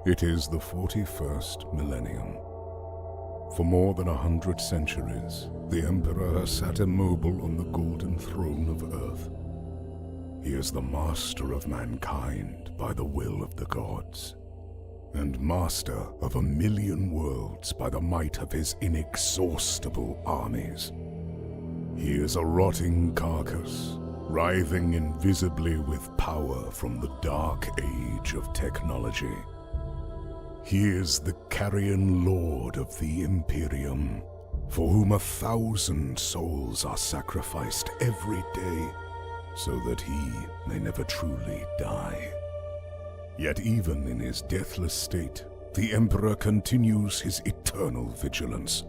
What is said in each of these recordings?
It is the 41st millennium. For more than 100 centuries, the Emperor has sat immobile on the golden throne of Earth. He is the master of mankind by the will of the gods, and master of 1,000,000 worlds by the might of his inexhaustible armies. He is a rotting carcass, writhing invisibly with power from the dark age of technology. He is the carrion lord of the Imperium, for whom 1,000 souls are sacrificed every day, so that he may never truly die. Yet even in his deathless state, the Emperor continues his eternal vigilance.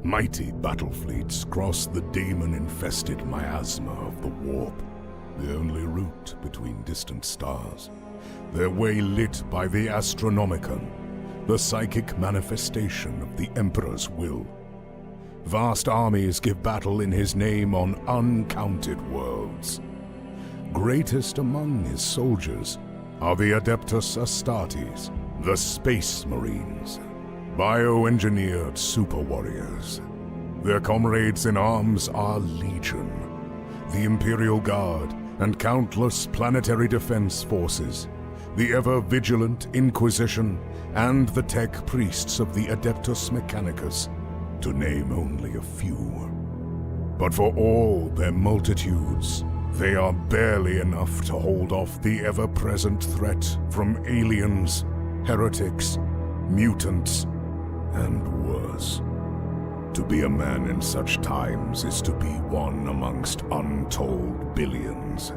Mighty battle fleets cross the demon-infested miasma of the warp, the only route between distant stars, their way lit by the Astronomicon, the psychic manifestation of the Emperor's will. Vast armies give battle in his name on uncounted worlds. Greatest among his soldiers are the Adeptus Astartes, the Space Marines, bioengineered super warriors. Their comrades in arms are Legion, the Imperial Guard, and countless planetary defense forces, the ever-vigilant Inquisition, and the tech priests of the Adeptus Mechanicus, to name only a few. But for all their multitudes, they are barely enough to hold off the ever-present threat from aliens, heretics, mutants, and worse. To be a man in such times is to be one amongst untold billions.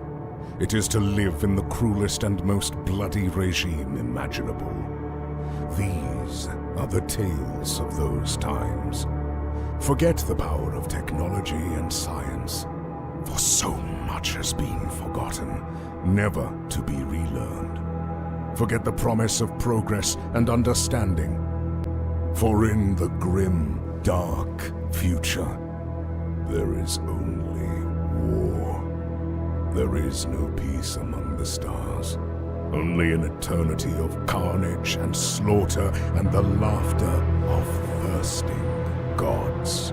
It is to live in the cruelest and most bloody regime imaginable. These are the tales of those times. Forget the power of technology and science, for so much has been forgotten, never to be relearned. Forget the promise of progress and understanding, for in the grim, dark future, there is only war. There is no peace among the stars, only an eternity of carnage and slaughter and the laughter of thirsting gods.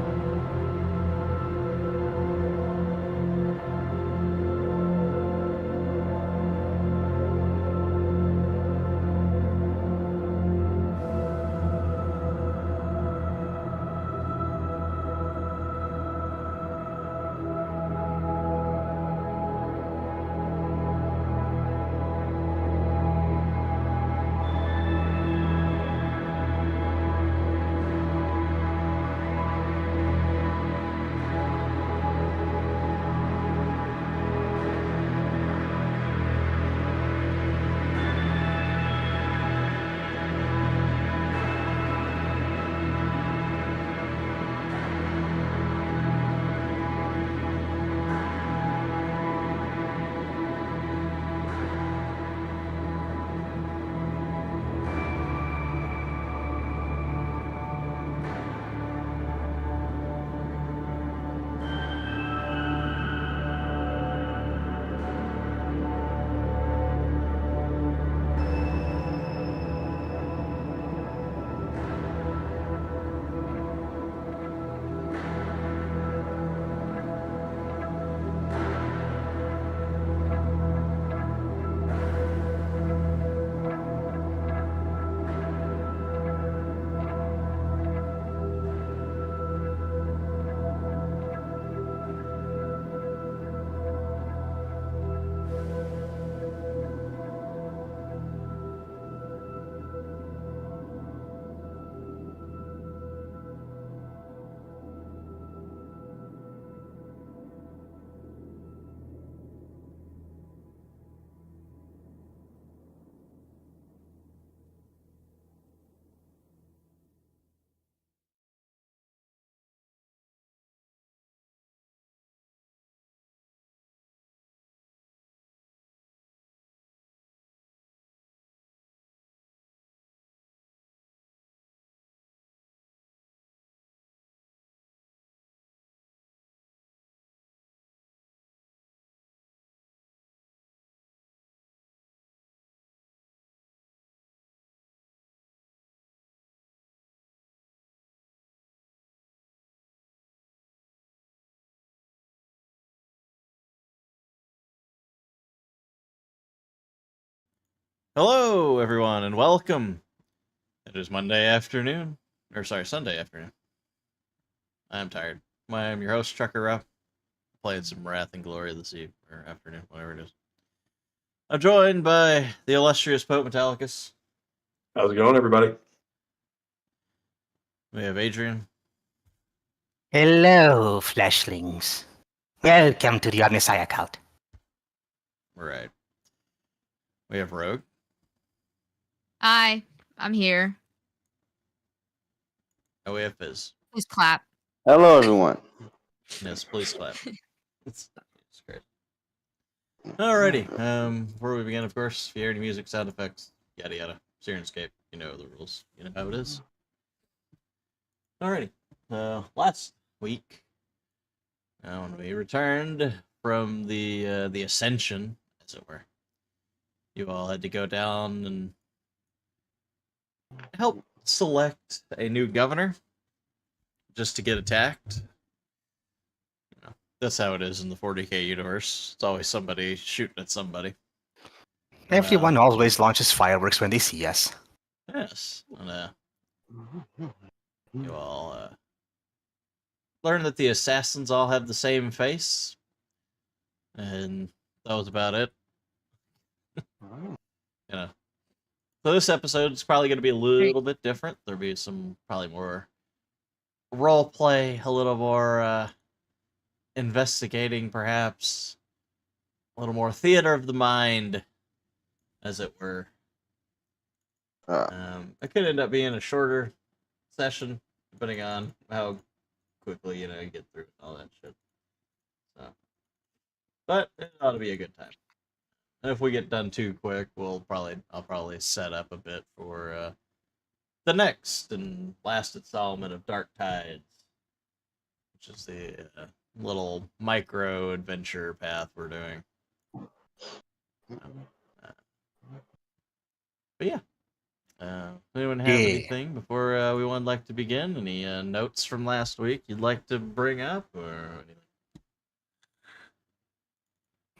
Hello, everyone, and welcome. It is Monday afternoon. Sunday afternoon. I'm tired. I'm your host, Trucker Ruff, playing some Wrath and Glory this evening, or afternoon, whatever it is. I'm joined by the illustrious Pope Metallicus. How's it going, everybody? We have Adrian. Hello, fleshlings. Welcome to the Omniscience cult. Right. We have Rogue. Hi, I'm here. And we have Fizz. Please clap. Hello, everyone. Yes, please clap. It's great. Alrighty. Before we begin, of course, if you hear any music, sound effects, yada yada, Syrinscape, you know the rules. You know how it is. Alrighty. Last week, when we returned from the ascension, as it were, you all had to go down and help select a new governor just to get attacked. You know, that's how it is in the 40k universe. It's always somebody shooting at somebody. Everyone always launches fireworks when they see us. Yes. And, you all learn that the assassins all have the same face, and that was about it. You know, so this episode is probably going to be a little bit different. There'll be some probably more role play, a little more investigating, perhaps a little more theater of the mind, as it were. It could end up being a shorter session, depending on how quickly you get through all that shit. So, but it ought to be a good time. And if we get done too quick, I'll probably set up a bit for the next and last installment of Dark Tides, which is the little micro adventure path we're doing. But yeah. Anyone have anything before we would like to begin? Any notes from last week you'd like to bring up, or anything?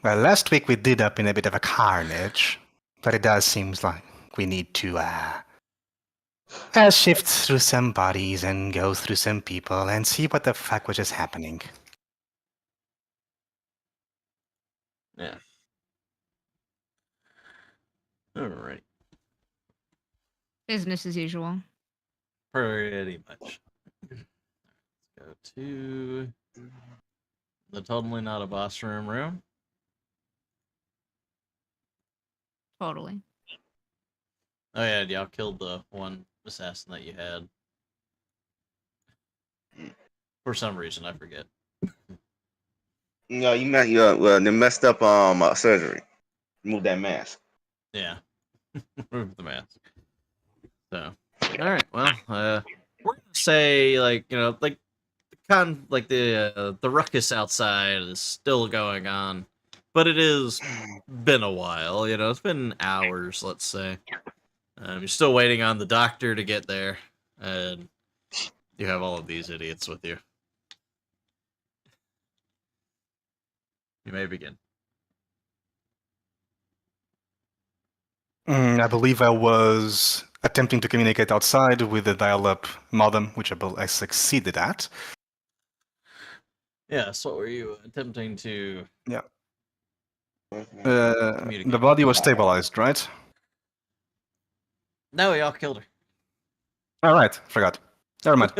Well, last week we did up in a bit of a carnage, but it does seem like we need to shift through some bodies and go through some people and see what the fuck was just happening. Yeah. Alright. Business as usual. Pretty much. Let's go to the totally not a boss room. Totally. Oh yeah, y'all killed the one assassin that you had. For some reason, I forget. No, they messed up surgery. Remove that mask. Yeah. Remove the mask. So, alright, well, we're gonna say, the ruckus outside is still going on, but it has been a while, it's been hours, let's say. You're still waiting on the doctor to get there, and you have all of these idiots with you. You may begin. I believe I was attempting to communicate outside with the dial-up modem, which I succeeded at. Yeah, so what were you attempting to... Yeah. The body was stabilized, right? No, y'all killed her. Alright, forgot. Never mind.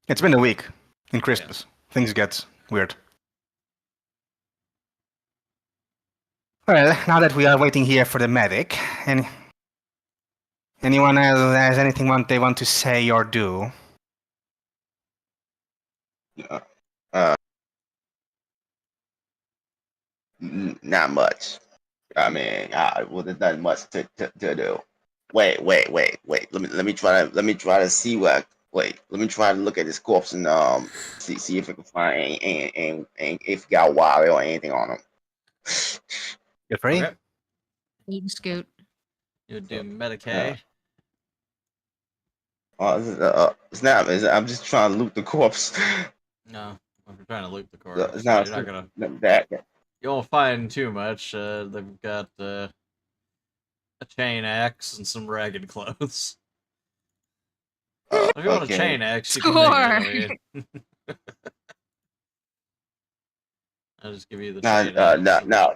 It's been a week. In Christmas. Yeah. Things get weird. Well, now that we are waiting here for the medic, anyone else has anything they want to say or do? Not much. I mean, well, there's not much to do. Wait. Let me try to see what. Wait, let me try to look at this corpse and see if I can find and if it got wire or anything on him. You're free. Okay. You can scoot. You would do Medicaid. It's not. I'm just trying to loot the corpse. No, if you're trying to loot the corpse, It's not, you're not gonna. That. You won't find too much. They've got a chain axe and some ragged clothes. If you want a Okay. chain axe, you can make it. I mean. I'll just give you the chain axe. No.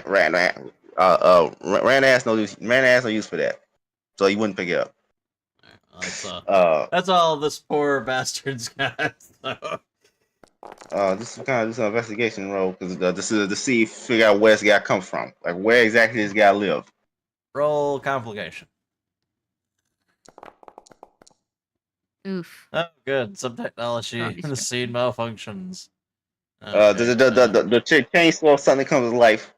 Rand ass no use. Rand ass no use for that. So you wouldn't pick it up. Well, that's all this poor bastard's got. So. This is kind of an investigation role because this is to see figure out where this guy come from, like where exactly this guy live. Roll complication. Oof. Oh, good. Some technology. Oh, The scene malfunctions. The chainsaw suddenly comes to life.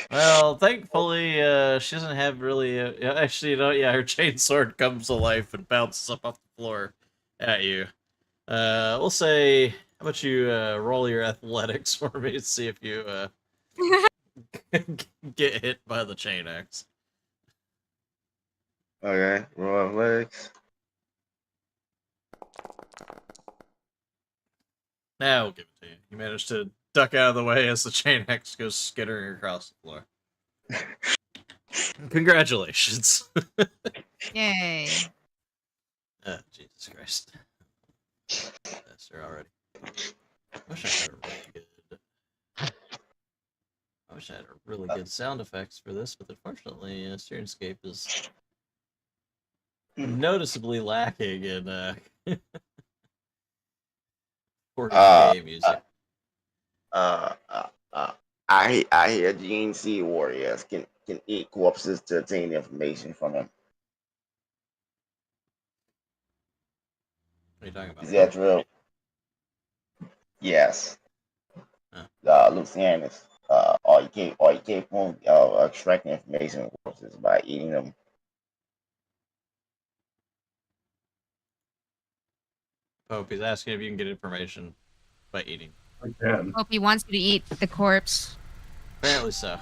Well, thankfully, she doesn't have really. Actually, her chain sword comes to life and bounces up off the floor at you. We'll say, how about you roll your athletics for me to see if you get hit by the chain axe. Okay, roll athletics. Now we'll give it to you. You managed to duck out of the way as the chain axe goes skittering across the floor. Congratulations. Yay. Jesus Christ. Yes, you're already. I wish I had really good sound effects for this, but unfortunately, Syrinscape is noticeably lacking in 40K music. I hear GNC warriors can eat corpses to obtain information from them. What are you talking about? Is that true? Yes. Huh. Lucianus. Are you capable of extracting information from corpses by eating them? Pope, he's asking if you can get information by eating. I can. Hope he wants you to eat the corpse. Apparently so.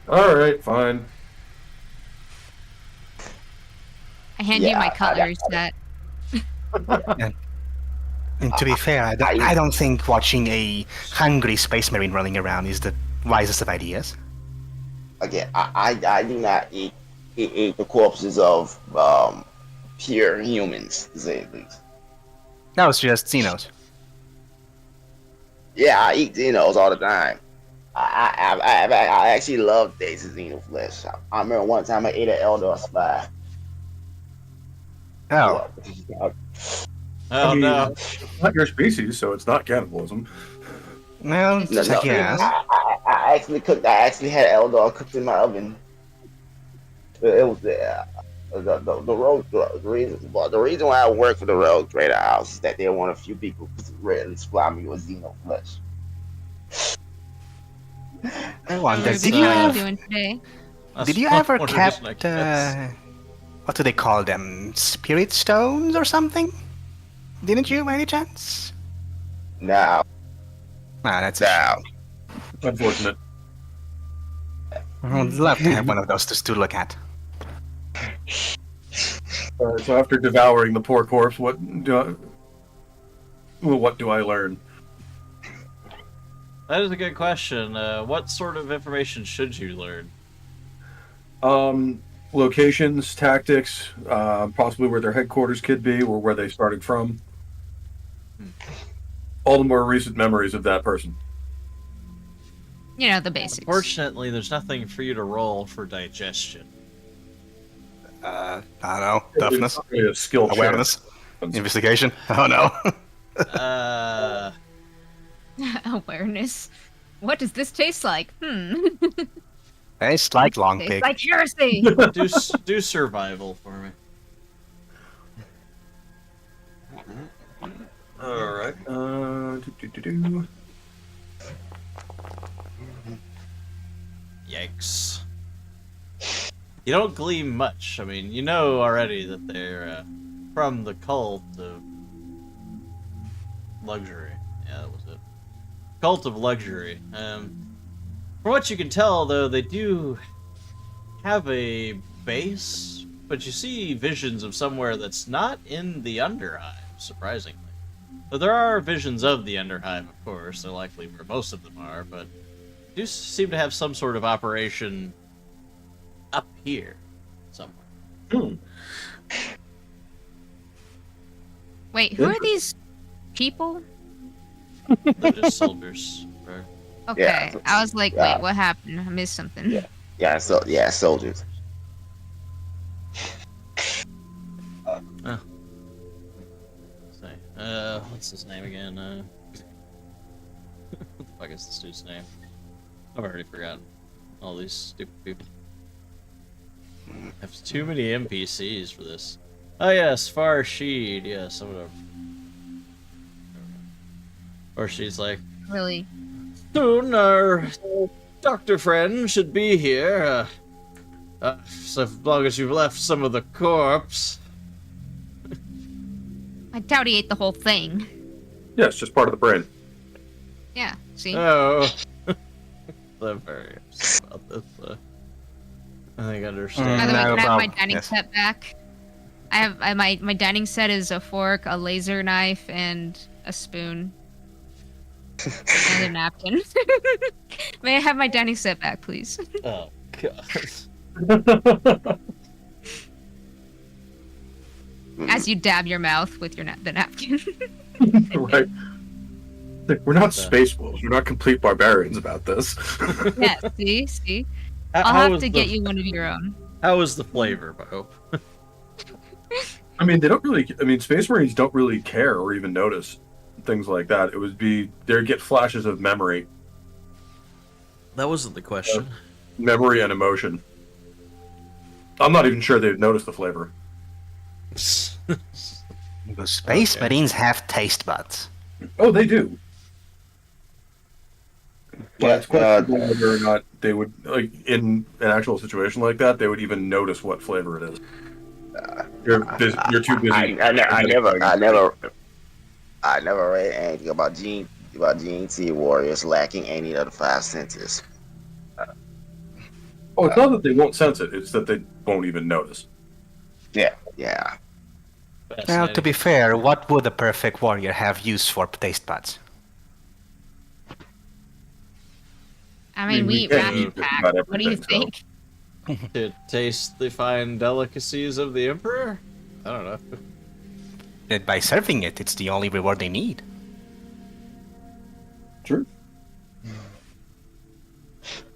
All right, fine. I hand you my Yeah, cutlery set. And to be fair, I don't think watching a hungry space marine running around is the wisest of ideas. Again, I do not eat the corpses of pure humans, to say the least. That was just Xenos. Yeah, I eat Xenos all the time. I actually love Daisy Xeno flesh. I remember one time I ate an Eldar spy. Oh, Oh I mean, no. it's not your species, so it's not cannibalism. well, No, I guess. I actually cooked. I actually had Eldar cooked in my oven. It was the reason why I work for the Rogue Trader House is that they're one of the few people who rarely supply me with Xeno flesh. I wonder, Ruby, did Ruby, you how are you have, doing today? did you That's ever one kept, reason I guess. what do they call them? Spirit stones or something? Didn't you, by any chance? Now, Ah, that's now, Unfortunate. I'd love to have one of those to look at. All right, so after devouring the poor corpse, what do I learn? That is a good question. What sort of information should you learn? Locations, tactics, possibly where their headquarters could be, or where they started from. All the more recent memories of that person. You know, the basics. Unfortunately, there's nothing for you to roll for digestion. I don't know. Toughness? It's really a skill check. Awareness? Investigation? Oh no. Awareness. What does this taste like? Tastes like long Tastes pig. like heresy. Do survival for me. All right. Yikes. You don't glean much. I mean, you know already that they're from the cult of luxury. Yeah, that was it. Cult of luxury. From what you can tell, though, they do have a base, but you see visions of somewhere that's not in the Underhive, surprisingly. But there are visions of the Underhive, of course. They're likely where most of them are, but do seem to have some sort of operation up here somewhere. Hmm. Wait, who are these people? They're just soldiers. Right? Okay, Yeah. I was like, Yeah. wait, what happened? I missed something. Yeah. Yeah, soldiers. What's his name again? What the fuck is this dude's name? I've already forgotten. All these stupid people. I have too many NPCs for this. Oh yes, Farshid. Yes, whatever. Or she's like, Really? soon our doctor friend should be here. So as long as you've left some of the corpse. I doubt he ate the whole thing. Yeah, it's just part of the brain. Yeah, see? Oh. I'm very upset about this. I think I understand. By the way, No can I have my problem. dining Yes. set back? I have my dining set is a fork, a laser knife, and a spoon. And a napkin. May I have my dining set back, please? Oh, God. As you dab your mouth with your the napkin. Right. Like, we're not space wolves. We're not complete barbarians about this. Yeah, see? How I'll have was to the- get you one of your own. How is the flavor, Bo? I mean, they don't really. I mean, Space Marines don't really care or even notice things like that. It would be they get flashes of memory, That wasn't the question. memory and emotion. I'm not even sure they'd notice the flavor. The Space Okay. Marines have taste buds. Oh, they do. But Yeah, it's questionable whether or not they would, like, in an actual situation like that, they would even notice what flavor it is. You're too busy. I never read anything about GNT warriors lacking any of the five senses. Oh, it's not that they won't sense it; it's that they won't even notice. Yeah. Now, to be fair, what would a perfect warrior have use for taste buds? I mean, we eat can't ration eat just pack. about What do you everything, so- think? To taste the fine delicacies of the Emperor? I don't know. That by serving it, it's the only reward they need. Sure.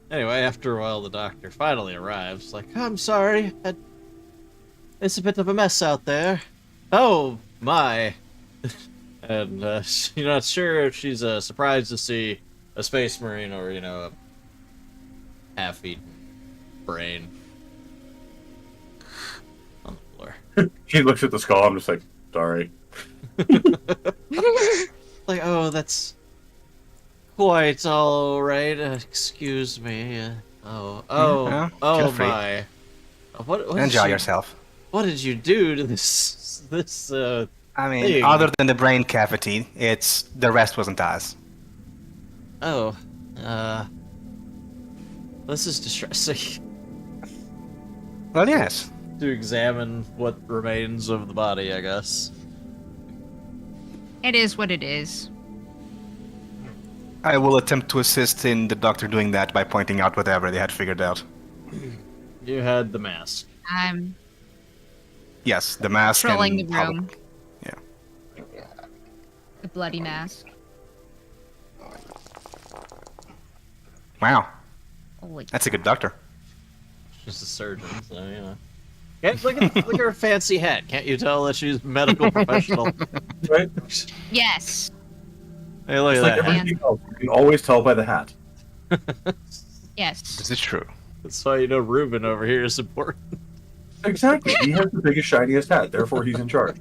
Anyway, after a while, the doctor finally arrives. Like, I'm sorry. It's a bit of a mess out there. Oh, my. And you're not sure if she's surprised to see a Space Marine or, a half-eaten brain on the floor. He looks at the skull. I'm just like, sorry. Like, oh, that's quite all right. Excuse me. Yeah, feel free. My. What did Enjoy you- yourself. What did you do to this? I mean, Thing. other than the brain cavity, the rest wasn't us. Oh, this is distressing. Well, yes. To examine what remains of the body, I guess. It is what it is. I will attempt to assist in the doctor doing that by pointing out whatever they had figured out. You had the mask. I'm Yes, the mask trolling and the room. Yeah. The bloody mask. Wow, Holy. that's a good doctor. She's a surgeon, so look at her fancy hat. Can't you tell that she's a medical professional? Right? Yes. Hey, look It's at like that. hat. everything else. You can always tell by the hat. Yes. This is true. That's why Ruben over here is important. Exactly. He has the biggest, shiniest hat. Therefore, he's in charge.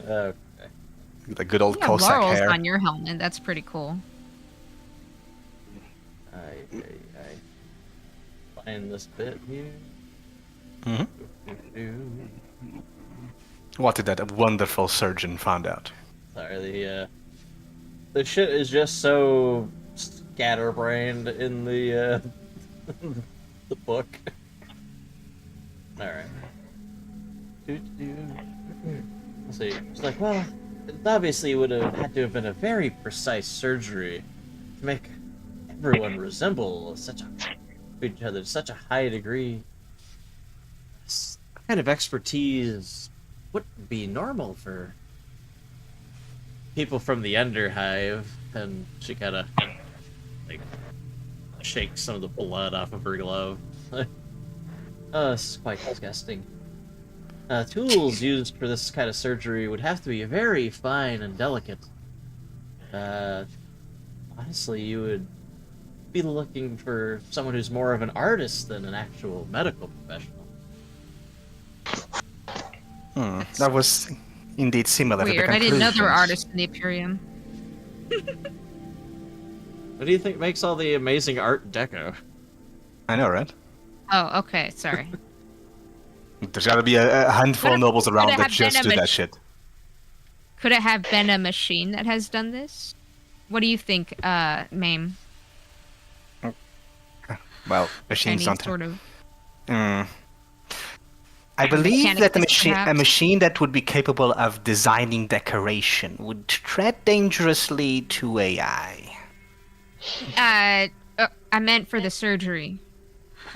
Okay. The good old You have Cossack laurels hair. on your helmet. That's pretty cool. I find this bit here. Mhm. What did that wonderful surgeon found out? Sorry, the shit is just so scatterbrained in the the book. All right. Let's see. It's like, well, it obviously would have had to have been a very precise surgery to make everyone resemble each other to such a high degree. This kind of expertise wouldn't be normal for people from the Underhive, and she kind of like shakes some of the blood off of her glove. Oh, this is quite disgusting. Tools used for this kind of surgery would have to be very fine and delicate. Honestly, you would be looking for someone who's more of an artist than an actual medical professional. That was indeed similar to the Weird. I didn't know there were conclusions. artists in the Imperium. What do you think makes all the amazing art deco? I know, right? Oh, okay. Sorry. There's got to be a handful of nobles around it that have just been do a that shit. Could it have been a machine that has done this? What do you think, Mame? Well, machines Any don't. sort of... I believe that Mechanics, a perhaps? machine that would be capable of designing decoration would tread dangerously to AI. I meant for the surgery.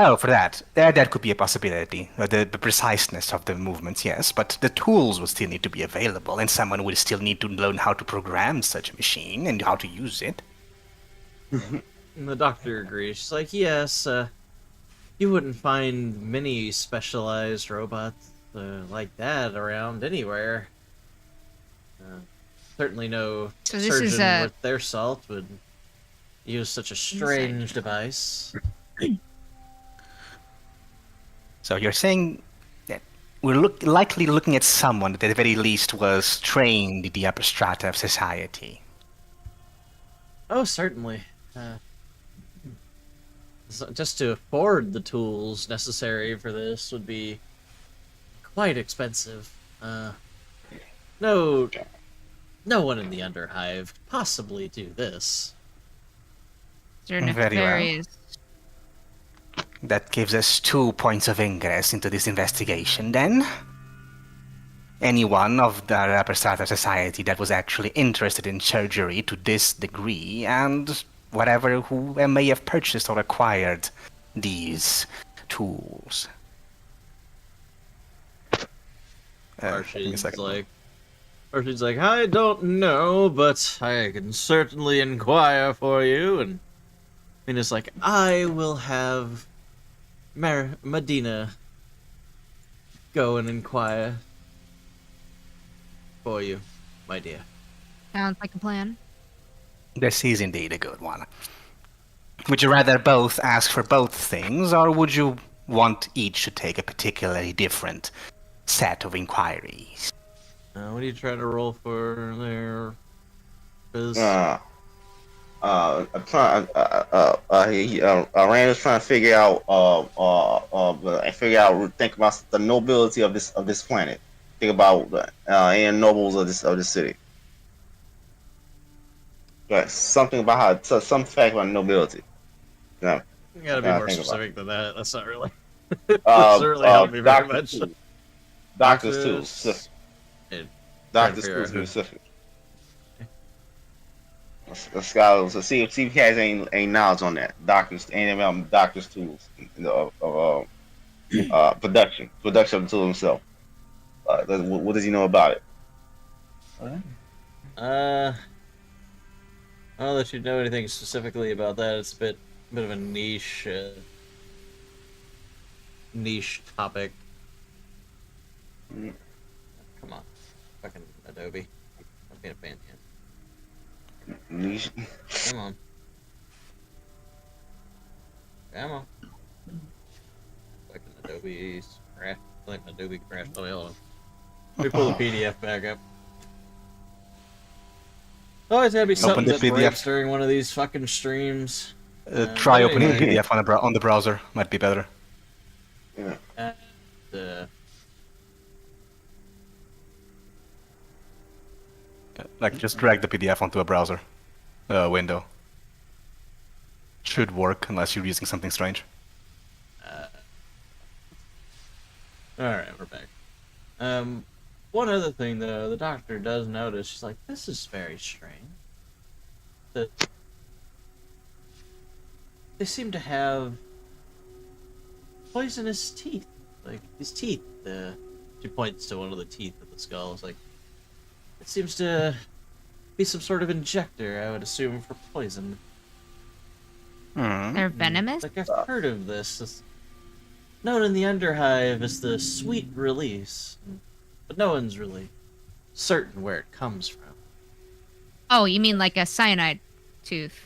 Oh, for that. That could be a possibility. The preciseness of the movements, yes, but the tools would still need to be available, and someone would still need to learn how to program such a machine and how to use it. And the doctor agrees. She's like, yes, you wouldn't find many specialized robots like that around anywhere. Certainly no So this surgeon is worth their salt would use such a strange device. So you're saying that we're likely looking at someone that at the very least was trained in the upper strata of society. Oh, certainly. Just to afford the tools necessary for this would be quite expensive. No one in the Underhive could possibly do this. They're Very well. nefarious. That gives us 2 points of ingress into this investigation, then. Anyone of the upper strata of society that was actually interested in surgery to this degree, and who may have purchased or acquired these tools. Give me a second. Archie's like, I don't know, but I can certainly inquire for you. And Mina's like, I will have Medina go and inquire for you, my dear. Sounds like a plan. This is indeed a good one. Would you rather both ask for both things, or would you want each to take a particularly different set of inquiries? What are you trying to roll for there, Biz? I'm trying. Rand is trying to figure out. Think about the nobility of this planet. Think about and nobles of this city. Right, something about some fact about nobility. No, You gotta be I more think about specific than that. That's not really. That's really helped me very much. Doctors too. Specific. Dude, Doctors trying too to figure out who- specific. Let's go. So see if he has any knowledge on that. Doctors, any about doctors tools of production of the tool himself. What does he know about it? I don't know that you know anything specifically about that. It's a bit of a niche topic. Come on, fucking Adobe. I'm being a fan yet. Niche. Come on. Come on. Fucking Adobe crashed. I think Adobe crashed. Oh, hold on. Let me pull the PDF back up. Always gotta be something the that PDF. breaks during one of these fucking streams. Try but opening anyway, the PDF on the browser. Might be better. Yeah. Like, just drag the PDF onto a browser window. Should work, unless you're using something strange. Alright, we're back. One other thing, though, the doctor does notice. She's like, "This is very strange. That they seem to have poisonous teeth. Like these teeth." She points to one of the teeth of the skull. It's like, it seems to be some sort of injector, I would assume, for poison. They're venomous? Like, I've heard of this. It's known in the Underhive as the sweet release, but no one's really certain where it comes from. Oh, you mean like a cyanide tooth?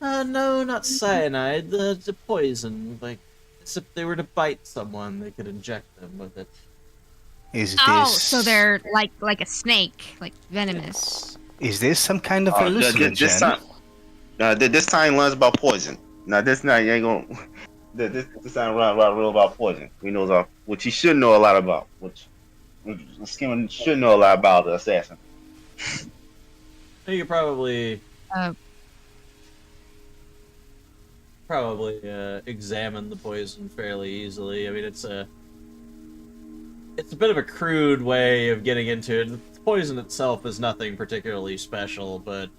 No, not cyanide. The poison. Like, as if they were to bite someone, they could inject them with it. Is Oh, this so they're like a snake, like venomous. is this some kind of This hallucinogen? time, this time learns about poison. Now this time you ain't gonna. This time learn real about poison. He knows which he should know a lot about. Which Skin should know a lot about the assassin. You could probably Uh, examine the poison fairly easily. I mean, it's a bit of a crude way of getting into it. The poison itself is nothing particularly special, but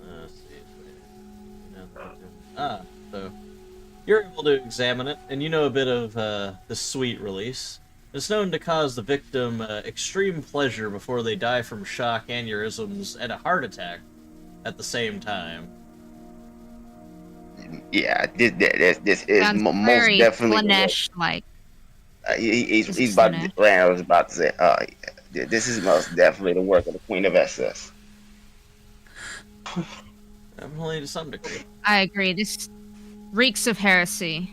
let's see. So you're able to examine it, and you know a bit of the sweet release. It's known to cause the victim extreme pleasure before they die from shock, aneurysms, and a heart attack at the same time. Yeah, this is sounds most very definitely. Slanesh-like. He's about to, Rand was about to say, this is most definitely the work of the Queen of SS. Definitely to some degree. I agree. This reeks of heresy.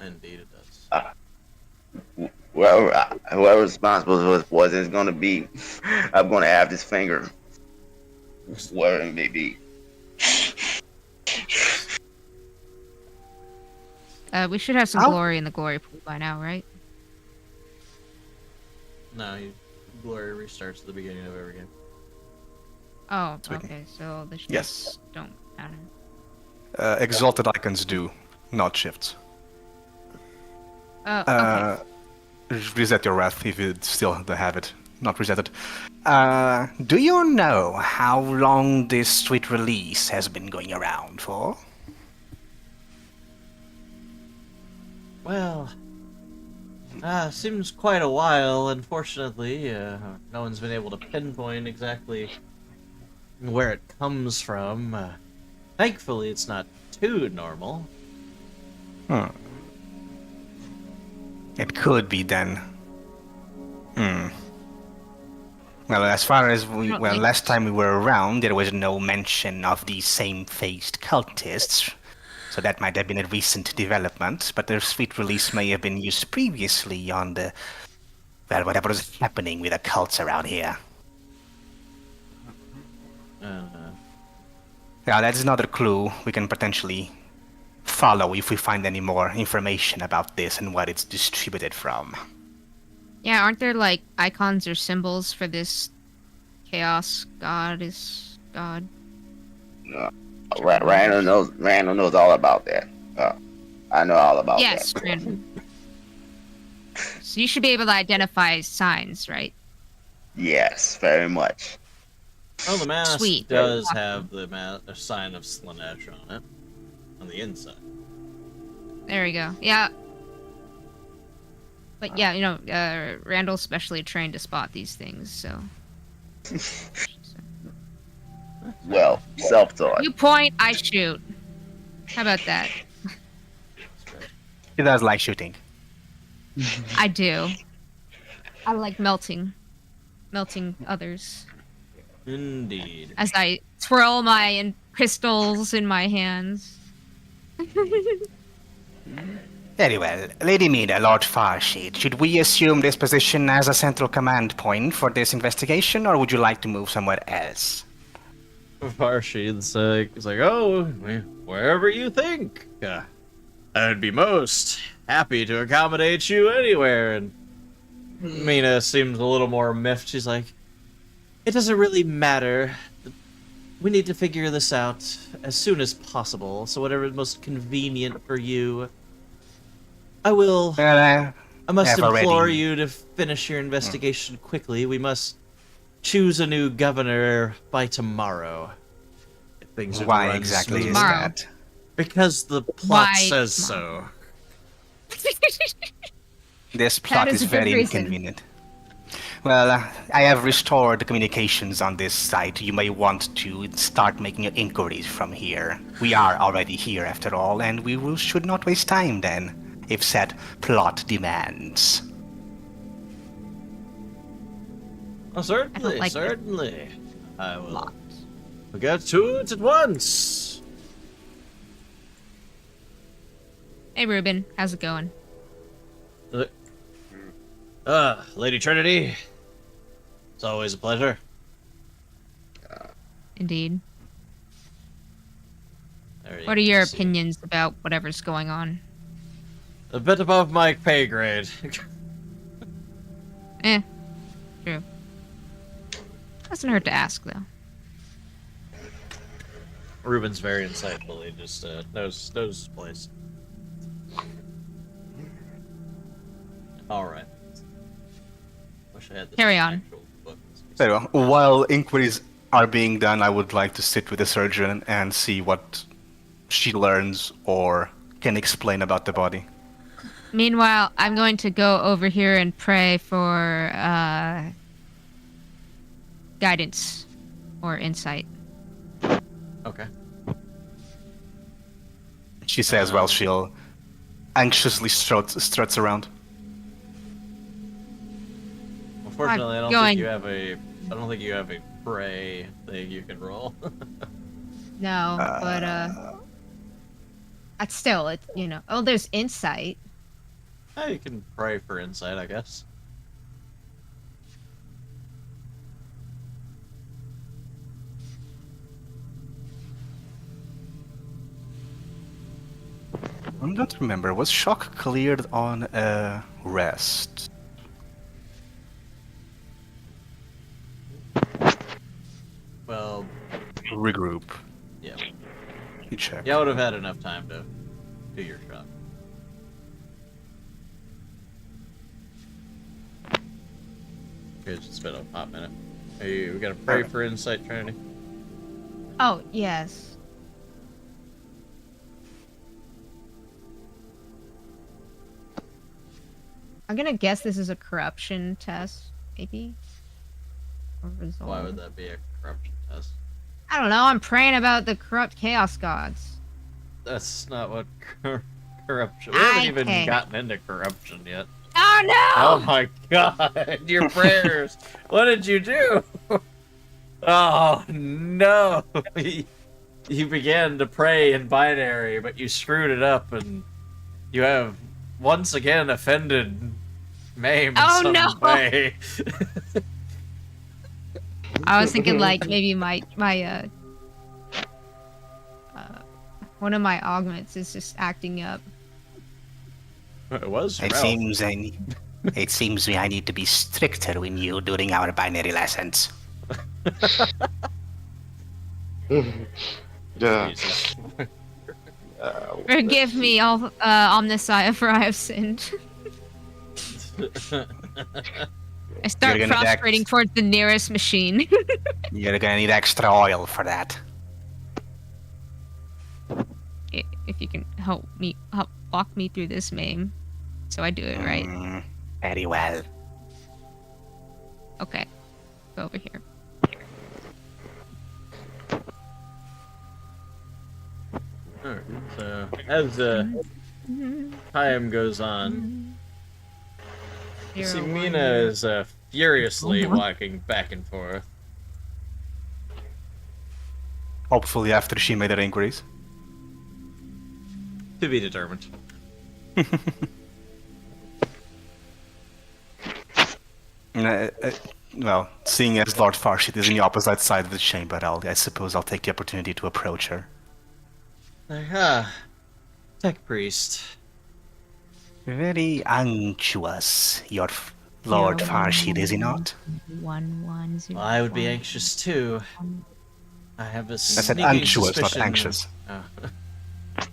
Indeed, it does. Well, whoever's responsible for this poison is going to be, I'm going to have this finger, wherever it may be. We should have some glory in the glory pool by now, right? No, glory restarts at the beginning of every game. Oh, Sweet. okay. So the shifts Yes. don't matter. Exalted icons do, not shifts. Oh, okay. Reset your wrath if you still don't have it. Not reset it. Do you know how long this sweet release has been going around for? Well, seems quite a while. Unfortunately, no one's been able to pinpoint exactly where it comes from. Thankfully, it's not too normal. It could be then. Well, as far as last time we were around, there was no mention of these same-faced cultists. So that might have been a recent development, but their sweet release may have been used previously on the, well, whatever is happening with the cults around here. Yeah, that's another clue we can potentially follow if we find any more information about this and what it's distributed from. Yeah, aren't there like icons or symbols for this chaos god? Randall knows all about that. I know all about Yes, that. Randall. So you should be able to identify signs, right? Yes, very much. Oh, the mask Sweet. does have the sign of Slanesh on it, on the inside. There we go. Yeah. But yeah, Randall's specially trained to spot these things, so. Well, self-taught. You point, I shoot. How about that? He does like shooting. I do. I like melting others. Indeed. As I twirl my crystals in my hands. Very well. Lady Mina, Lord Farshid, should we assume this position as a central command point for this investigation, or would you like to move somewhere else? Farshid's he's like, oh, wherever you think. I'd be most happy to accommodate you anywhere. And Mina seems a little more miffed. She's like, it doesn't really matter. we need to figure this out as soon as possible. So whatever is most convenient for you. I will. Well, I must have implore already- you to finish your investigation quickly. We must choose a new governor by tomorrow. If things are to why run exactly is smoothly. Tomorrow. that? Because the plot Why says tomorrow? so. This plot is is a good very reason. inconvenient. Well, I have restored the communications on this site. You may want to start making your inquiries from here. We are already here, after all, and should not waste time then, if said plot demands. Oh, certainly, like it. certainly. I will. Lot. We'll get to it at once. Hey, Ruben. How's it going? Lady Trinity. It's always a pleasure. Indeed. There you What are your see. opinions about whatever's going on? A bit above my pay grade. True. Doesn't hurt to ask, though. Ruben's very insightful. He just knows his place. All right. Wish I had this Carry on. actual book. So, while inquiries are being done, I would like to sit with the surgeon and see what she learns or can explain about the body. Meanwhile, I'm going to go over here and pray for guidance or insight. Okay. She says while she'll anxiously struts around. Unfortunately, I don't going- think you have a. I don't think you have a pray thing you can roll. No, but still, it's Oh, there's insight. You can pray for insight, I guess. I don't remember. Was shock cleared on a rest? Well, Regroup. yeah. You check. Yeah, I would have had enough time to do your shot. Okay, just spent a hot minute. Hey, we gotta pray for insight, Trinity. Oh, yes. I'm gonna guess this is a corruption test, maybe? Or resolve. Why would that be a corruption test? I don't know, I'm praying about the corrupt chaos gods. That's not what corruption. We haven't even Okay. gotten into corruption yet. Oh Oh no! my god, your prayers. What did you do? Oh no. You began to pray in binary, but you screwed it up and you have once again offended Mame in Oh, some no. way. I was thinking like maybe my one of my augments is just acting up. It was It Ralph. seems I need to be stricter with you during our binary lessons. Yeah. Jesus. Forgive me, all Omnissiah, for I have sinned. I start You're gonna prostrating towards the nearest machine. You're gonna need extra oil for that. If you can help walk me through this, Mame, so I do it right. Very well. Okay, go over here. Alright, so as time goes on, you see Mina is furiously walking back and forth. Hopefully after she made her inquiries. To be determined. Well, seeing as Lord Farshid is in the opposite side of the chamber, I suppose I'll take the opportunity to approach her. Tech priest. Very unctuous, your Lord Farshid, is he not? 110. Well, I would be anxious too. I have a I said sneaking unctuous, not suspicion. anxious. Oh.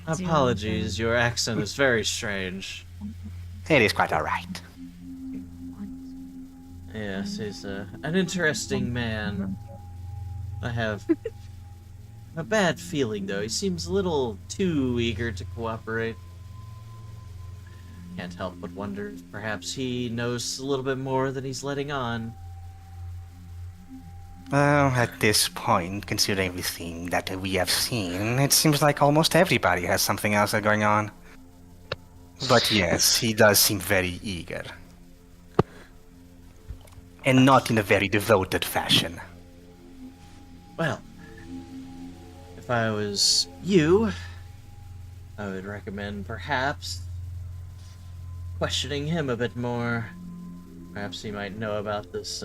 Apologies, your accent is very strange. It is quite alright. Yes, he's an interesting man. I have a bad feeling, though. He seems a little too eager to cooperate. Can't help but wonder if perhaps he knows a little bit more than he's letting on. Well, at this point, considering everything that we have seen, it seems like almost everybody has something else going on. But yes, he does seem very eager. And not in a very devoted fashion. Well, if I was you, I would recommend perhaps questioning him a bit more. Perhaps he might know about this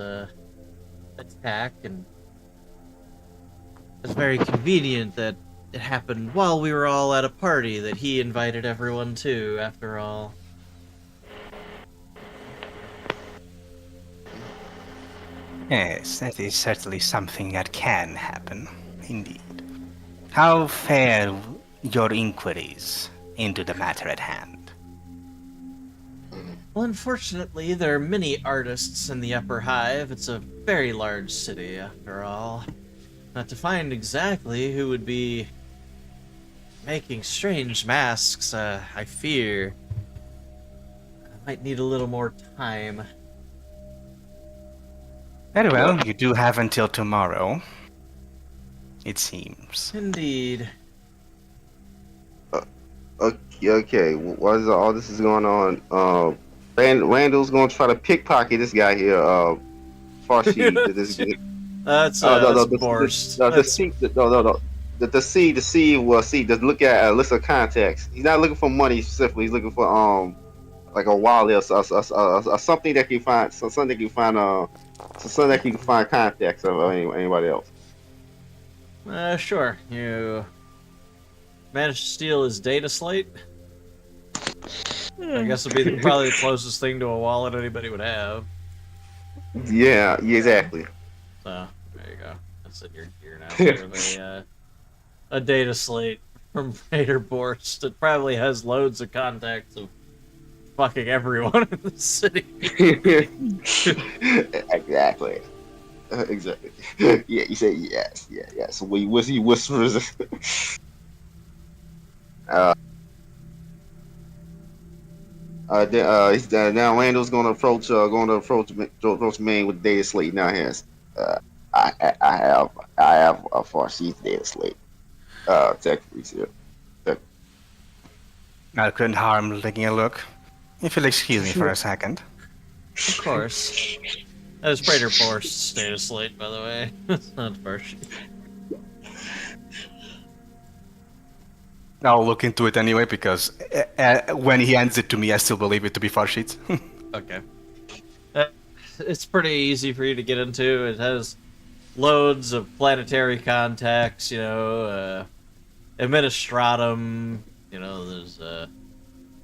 attack, and it's very convenient that it happened while we were all at a party that he invited everyone to, after all. Yes, that is certainly something that can happen, indeed. How fare your inquiries into the matter at hand? Well, unfortunately, there are many artists in the Upper Hive. It's a very large city, after all. Not to find exactly who would be making strange masks, I fear I might need a little more time. Very well, you do have until tomorrow, it seems. Indeed. Okay. What is all this is going on? Randall's gonna try to pickpocket this guy here. Farshi. That's Borst. The C will see. Just look at a list of contacts. He's not looking for money specifically. He's looking for like a wallet or something that you find. Something that you find. Something that you can find contacts of anybody else. Sure. You managed to steal his data slate? I guess it'd be probably the closest thing to a wallet anybody would have. Yeah, exactly. So, there you go. That's in your gear now. You have a data slate from Raider Borst. It probably has loads of contacts of fucking everyone in the city. Exactly. Exactly. Yeah, you say yes. Yeah. So he whispers. Now Randall's gonna approach Maine with data slate. Now has I have a Farsi's data slate. Technically, yeah. I couldn't harm taking a look. If you'll excuse me for a second. Of course. That is Raider Borst's data slate, by the way. That's not Farsi. I'll look into it anyway, because when he hands it to me, I still believe it to be Farshid's. Okay. It's pretty easy for you to get into. It has loads of planetary contacts, Administratum, there's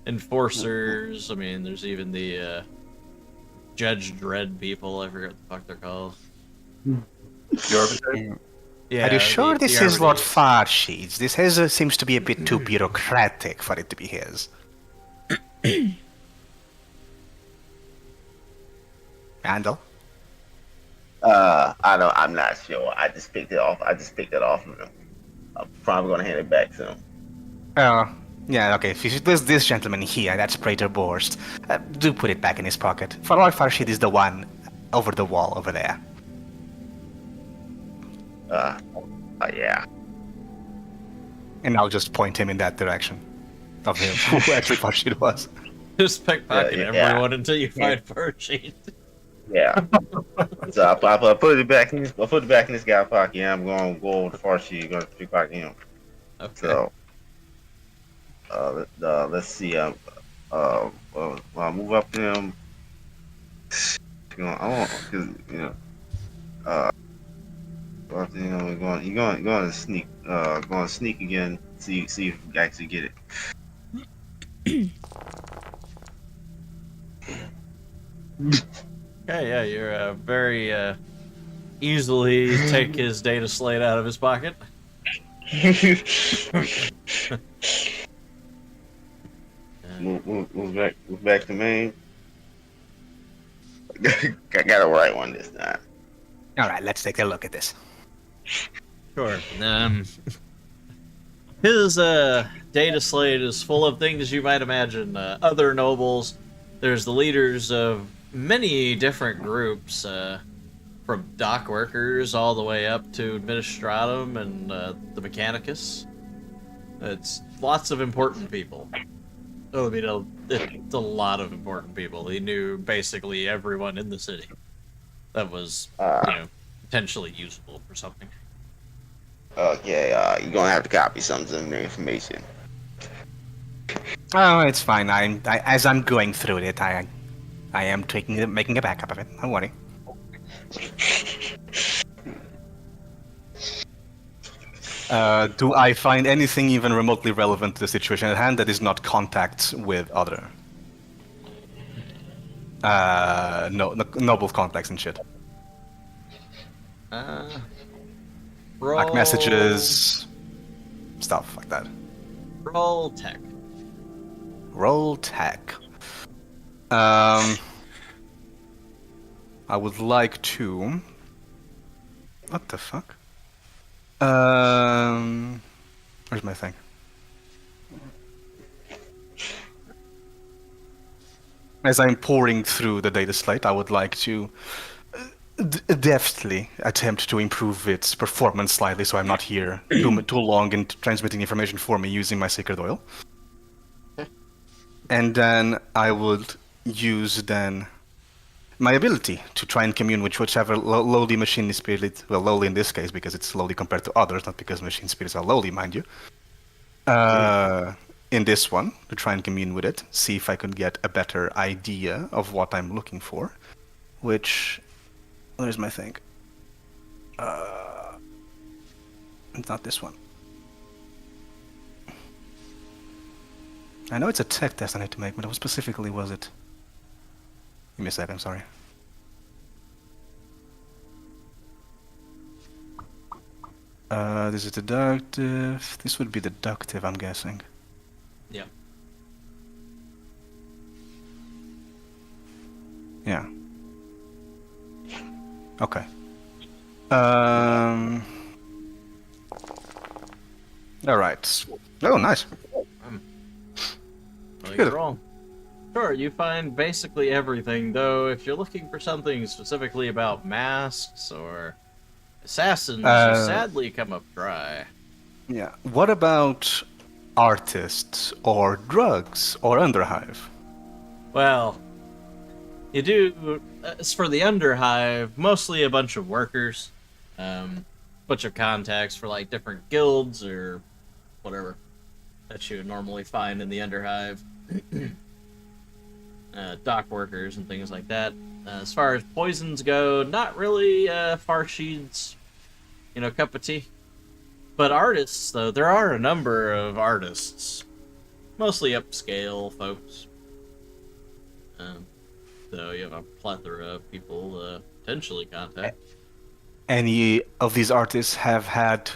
enforcers. I mean, there's even the Judge Dredd people. I forget what the fuck they're called. Yeah, Are you sure this is Lord Arbites. Farshid's? This seems to be a bit too bureaucratic for it to be his. Randall? I'm not sure. I just picked it off of him. I'm probably gonna hand it back to him. Oh, yeah, okay. If there's this gentleman here, that's Praetor Borst. Do put it back in his pocket. For Lord Farshid is the one over the wall over there. Yeah. And I'll just point him in that direction of him, who actually Farshid was. Just pickpocket Yeah. everyone until you find Farshid. Yeah. So I put it back in this guy's pocket. And I'm going to go over to Farsi. Going to pickpocket him. Okay. So, let's see. I'll move up to him. We're going to sneak. Going to sneak again. See if we actually get it. Okay, yeah, you're very easily take his data slate out of his pocket. Move back to me. I got a right one this time. All right, let's take a look at this. Sure. His data slate is full of things you might imagine. Other nobles. There's the leaders of many different groups, from dock workers all the way up to administratum and the mechanicus. It's lots of important people. I mean, it's a lot of important people. He knew basically everyone in the city that was, potentially useful for something. Okay, you're gonna have to copy some of the information. Oh, it's fine. As I'm going through it, I am making a backup of it. Don't worry. Do I find anything even remotely relevant to the situation at hand that is not contacts with other noble contacts and shit? Like messages, stuff like that. Roll tech. Roll tech. I would like to. What the fuck? Where's my thing? As I'm pouring through the data slate, I would like to deftly attempt to improve its performance slightly, so I'm not here too long in transmitting information for me using my sacred oil. And then I would use my ability to try and commune with whichever lowly machine spirit, well, lowly in this case because it's lowly compared to others, not because machine spirits are lowly, mind you. In this one, to try and commune with it, see if I could get a better idea of what I'm looking for, which, where's my thing? It's not this one. I know it's a tech test I need to make, but what specifically was it? Give me a sec, I'm sorry. This is deductive. This would be deductive, I'm guessing. Yeah. Yeah. Okay. Alright. Oh, nice. Good. Roll. Sure, you find basically everything, though if you're looking for something specifically about masks or assassins, you sadly come up dry. Yeah. What about artists or drugs or underhive? Well, you do, as for the underhive, mostly a bunch of workers, bunch of contacts for like different guilds or whatever that you would normally find in the underhive. Dock workers and things like that. As far as poisons go, not really Farshid's, cup of tea. But artists, though, there are a number of artists, mostly upscale folks. So you have a plethora of people potentially contact. Any of these artists have had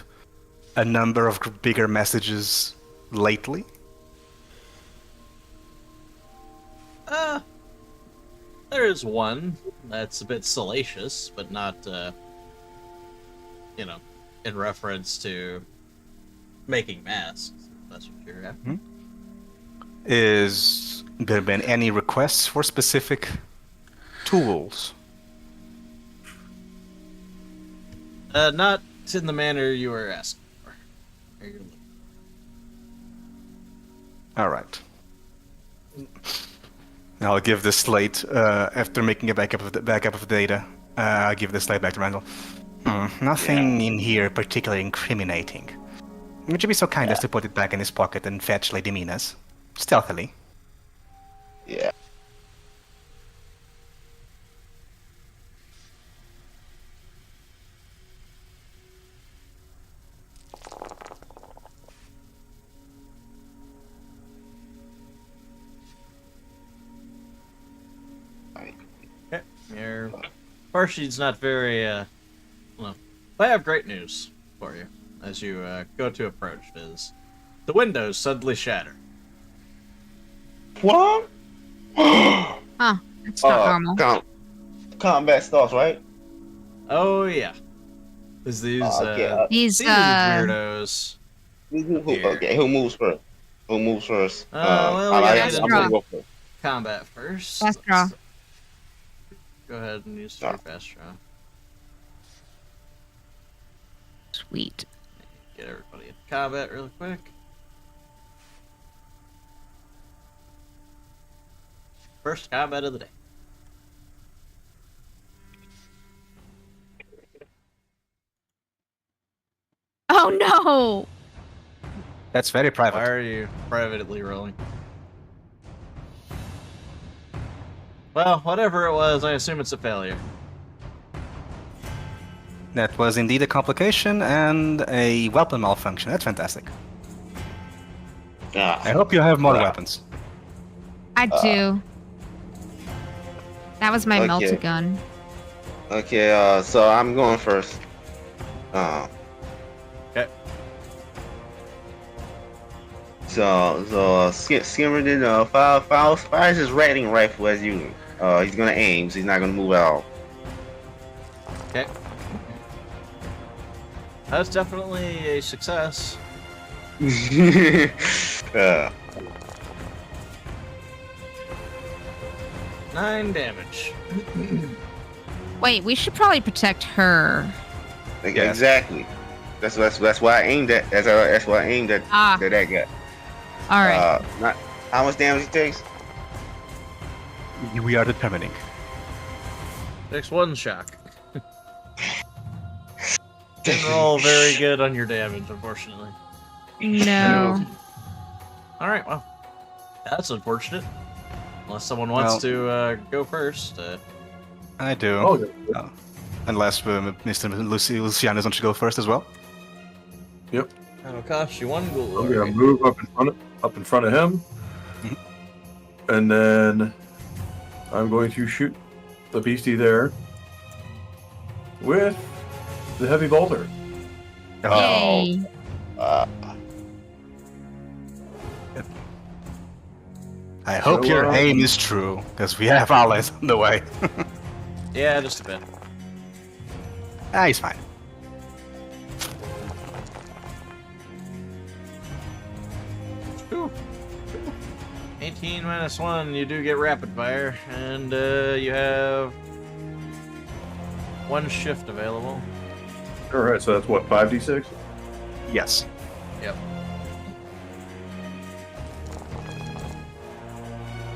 a number of bigger messages lately? There is one that's a bit salacious, but not, in reference to making masks. That's what you're after. Is there been any requests for specific tools? Not in the manner you were asking for. All right. I'll give the slate after making a backup of the data. I'll give the slate back to Randall. Nothing in here particularly incriminating. Would you be so kind as to put it back in his pocket and fetch Lady Mina's stealthily? Yeah. Your Farshid's not very Well, I have great news for you as you go to approach. Is the windows suddenly shatter? What? Huh. It's not normal. Combat starts, right? Oh yeah. Is these Okay, These weirdos? okay, who moves first? Who moves first? Well, I we like, gotta I'm gonna go first. combat first. Fast draw. Go ahead and use your fast draw. Sweet. Get everybody in combat really quick. First combat of the day. Oh no! That's very Why private. are you privately rolling? Well, whatever it was, I assume it's a failure. That was indeed a complication and a weapon malfunction. That's fantastic. I hope you have more weapons. I do. That was my Okay. melted gun. Okay, so I'm going first. Okay. So Skimmer did fires his rattling rifle as you. He's gonna aim, so he's not gonna move at all. Okay. That's definitely a success. 9 damage. Wait, we should probably protect her. Exactly. That's why I aimed at. That's why I aimed at that guy. All right. Not how much damage he takes. We are determining. Takes 1 shock. Didn't roll very good on your damage, unfortunately. No. Alright, well. That's unfortunate. Unless someone wants to go first. I do. Oh, Unless Mr. Lucianus wants to go first as well. Yep. That'll cost you 1 gold. I'm gonna move up in front of him, and then I'm going to shoot the beastie there with the heavy bolter. Yay. I hope So, your aim is true, because we have allies on the way. Yeah, just a bit. He's fine. Ooh. 18 minus 1, you do get rapid fire, and you have 1 shift available. All right, so that's what 5d6. Yes. Yep.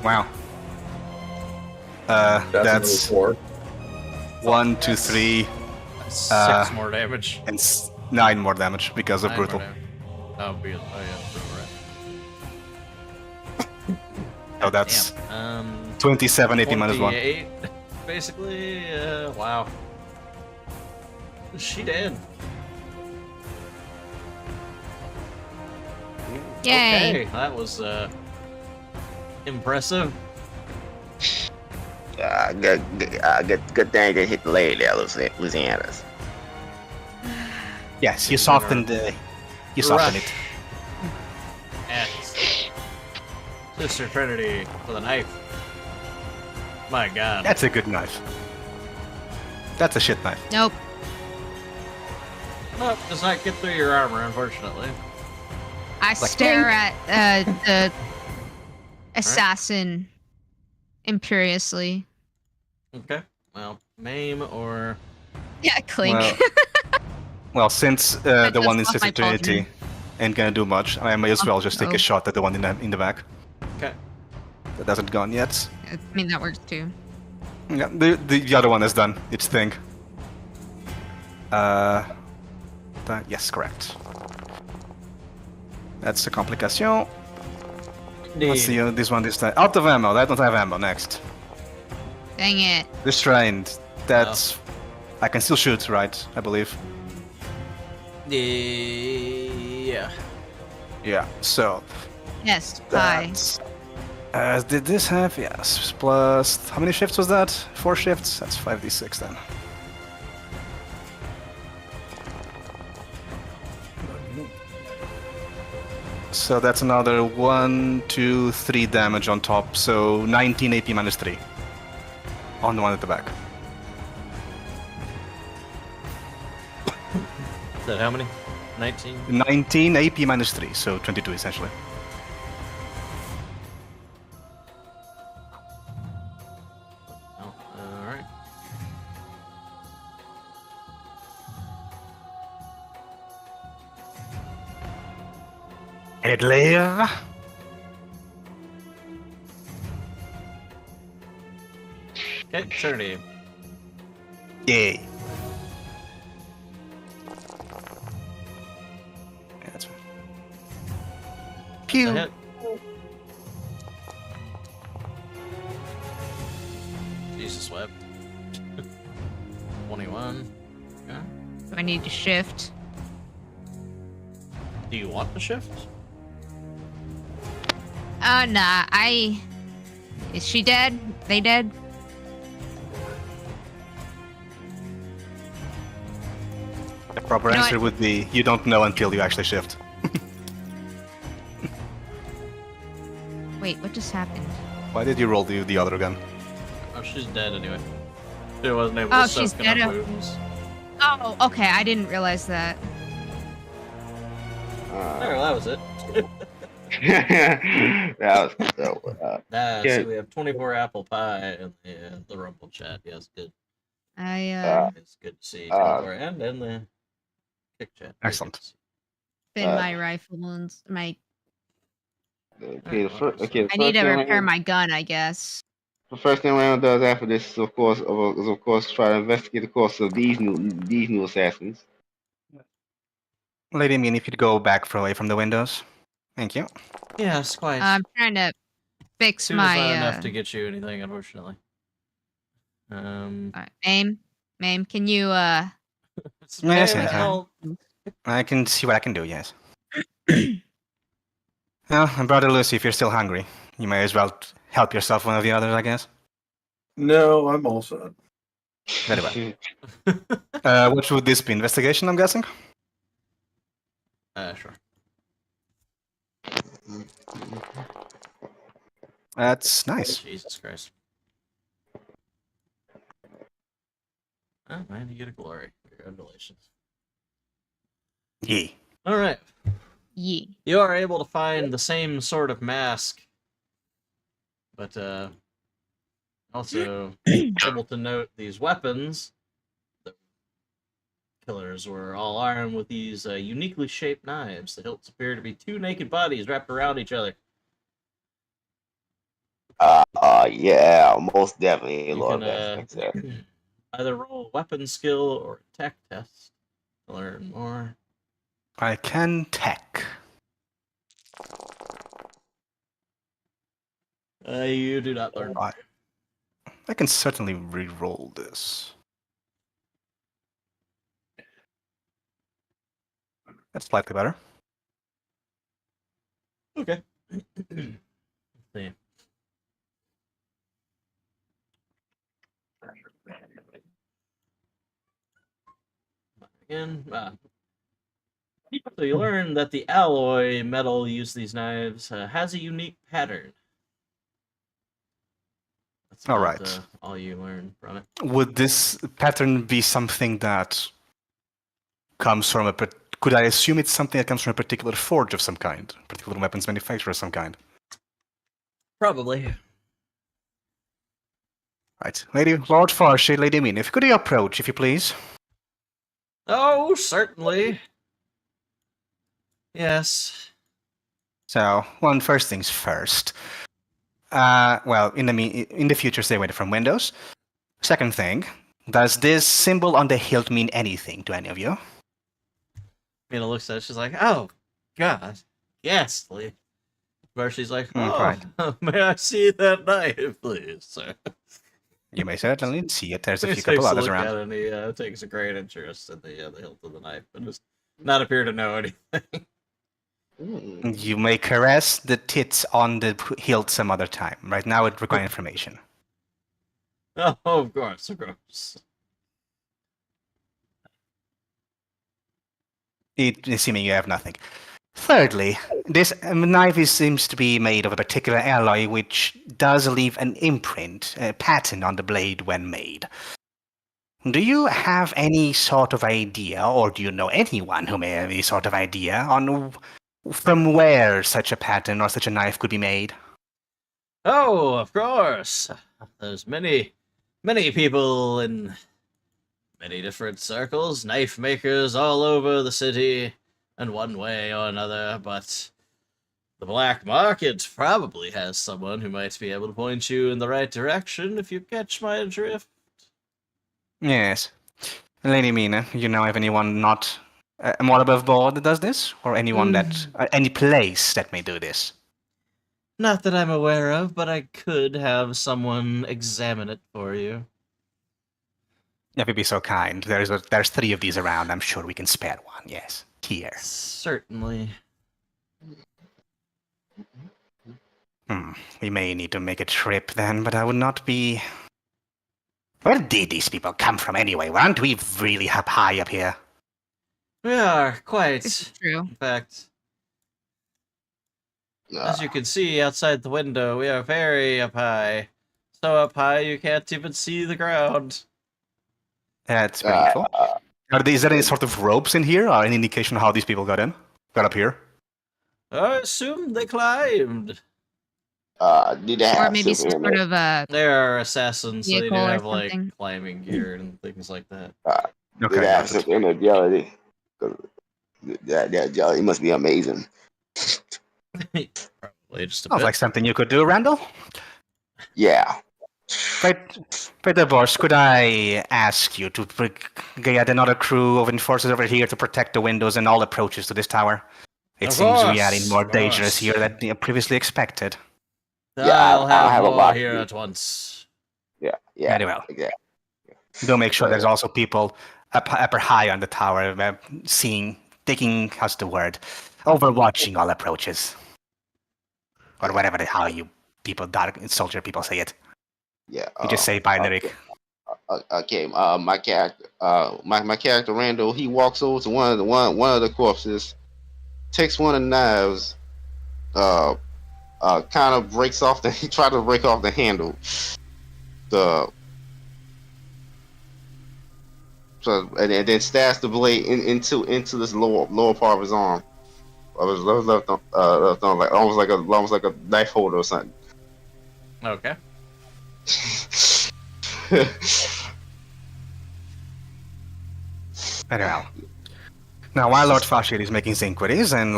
Wow. That's That's another 4. 1, 2, 3, 6 more damage. and 9 more damage because of 9 more brutal. damage. Oh, yeah, brutal, right. Oh, that's Damn. 27, 18 minus 1. 28, basically. Wow. She dead. Yay. Okay, that was impressive. Good thing they hit the lady there, Lucianus. Yes, you softened it. At Sister Trinity with a knife. My God. That's a good knife. That's a shit knife. Nope. Well, does not get through your armor, unfortunately. I stare at the assassin imperiously. Okay. Well, maim or Yeah, clink. Well, since I the one in just lost Sister my Trinity pauldron. ain't gonna do much, I may as well just take no. a shot at the one in the back. okay. That hasn't gone yet. I mean, that works too. Yeah, the other one has done its thing. Yes, correct. That's a complication. Let's see this one this time. Out of ammo. I don't have ammo. Next. Dang it. Restrained. That's. I can still shoot, right? I believe. Yeah. Yeah. So. Yes, hi. That's. Did this have? Yes. Plus. How many shifts was that? 4 shifts? That's 5d6 then. So that's another 1, 2, 3 damage on top. So 19 AP minus 3 on the one at the back. Is that how many? 19? 19 AP minus 3, so 22 essentially. Oh, alright. It live. Okay, Trinity. Yay. Yeah, that's fine. Pew. A hit. Jesus wept. 21. Okay. Do I need to shift? Do you want the shift? Nah, Is she dead? They dead? The proper You know answer would be you don't know until you actually shift. Wait, what just happened? Why did you roll the other gun? Oh, she's dead anyway. She wasn't able Oh, to she's soak dead. enough wounds. Oh, okay, I didn't realize that. There, that was it. that was so. See, we have 24 apple pie in the Rumble chat. Yes, good. It's good to see 24 and in the kick chat. Very Excellent. good to see. Been my rifle wounds. Okay, the I need to first repair thing my gun, I guess. the first thing Rand does after this is, of course, try to investigate the course of these new assassins. Lady Mean, if you'd go back away from the windows. Thank you. Yes, quite. I'm trying to fix Two is not my enough to get you anything, unfortunately. alright, Mame, can you It's Yes, man, anytime. help. I can see what I can do, yes. Well, and Brother Lucy, if you're still hungry, you may as well help yourself one of the others, I guess. No, I'm all set. Very well. What would this be? Investigation, I'm guessing? Sure. That's nice. Jesus Christ. Oh, man, you get a glory. Congratulations. Yee. All right. Yee. You are able to find the same sort of mask, but also able to note these weapons. The killers were all armed with these uniquely shaped knives. The hilts appear to be two naked bodies wrapped around each other. Yeah, most definitely, You Lord. can either roll a weapon skill or a tech test to learn more. I can tech. You do not learn more. I can certainly re-roll this. That's slightly better. Okay. Let's see. Again, so you learn that the alloy metal used in these knives has a unique pattern. That's All about, right. all you learn from it. Would this pattern be something that comes from a... Could I assume it's something that comes from a particular forge of some kind? Particular weapons manufacturer of some kind? Probably. Right. Lord Farshade, Lady Min, if could you approach, if you please? Oh, certainly. Yes. So, first things first. Well, in the future, stay away from windows. Second thing, does this symbol on the hilt mean anything to any of you? Mina looks at it, she's like, oh, God, ghastly. Where she's like, right. May I see that knife, please, sir? You may certainly see it. There's a He few takes couple a others look around. at it and he takes a great interest in the hilt of the knife, but does not appear to know anything. You may caress the tits on the hilt some other time. Right now, it requires information. Oh, of course, of course. Assuming you have nothing. Thirdly, this knife seems to be made of a particular alloy which does leave an imprint, a pattern on the blade when made. Do you have any sort of idea, or do you know anyone who may have any sort of idea on from where such a pattern or such a knife could be made? Oh, of course. There's many people in many different circles, knife makers all over the city in one way or another, but the black market probably has someone who might be able to point you in the right direction if you catch my drift. Yes. Lady Mina, you know of anyone not more above board that does this? Or anyone that, any place that may do this? Not that I'm aware of, but I could have someone examine it for you. If you'd be so kind. There's 3 of these around. I'm sure we can spare one. Yes. Here. Certainly. We may need to make a trip then, but I would not be... Where did these people come from anyway? Aren't we really up high up here? We are quite. This is true. In fact, as you can see outside the window, we are very up high. So up high you can't even see the ground. That's pretty cool. Is there any sort of ropes in here, or any indication of how these people got up here? I assume they climbed. Did they have Or maybe some silver sort in it? of a They are assassins, so they do vehicle or have like something. climbing gear and things like that. Did Okay. they have Got it. silver in their jelly? 'Cause that jelly must be amazing. Probably just a Sounds bit. like something you could do, Randall. Yeah. Peter Bosch, could I ask you to get another crew of enforcers over here to protect the windows and all approaches to this tower? It Of seems we are course, in more of dangerous course. here than previously expected. I'll have a more lot here to do. at once. Yeah. Very well. Exactly. Do make sure there's also people up high on the tower, how's the word, overwatching all approaches. Or whatever how you people, dark soldier people say it. Yeah. You just say binary. Okay. My character, my character Randall, he walks over to one of the corpses, takes one of the knives, kind of breaks off the. He tried to break off the handle. And then stabs the blade into this lower part of his arm. I was left on like almost like a knife holder or something. Okay. Very well. Now, while Lord Fashir is making his inquiries and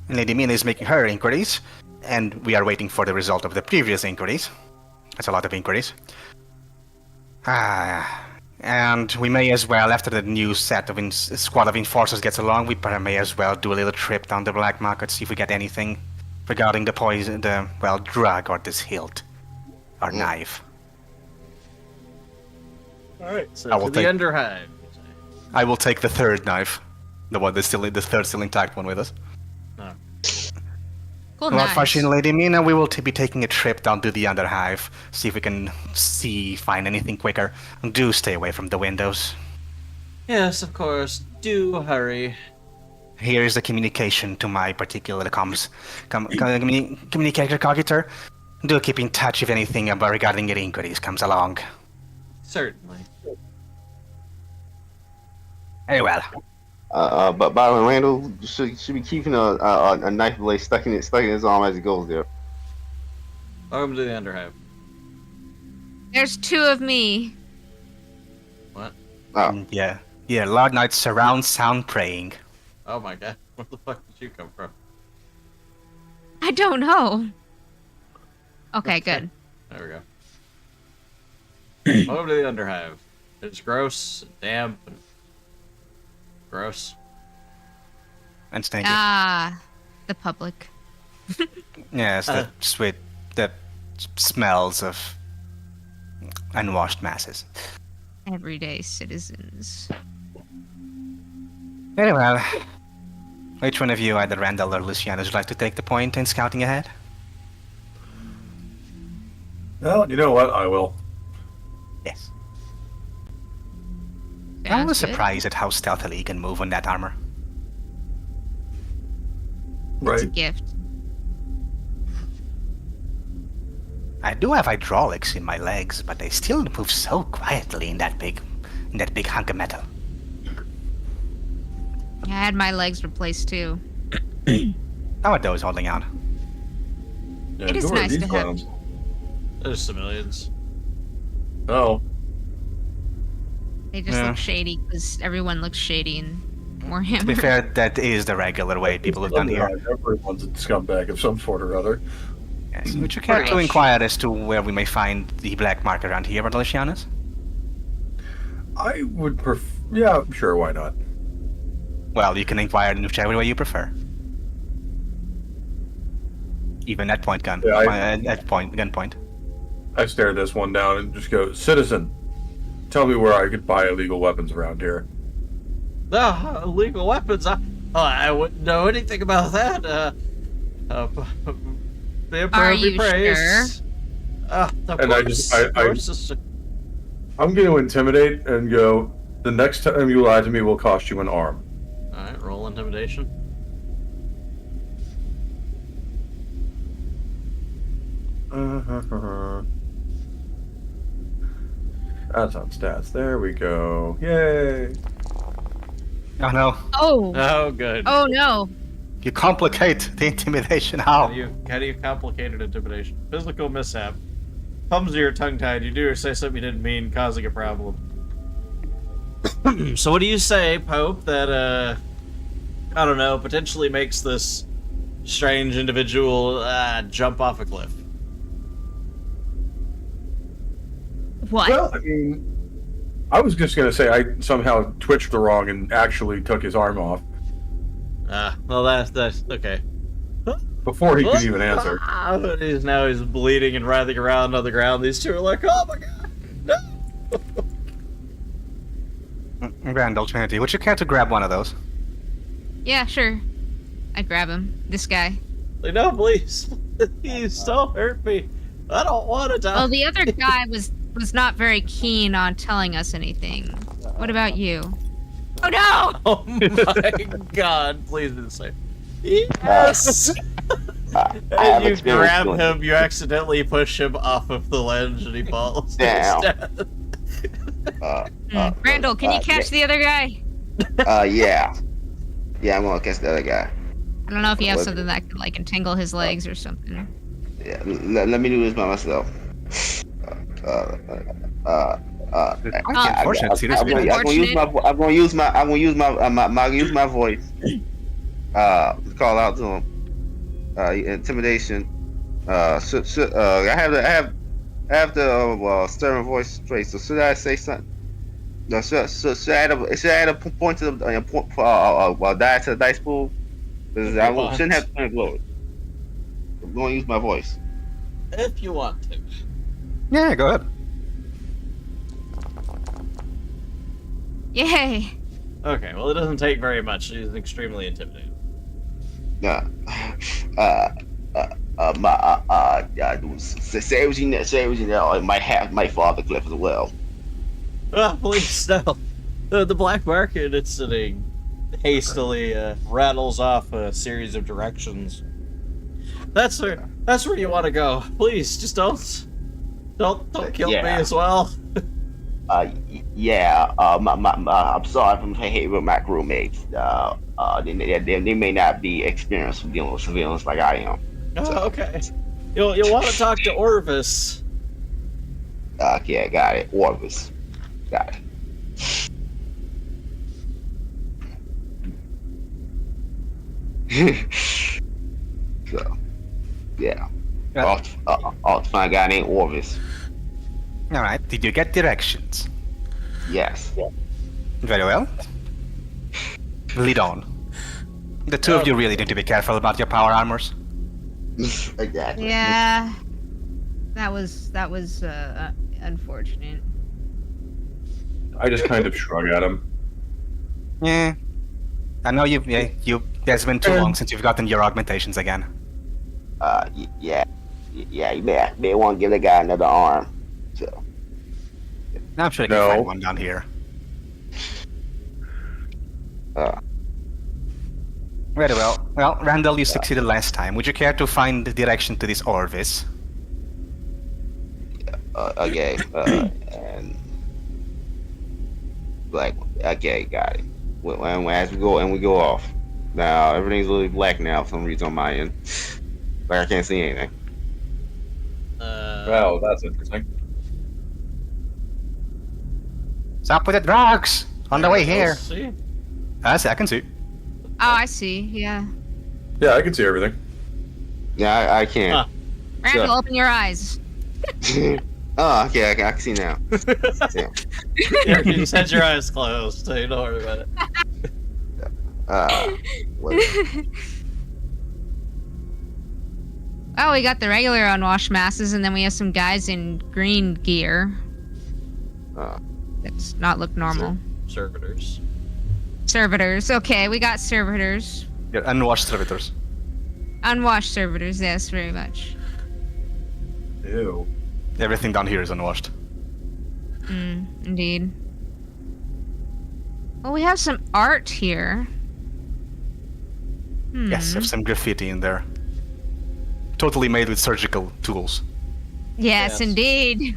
Lady Mina is making her inquiries, and we are waiting for the result of the previous inquiries. That's a lot of inquiries. And we may as well, after the new set of squad of enforcers gets along, we may as well do a little trip down the black market, see if we get anything regarding the poison, drug or this hilt or knife. Alright, so I will to the take- Underhive. I will take the third knife, the third still intact one with us. cool Lord knives. Farshin and Lady Mina, we will be taking a trip down to the Underhive, see if we can find anything quicker. And do stay away from the windows. Yes, of course. Do hurry. Here is the communication to my particular communicator cognitor. Do keep in touch if anything regarding your inquiries comes along. Certainly. Very well. But Byron Randall should be keeping a knife blade stuck in his arm as he goes there. Welcome to the Underhive. There's 2 of me. What? Yeah, Lord Knight surround sound praying. Oh my god. Where the fuck did you come from? I don't know. Okay, good. There we go. Welcome to the Underhive. It's gross, and damp, and gross. And stinky. The public. Yes, the smells of unwashed masses. Everyday citizens. Very well. Which one of you, either Randall or Luciana, would like to take the point in scouting ahead? Well, you know what? I will. Yes. I Sounds was good. surprised at how stealthily you can move on that armor. It's a Right. gift. I do have hydraulics in my legs, but they still move so quietly in that big hunk of metal. Yeah, I had my legs replaced too. How are those holding out? Yeah, It is who are nice these to have- clowns? There's civilians. Oh, They just Yeah. look shady because everyone looks shady in Warhammer. To be fair, that is the regular way people have done here. Everyone's a scumbag of some sort or other. Yes. Would you care Pretty to much. inquire as to where we may find the black market around here, Lucianus? I would prefer. Yeah, sure, why not? Well, you can inquire in whichever way you prefer. Even at point gun. Yeah, At gunpoint. I stare this one down and just go, "Citizen, tell me where I could buy illegal weapons around here." No, illegal weapons. I wouldn't know anything about that. The Emperor Are be you praised. Of And I course, just- of course, sister. I'm going to intimidate and go, "The next time you lie to me will cost you an arm." All right, roll intimidation. That's on stats. There we go. Yay. Oh no. Oh. Oh, good. Oh no. You complicate the intimidation. How? How do you complicate an intimidation? Physical mishap. Thumbs are tongue-tied. You do or say something you didn't mean, causing a problem. So what do you say, Pope, that, I don't know, potentially makes this strange individual, jump off a cliff? What? Well, I mean, I was just going to say I somehow twitched the wrong and actually took his arm off Well, that's okay. before he could even answer. He's bleeding and writhing around on the ground. These two are like, oh my god, no! Grand Old Trinity, would you care to grab one of those? Yeah, sure. I'd grab him. This guy. Like, no, please. Please don't hurt me. I don't want to die. Well, the other guy was not very keen on telling us anything. What about you? Oh no! Oh my god, please do the same. Yes! I have And you experience grab doing him, you accidentally push him off of the ledge and he falls. Damn. Randall, can you catch the other guy? Yeah. Yeah, I'm gonna catch the other guy. I don't know if you have What? something that could like entangle his legs or something. Yeah, let me do this by myself. Unfortunate, I'm seriously. gonna use my voice. Call out to him. Intimidation. I have the stern voice straight. So should I say something? No, should I add a point to the die to the dice pool? Because I shouldn't have to glory. I'm going to use my voice. If you want to. Yeah, go ahead. Yay! Okay, well, it doesn't take very much. He's extremely intimidating. Say what you know. It might fall off the cliff as well. Please, no. The black market incident hastily rattles off a series of directions. That's where you want to go. Please, just don't kill me as well. I'm sorry if I'm hating with my roommates. They may not be experienced with dealing with civilians like I am. Oh, okay. You'll want to talk to Orvis. Okay, got it. Orvis. Got it. So, yeah. I'll find a guy named Orvis. Alright, did you get directions? Yes. Very well. Lead on. The two of you really need to be careful about your power armors. Exactly. Yeah. That was unfortunate. I just kind of shrug at him. Yeah. I know it's been too long since you've gotten your augmentations again. Yeah. You may want to give the guy another arm. So. I'm sure you can No. find one down here. Very well. Well, Randall, you succeeded last time. Would you care to find the direction to this orifice? Okay. And black. Okay, got it. As we go off. Now everything's a little black now for some reason on my end. Like I can't see anything. Well, that's interesting. Stop with the drugs! On the way here. See? I can see. Oh, I see. Yeah. Yeah, I can see everything. Yeah, I can't. Huh. Randall, Sure. open your eyes. Oh, okay, I can see now. Yeah. Yeah, you just had your eyes closed, so you don't worry about it. What? Oh, we got the regular unwashed masses, and then we have some guys in green gear. That's not look normal. Servitors. Servitors. Okay, we got servitors. Yeah, unwashed servitors. Unwashed servitors, yes, very much. Ew. Everything down here is unwashed. Indeed. Well, we have some art here. Yes, there's some graffiti in there. Totally made with surgical tools. Yes, Yes. indeed.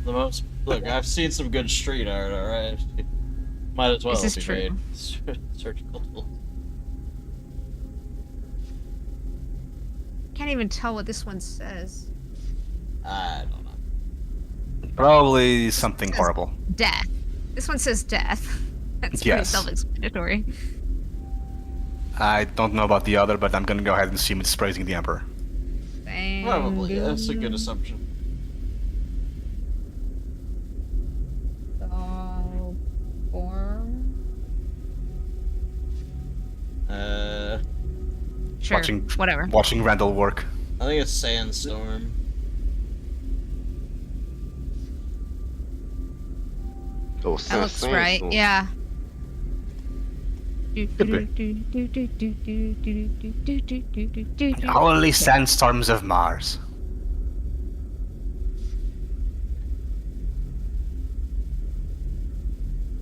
The most. Look, I've seen some good street art, alright? Might as well This is be true. made. Surgical tools. Can't even tell what this one says. I don't know. Probably something horrible. Death. This one says death. That's pretty Yes. self-explanatory. I don't know about the other, but I'm gonna go ahead and assume it's praising the Emperor. Probably. That's a good assumption. Sure, Watching- whatever. Watching Randall work. I think it's Sandstorm. Oh, That looks right, yeah. Holy sandstorms of Mars.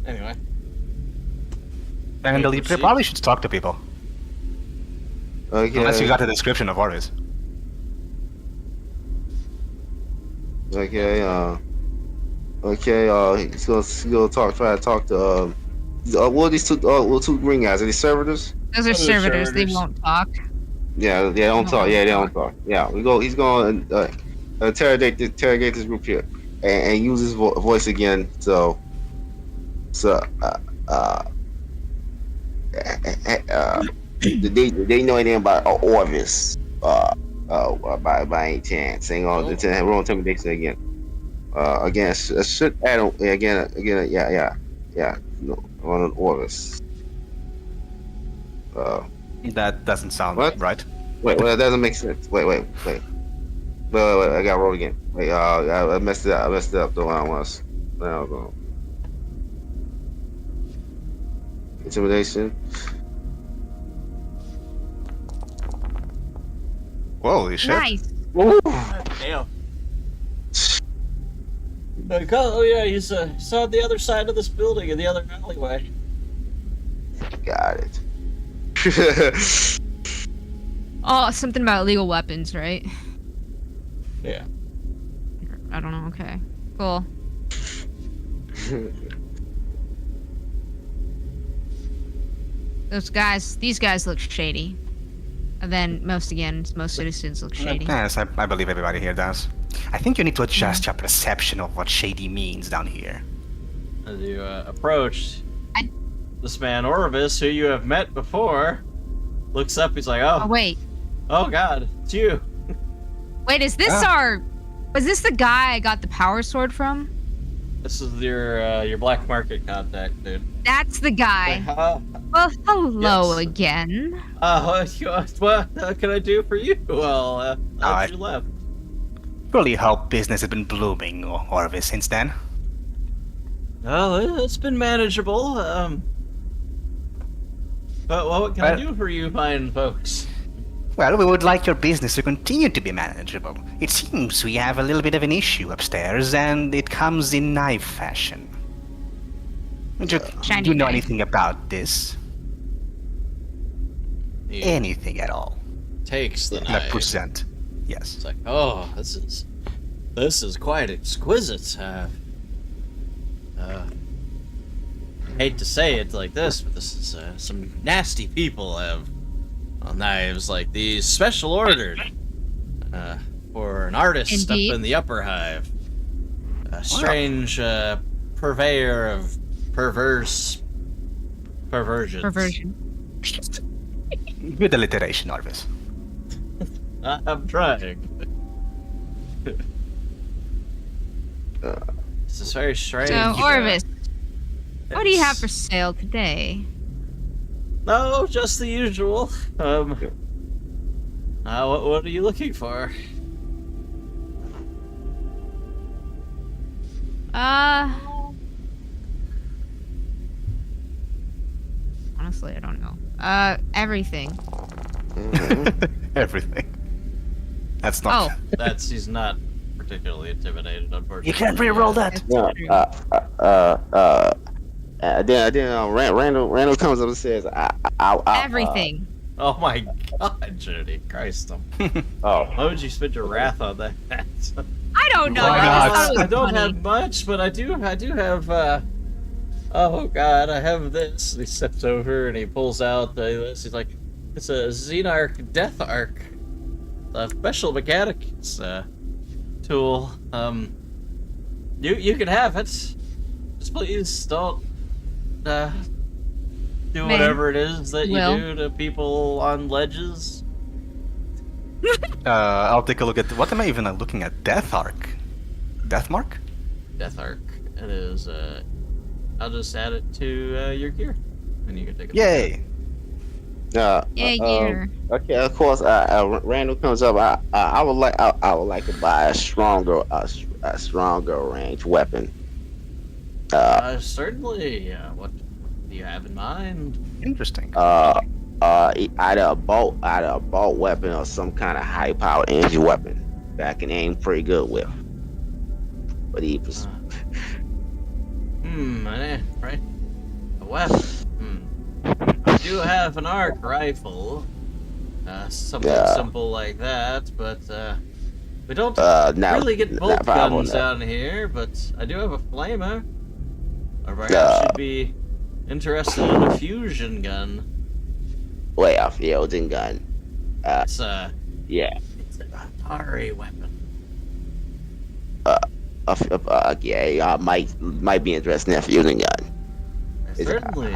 Anyway. Randall, you proceed. probably should talk to people. Okay. Unless you got a description of Orvis. Okay. He's gonna try to talk to. What are these two green guys? Are these servitors? Those are Those are servitors, they servitors. won't talk. Yeah, they don't talk. Yeah, they don't talk. Yeah, he's going to interrogate this group here, and use his voice again. They know anything about Orvis? By any chance? Ain't gonna roll intimidation again. Again, should add again. Yeah. No, on Orvis. That doesn't sound What? right. Wait, that doesn't make sense. Wait. I gotta roll again. Wait, I messed it up. I messed it up the one I was. Now go. Intimidation. Holy shit. Nice. God damn. Like, oh yeah, he's on the other side of this building in the other alleyway. Got it. Oh, something about illegal weapons, right? Yeah. I don't know, okay. Cool. These guys look shady. And then most citizens look shady. Yes, I believe everybody here does. I think you need to adjust your perception of what shady means down here. As you approach, I- this man Orvis, who you have met before, looks up. He's like, Oh "Oh, wait. oh God, it's you." Wait, is this was this the guy I got the power sword from? This is your black market contact, dude. That's the guy. Well, hello Yes. again. What can I do for you? Well, you left. Really hope business has been blooming, Orvis, since then. Well, it's been manageable. But what can I do for you fine folks? Well, we would like your business to continue to be manageable. It seems we have a little bit of an issue upstairs, and it comes in knife fashion. Do Shiny you know knife. anything about this? He Anything at all. takes the And knife. I present. Yes. It's like, oh, this is quite exquisite. Hate to say it like this, but this is some nasty people have knives like these, special ordered for an artist Indeed. up in the upper hive. A strange purveyor of perversions. Perversion. Good alliteration, Arvis. I'm trying. This is very strange. So, Orvis, what do you have for sale today? No, just the usual. What are you looking for? Honestly, I don't know. Everything. Everything. That's not. Oh, He's not particularly intimidated, unfortunately. You can't re-roll that. Then Randall comes up and says, everything. Oh my god, Judy. Christ. Oh, Why would you spend your wrath on that? I don't know. Why I just not? thought it was I don't funny. have much, but I do have, oh god, I have this. And he steps over and he pulls out this. He's like, it's a Xenarch Death Arc. A special mechanics, tool. You can have it. Just please don't, do whatever it is that you Will. do to people on ledges. I'll take a look at what am I even looking at? Death Arc, Death Mark. Death Arc. It is, I'll just add it to, your gear. And you can take it. Yay! Yeah, gear. okay. Of course, Randall comes up. I would like to buy a stronger range weapon. Certainly. What do you have in mind? Interesting. Either a bolt weapon or some kind of high powered engine weapon that I can aim pretty good with. But he was, Right. A weapon. I do have an arc rifle. Something simple like that, but we don't really get bolt guns down here, but I do have a flamer. Or perhaps you'd be interested in a fusion gun. a fusion gun. It's Yeah. it's an Atari weapon. I might be interested in a fusion gun. Certainly,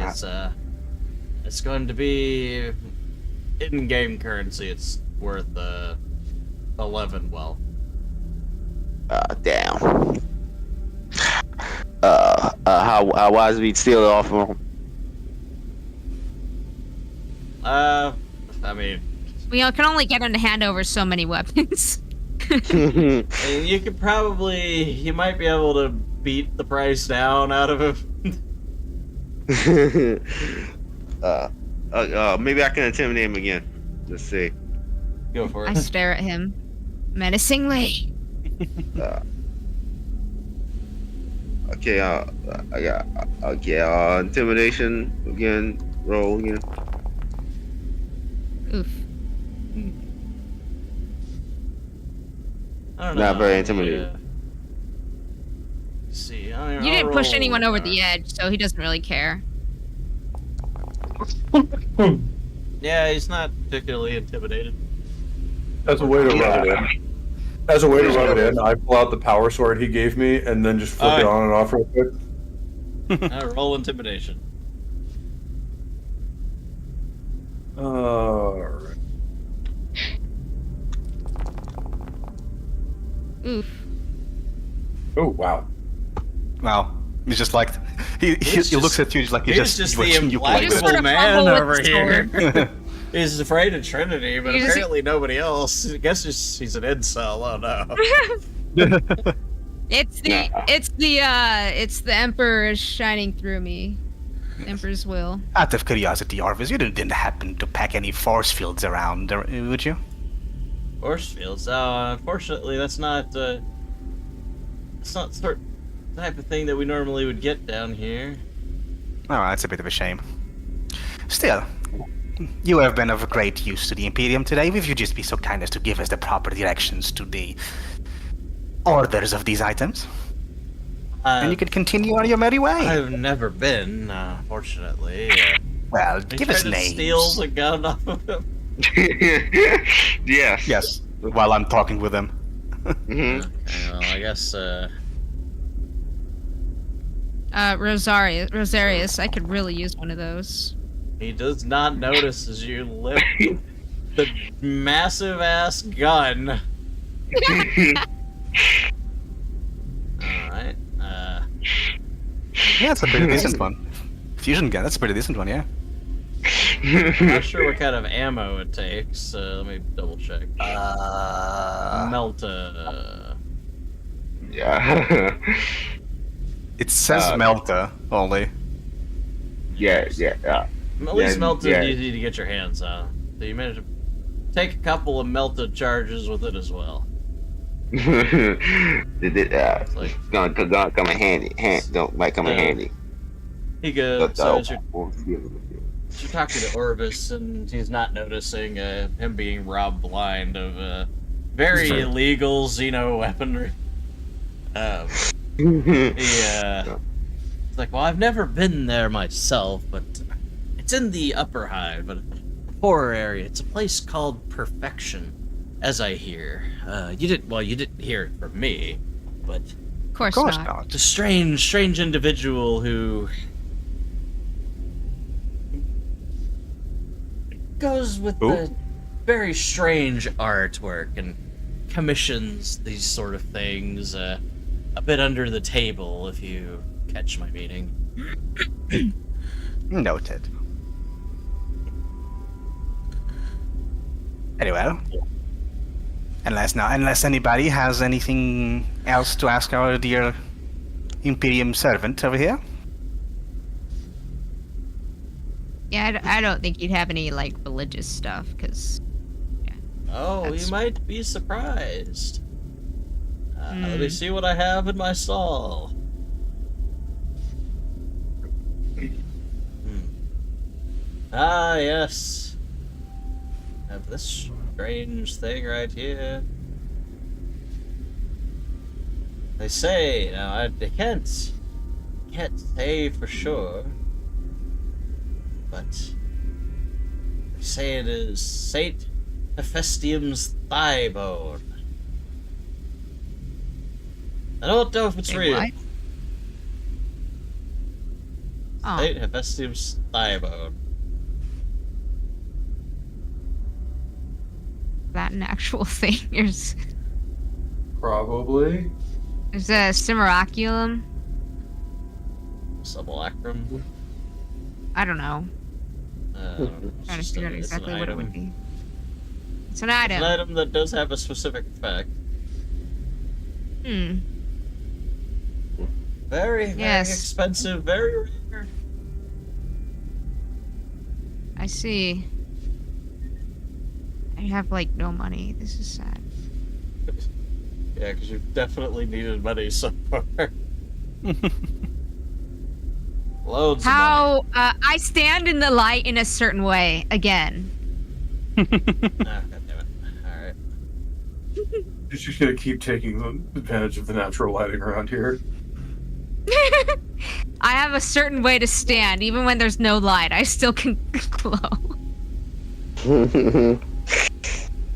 it's going to be in-game currency. It's worth 11. Well, Damn. How wise we steal it off of him? I mean, We can only get him to hand over so many weapons. you could probably, you might be able to beat the price down out of him. Maybe I can intimidate him again. Let's see. Go for I it. stare at him menacingly. Okay, intimidation again. Roll again. Oof. I don't know. Not very intimidating. See, You didn't push anyone over the edge, so he doesn't really care. Yeah, he's not particularly intimidated. As a way to rub it in, I pull out the power sword he gave me and then just flip it on and off real quick. Roll intimidation. Alright. Oof. Oh, wow. Wow. He's just like he looks at you just like He's just the implacable man fumble over with the here. He's afraid of Trinity, but You just- apparently nobody else. I guess he's an incel. Oh no. It's the Emperor is shining through me. The Emperor's will. Out of curiosity, Arvis, you didn't happen to pack any force fields around, would you? Force fields. Unfortunately, that's not the sort type of thing that we normally would get down here. Oh, that's a bit of a shame. Still, You have been of great use to the Imperium today. If you'd just be so kind as to give us the proper directions to the orders of these items, and you could continue on your merry way. I've never been, fortunately. Well, Are you give us trying to names. steal the gun off of him? Yes. Yes, while I'm talking with them. Hmm. Okay, well, I guess, Rosarius, I could really use one of those. he does not notice as you lift the massive ass gun. Alright, Yeah, it's a pretty decent one. Fusion gun, that's a pretty decent one, yeah. I'm not sure what kind of ammo it takes, let me double check. Melta. Yeah. It says Uh, Melta only. yeah. At least Yeah, Melta yeah. you need to get your hands on. So you managed to take a couple of Melta charges with it as well. It's like- gonna come in handy. Might come in Yeah. handy. He goes, so as you're talking to Orvis, and he's not noticing him being robbed blind of very illegal Xeno weaponry. It's like, well, I've never been there myself, but it's in the Upper Hive, but horror area. It's a place called Perfection, as I hear. You didn't hear it from me, but Of course, Of course not. not. it's a strange individual who goes with Who? the very strange artwork and commissions these sort of things a bit under the table, if you catch my meaning. Noted. Anyway, unless anybody has anything else to ask our dear Imperium servant over here. Yeah, I don't think you'd have any like religious stuff, because Oh, That's- you might be surprised. Let me Hmm. see what I have in my stall. Ah, yes. I have this strange thing right here. They say, now I can't say for sure, but they say it is Saint Hephaestium's thigh bone. I don't know if it's Wait, real. what? Oh, Saint Hephaestium's thigh bone. is that an actual thing? There's Probably. a simulacrum. Simulacrum. I don't know. It's Trying to just figure out it's exactly an what it item. would be. It's an It's item. an item that does have a specific effect. Hmm. Very, very Yes. expensive, very rare. I see. I have like no money. This is sad. Yeah, because you've definitely needed money so far. Loads of money. How I stand in the light in a certain way again. Ah, God damn it. Alright. You're just gonna keep taking advantage of the natural lighting around here. I have a certain way to stand, even when there's no light. I still can glow.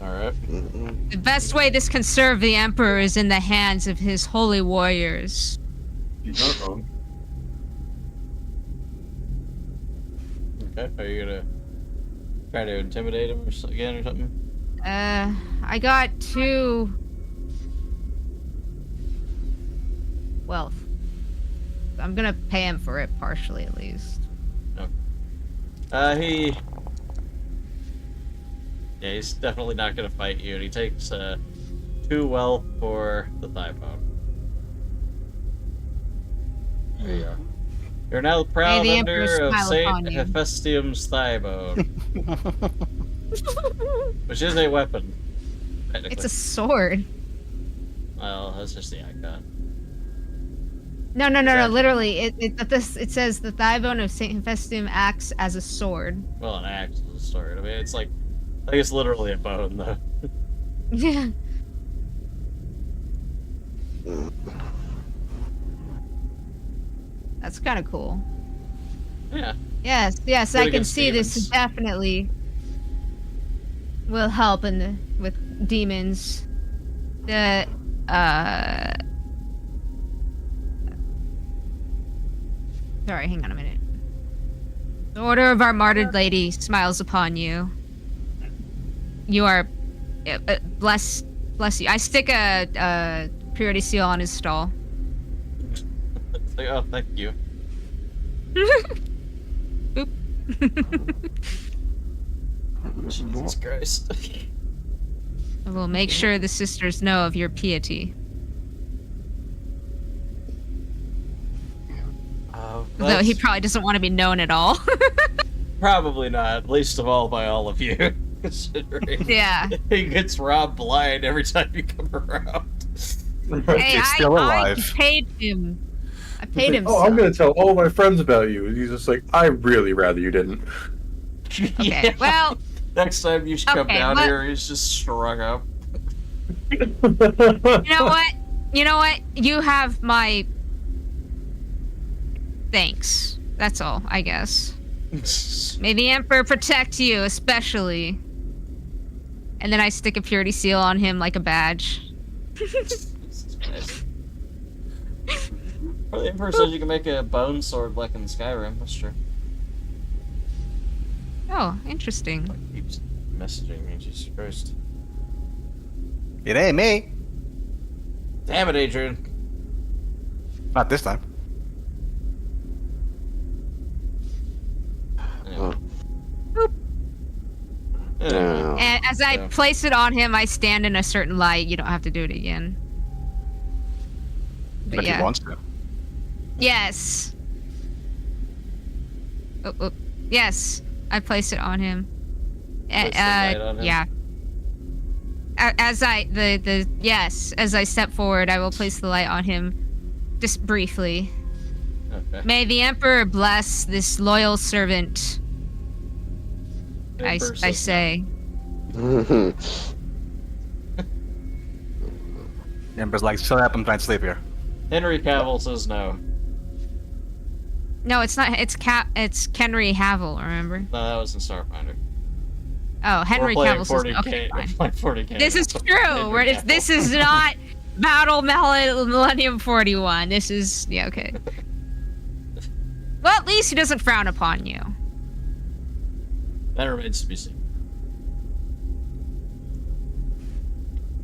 Alright. The best way this can serve the Emperor is in the hands of his holy warriors. You're not wrong. Okay, are you gonna try to intimidate him again or something? I got 2 wealth. I'm gonna pay him for it partially at least. He's definitely not gonna fight you, and he takes 2 wealth for the thigh bone. There you are. You're now the proud the Emperor under of smile Saint upon you. Hephaestium's thigh bone, which is a weapon. Technically. It's a sword. Well, that's just the icon. No. Exactly. Literally, it says the thigh bone of Saint Festum acts as a sword. Well, an axe is a sword. I mean, it's like, I guess literally a bone, though. Yeah. That's kind of cool. Yeah. Yes, Good I can against see this demons. definitely will help with demons. The sorry, hang on a minute. The Order of our Martyred Lady smiles upon you. You are bless you. I stick a purity seal on his stall. It's like, oh, thank you. Boop. Jesus Christ. I will make sure the sisters know of your piety. Though he probably doesn't want to be known at all. Probably not, least of all by all of you. Considering Yeah. he gets robbed blind every time you come around. Hey, It's still alive. I paid him. I paid him. Oh, I'm some. gonna tell all my friends about you. And he's just like, I really rather you didn't. Okay. Yeah. Well, Next time you should come Okay, down what- here, he's just strung up. you know what? You have my thanks. That's all, I guess. May the Emperor protect you, especially. And then I stick a purity seal on him like a badge. Well, the Emperor says you can make a bone sword like in Skyrim. That's true. Oh, interesting. Like, keeps messaging me, Jesus Christ. It ain't me. Damn it, Adrian. Not this time. Anyway. Oh. Anyway. And as I Yeah. place it on him, I stand in a certain light. You don't have to do it again. But yeah. he wants to. Yes. Oh. Yes. I place it on him. Place the light on him? Yeah. As I step forward, I will place the light on him, just briefly. Okay. May the Emperor bless this loyal servant. I Emperor says say. The Emperor's like, shut up, I'm trying to sleep here. no. Henry Cavill says no. No, it's not. It's Henry Havel. Remember? No, that was in Starfinder. Oh, Henry We're playing Cavill says 40K. okay. Fine. We're playing 40K. This is now. true. Henry This Cavill. is not Battle Millennium 41. This is okay. Well, at least he doesn't frown upon you. That remains to be seen.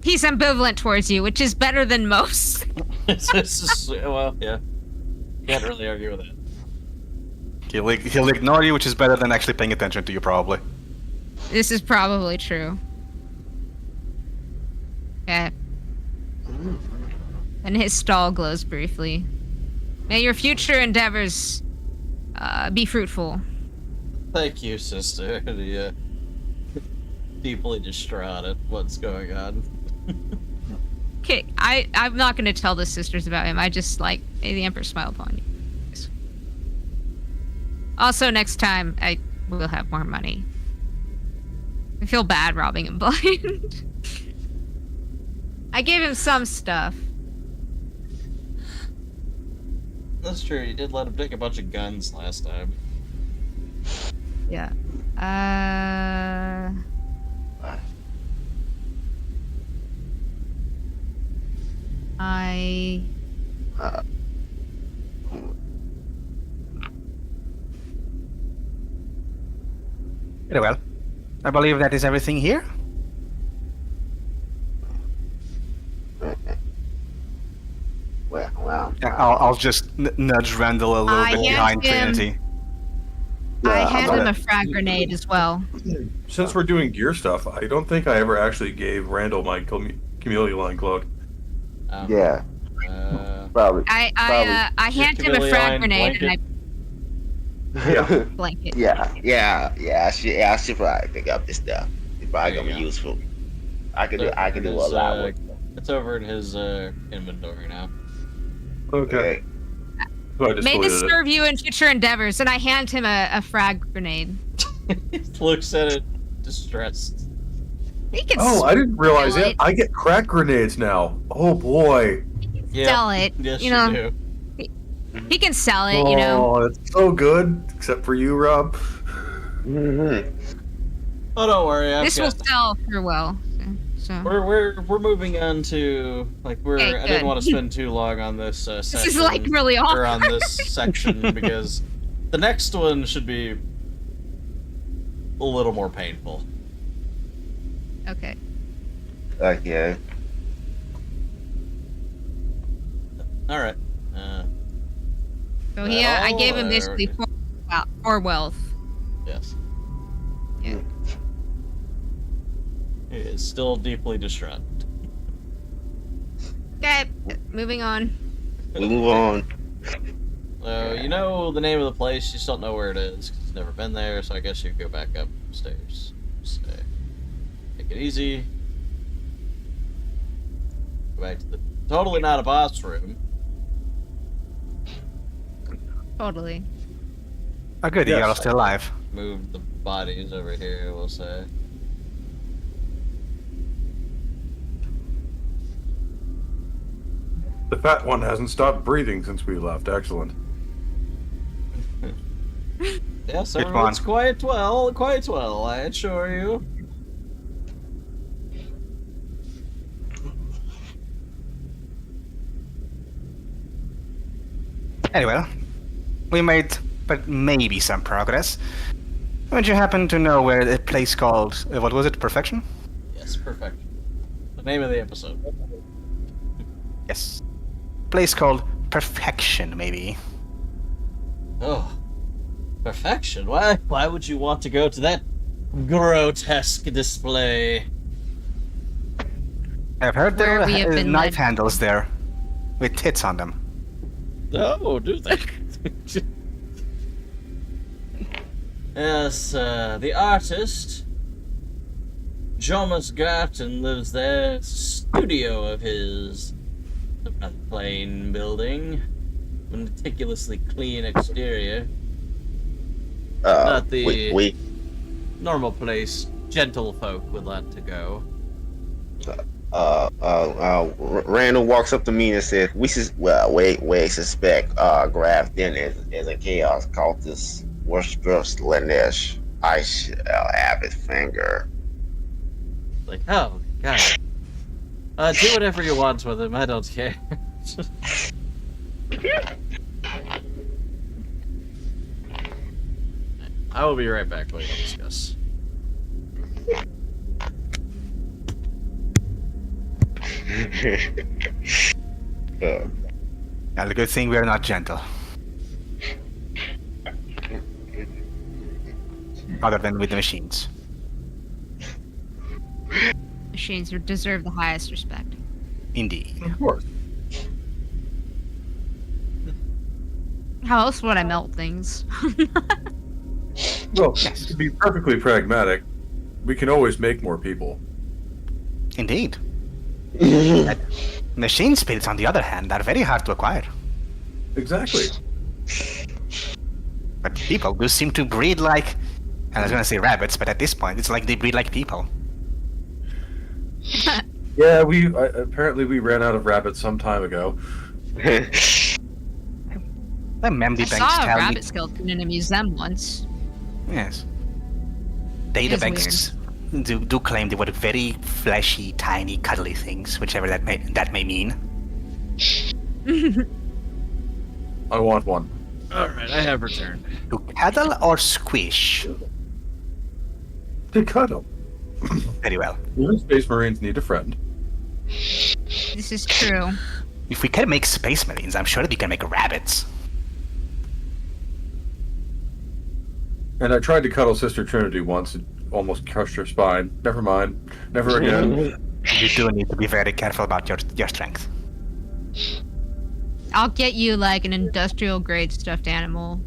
He's ambivalent towards you, which is better than most. Well, yeah. Can't really argue with that. He'll ignore you, which is better than actually paying attention to you, probably. This is probably true. Yeah. And his stall glows briefly. May your future endeavors be fruitful. Thank you, sister. Yeah. Deeply distraught at what's going on. Okay, I'm not going to tell the sisters about him. I just may the Emperor smile upon you. Also, next time, I will have more money. I feel bad robbing him blind. I gave him some stuff. That's true. You did let him take a bunch of guns last time. Yeah. Very well. I believe that is everything here. Well. I'll just nudge Randall a little I bit behind hand him- Trinity. I Yeah, hand I'm him gonna- a frag grenade as well. Since we're doing gear stuff, I don't think I ever actually gave Randall my chameleon line cloak. Yeah, Uh, probably. I hand him a Chameleon frag grenade blanket. Yeah. and I blanket. Yeah. I should probably pick up this stuff. It's probably There you gonna be go. useful. I can do a lot with. it's over in his inventory now. Okay. So I just May this deleted it. serve you in future endeavors, and I hand him a frag grenade. He looks at it, distressed. He can Oh, I didn't realize sell it. I get crack grenades now. Oh boy. sell it. Yes, you know, do. he can sell it. You know. Oh, it's so good. Except for you, Rob. Mhm. Oh, don't worry. This will sell for well. So. We're moving on to like Okay, I didn't good. want to spend too long on this session. This is like really awkward. or on this section because the next one should be a little more painful. Okay. Okay. All right. So he, I gave him Oh, basically okay. four wealth. Yes. Yeah. He is still deeply distraught. Okay. Moving on. Move on. So you know the name of the place, you just don't know where it is because you've never been there. So I guess you go back upstairs. Take it easy. Go back to the totally not a boss room. Totally. Oh, good. Yes. You're all still alive. Move the bodies over here. We'll say. The fat one hasn't stopped breathing since we left. Excellent. Yes, Good everyone's one. quite well, I assure you. Anyway, we made but maybe some progress. Would you happen to know where a place called what was it? Perfection? Yes, perfect. The name of the episode. Yes. Place called Perfection, maybe. Oh, perfection. Why would you want to go to that grotesque display? I've heard there Where are we have been knife led. handles there, with tits on them. Oh, do they? Yes, the artist, Jomas Garten, lives there. It's a studio of his. A plain building. Meticulously clean exterior. Not the we normal place gentlefolk would like to go. Randall walks up to me and says, we suspect Grafton is a chaos cultist worshiper Slanesh. I shall have his finger. Like, oh, God. Do whatever you want with him, I don't care. I will be right back, we will discuss. Now, the good thing we are not gentle. Other than with the machines. Machines deserve the highest respect. Indeed. Of course. How else would I melt things? Well, to be perfectly pragmatic, we can always make more people. Indeed. Machine spirits, on the other hand, are very hard to acquire. Exactly. But people do seem to breed like... I was gonna say rabbits, but at this point, it's like they breed like people. Yeah, apparently we ran out of rabbits some time ago. The Memdy I banks saw a tell rabbit me... skeleton in a museum once. Yes. Data is banks do claim they were very fleshy, tiny, cuddly things, whichever that may mean. I want one. Alright, I have returned. To cuddle or squish? To cuddle. Very well. Even Space Marines need a friend. This is true. If we can make space marines, I'm sure that we can make rabbits. And I tried to cuddle Sister Trinity once and almost crushed her spine. Never mind. Never again. You do need to be very careful about your strength. I'll get you like an industrial grade stuffed animal.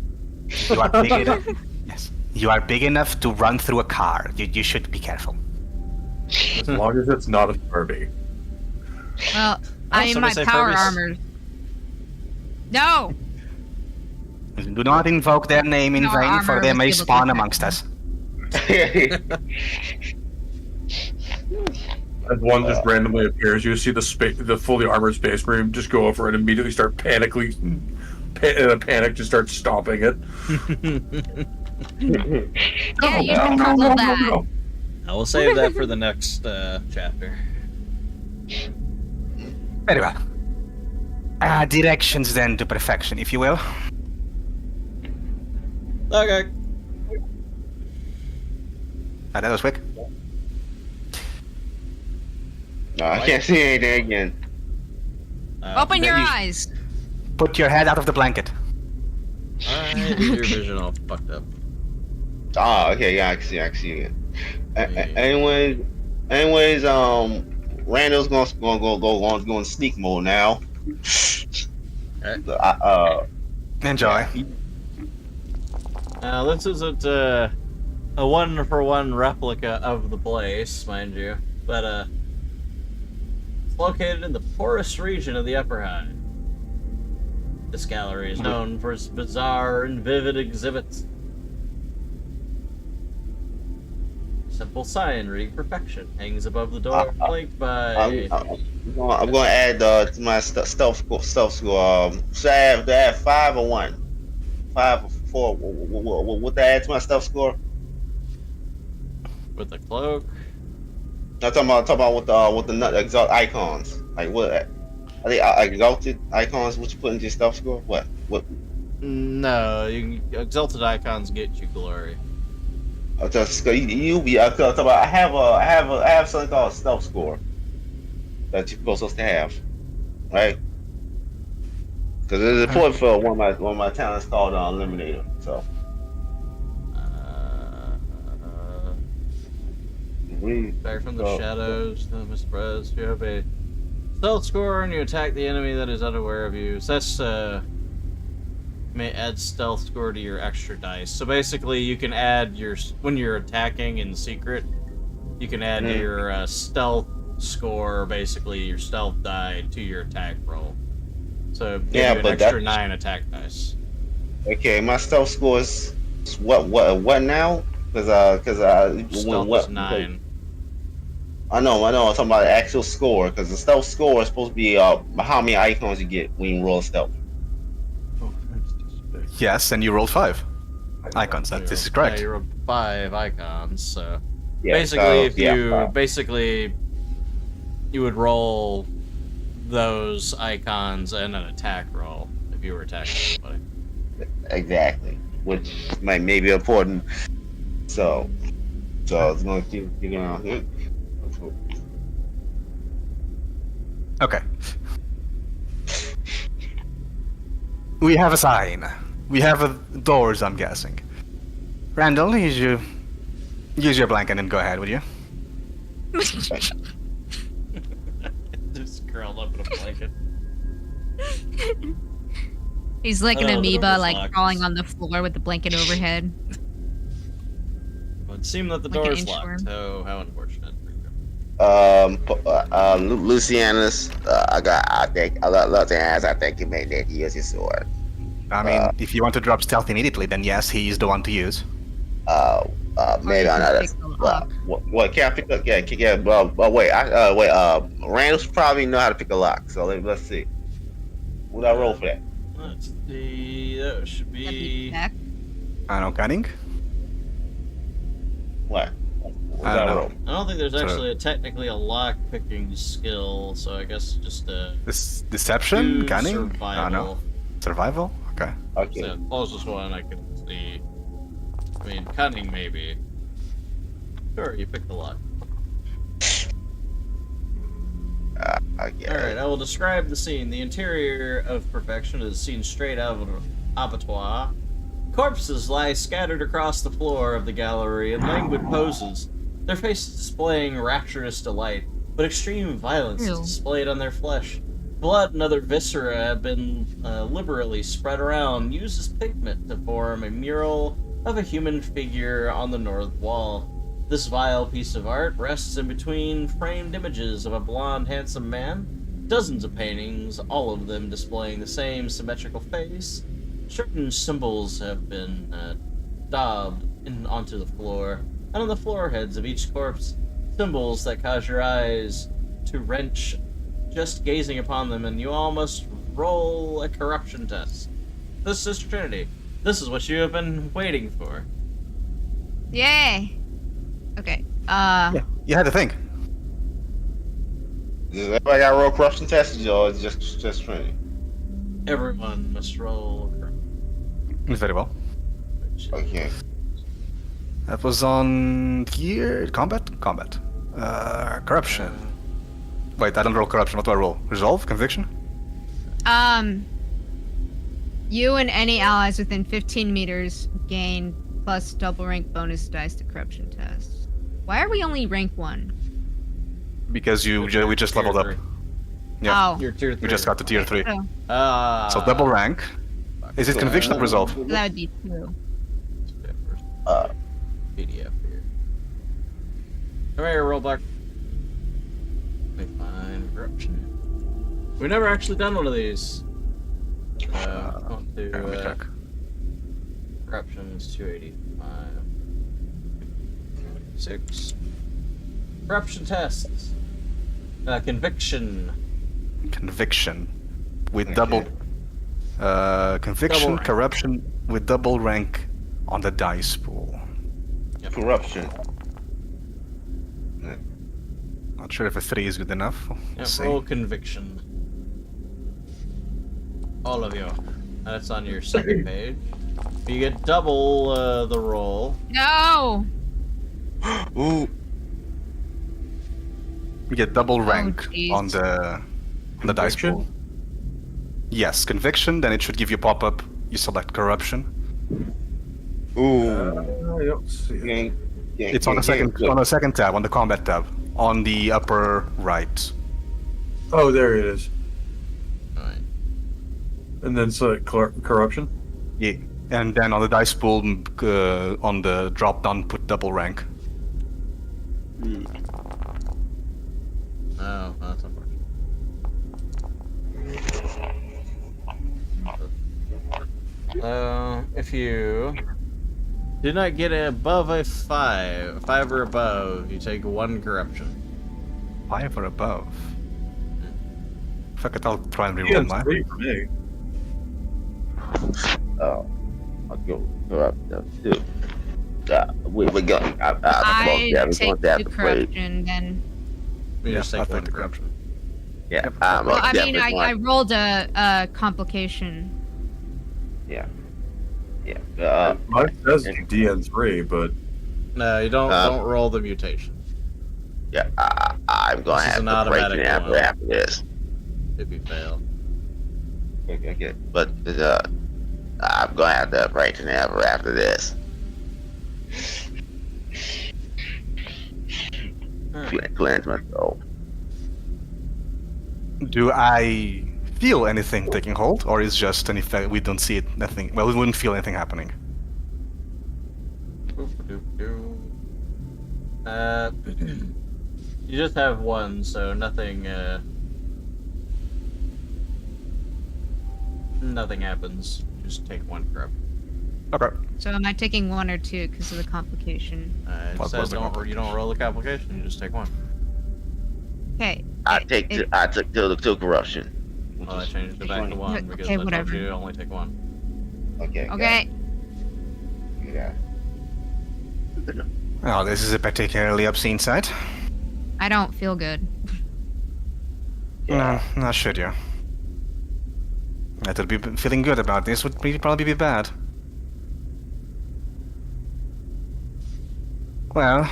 You are big enough. Yes. You are big enough to run through a car. You should be careful. As long as it's not a Furby. Well, I am my somebody say power Furbies? armor. No! Do not invoke their name in Our vain, for armor they was may able to spawn attack amongst them. us. As one just randomly appears, you see the fully armored space marine just go over and immediately start in a panic, just start stomping it. Yeah, you should crumble that. I will save that for the next chapter. Very well. Directions then to perfection, if you will. Okay. That was quick. No, I can't see anything again. Open your you- eyes. Put your head out of the blanket. Alright, your vision all fucked up. Oh, okay, yeah, I can see it. Anyways, Randall's gonna go in sneak mode now. Okay. Enjoy. Now, this isn't a one-for-one replica of the place, mind you, but it's located in the poorest region of the Upper High. This gallery is known for its bizarre and vivid exhibits. Simple sign reading perfection hangs above the door, flanked by... I'm gonna add to my stealth score. Should I add 5 or 1? 5 or 4? What that add to my stealth score? with a cloak. I'm talking about with the exalt icons. Like what? Are they exalted icons? What you put into your stealth score? What? No, exalted icons get you glory. I have something called a stealth score that you're supposed to have, right? Because it's important for one of my talents called Eliminator. So Back from the shadows, the mispress. You have a stealth score and you attack the enemy that is unaware of you. So that's may add stealth score to your extra dice. So basically, you can add when you're attacking in secret, you can add your stealth score, basically your stealth die, to your attack roll. So give you an extra 9 attack dice. Okay, my stealth score is what now? Because Stealth is 9. I know. I'm talking about the actual score, because the stealth score is supposed to be how many icons you get when you roll stealth. Yes, and you rolled 5 icons. This is correct. Yeah, you rolled 5 icons. So Yeah, basically, you would roll those icons and an attack roll if you were attacking somebody. Exactly, which might be important. So it's gonna keep on here. Okay. We have a sign. We have doors, I'm guessing. Randall, use your blanket and go ahead, would you? Just curled up in a blanket. He's like an Oh, the amoeba, door like locked. crawling on the floor with the blanket overhead. It would seem that the Like an door's inchworm. locked. Oh, how unfortunate. Lucianus, I love to ask. I think you made that use your sword. I mean, if you want to drop stealth immediately, then yes, he is the one to use. Maybe you I'm can not. pick them up. What can I pick up? Yeah. Wait. Randall's probably know how to pick a lock. So let's see. What I roll for that? Let's see. That should That'd be be. back. I know, cunning. What? I don't know. roll? I don't think there's So- actually technically a lock picking skill, so I guess just This deception, do cunning. survival. I don't know. Survival. Okay. Okay. So the closest one I can see. I mean, cunning maybe. Sure, you pick the lock. Okay. Alright, I will describe the scene. The interior of Perfection is seen straight out of an abattoir. Corpses lie scattered across the floor of the gallery in languid poses, their faces displaying rapturous delight, but extreme violence is Ew. displayed on their flesh. Blood and other viscera have been liberally spread around, used as pigment to form a mural of a human figure on the north wall. This vile piece of art rests in between framed images of a blonde, handsome man, dozens of paintings, all of them displaying the same symmetrical face, certain symbols have been daubed onto the floor, and on the floorheads of each corpse, symbols that cause your eyes to wrench just gazing upon them, and you almost roll a corruption test. This is Trinity. This is what you have been waiting for. Yay. Okay. Yeah, you had to think. Does everybody got to roll corruption tests, or is it just Trinity? Everyone must roll. Very well. Okay. That was on gear combat. Corruption. Wait, I don't roll corruption. What do I roll? Resolve? Conviction? You and any allies within 15 meters gain plus double rank bonus dice to corruption tests. Why are we only rank 1? Because we just leveled up. Yeah. Oh. You're tier 3. We just got to tier 3. Oh, So double rank. Is it conviction or resolve? that would be 2. PDF here. Come here, Rollback. Let me find corruption. We've never actually done one of these. On to Let me check. corruption is 285. 6. Corruption tests. Conviction. Conviction. With double... conviction, Double rank. corruption with double rank on the dice pool. Corruption. Not sure if a 3 is good enough. We'll Yep, see. roll conviction. All of you. That's on your second page. You get double the roll. No! Ooh. We get double rank jeez. on the dice Conviction? pool. Yes, conviction. Then it should give you pop up. You select corruption. Ooh. I don't see it. It's on the second tab, on the combat tab, on the upper right. Oh, there it is. Alright. And then select corruption. Yeah. And then on the dice pool, on the drop down, put double rank. Oh, that's unfortunate. If you did not get above a 5 or above, you take 1 corruption. 5 or above. Fuck it, I'll try and Yeah, reroll it's mine. 3 for me. Oh, I'll go corruption too. We're going. I we're take going to have the to play. corruption then. You Yeah, just I'll take take 1 the corruption. Yeah. Well, I mean, definitely I going- rolled a complication. Yeah. Mine says DN3, but No, you don't roll the mutation. Yeah. I'm going This to is have an to break automatic it one. after this. If you fail. Okay. But I'm going to have to break it after this. Cleanse my soul. Do I feel anything taking hold, or is just an effect? We don't see it. Nothing. Well, we wouldn't feel anything happening. You just have 1, so nothing. Nothing happens. Just take 1 corruption. Okay. So am I taking 1 or 2 because of the complication? It What says was the you don't roll the complication. You just take 1. Okay. I took two corruption. Well, I changed it back to 1 because Okay, I told whatever. you to only take 1. Okay. Okay. Yeah. Oh, this is a particularly obscene sight. I don't feel good. Yeah. No, not should you. That would be feeling good about this would probably be bad. Well,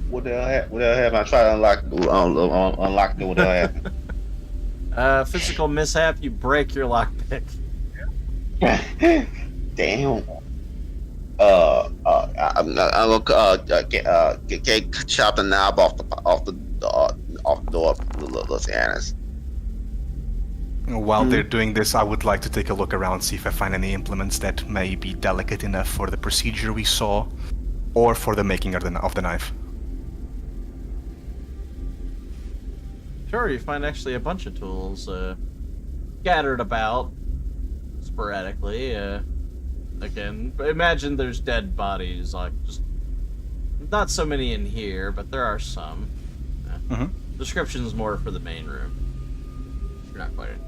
What the hell have I tried to unlock the what the hell happened? Physical mishap. You break your lockpick. Damn. I'm gonna get chop the knob off the door, Los Angeles. while they're doing this, I would like to take a look around, see if I find any implements that may be delicate enough for the procedure we saw, or for the making of the knife. Sure, you find actually a bunch of tools scattered about sporadically. Again, imagine there's dead bodies, like just not so many in here, but there are some. Description's more for the main room. You're not quite in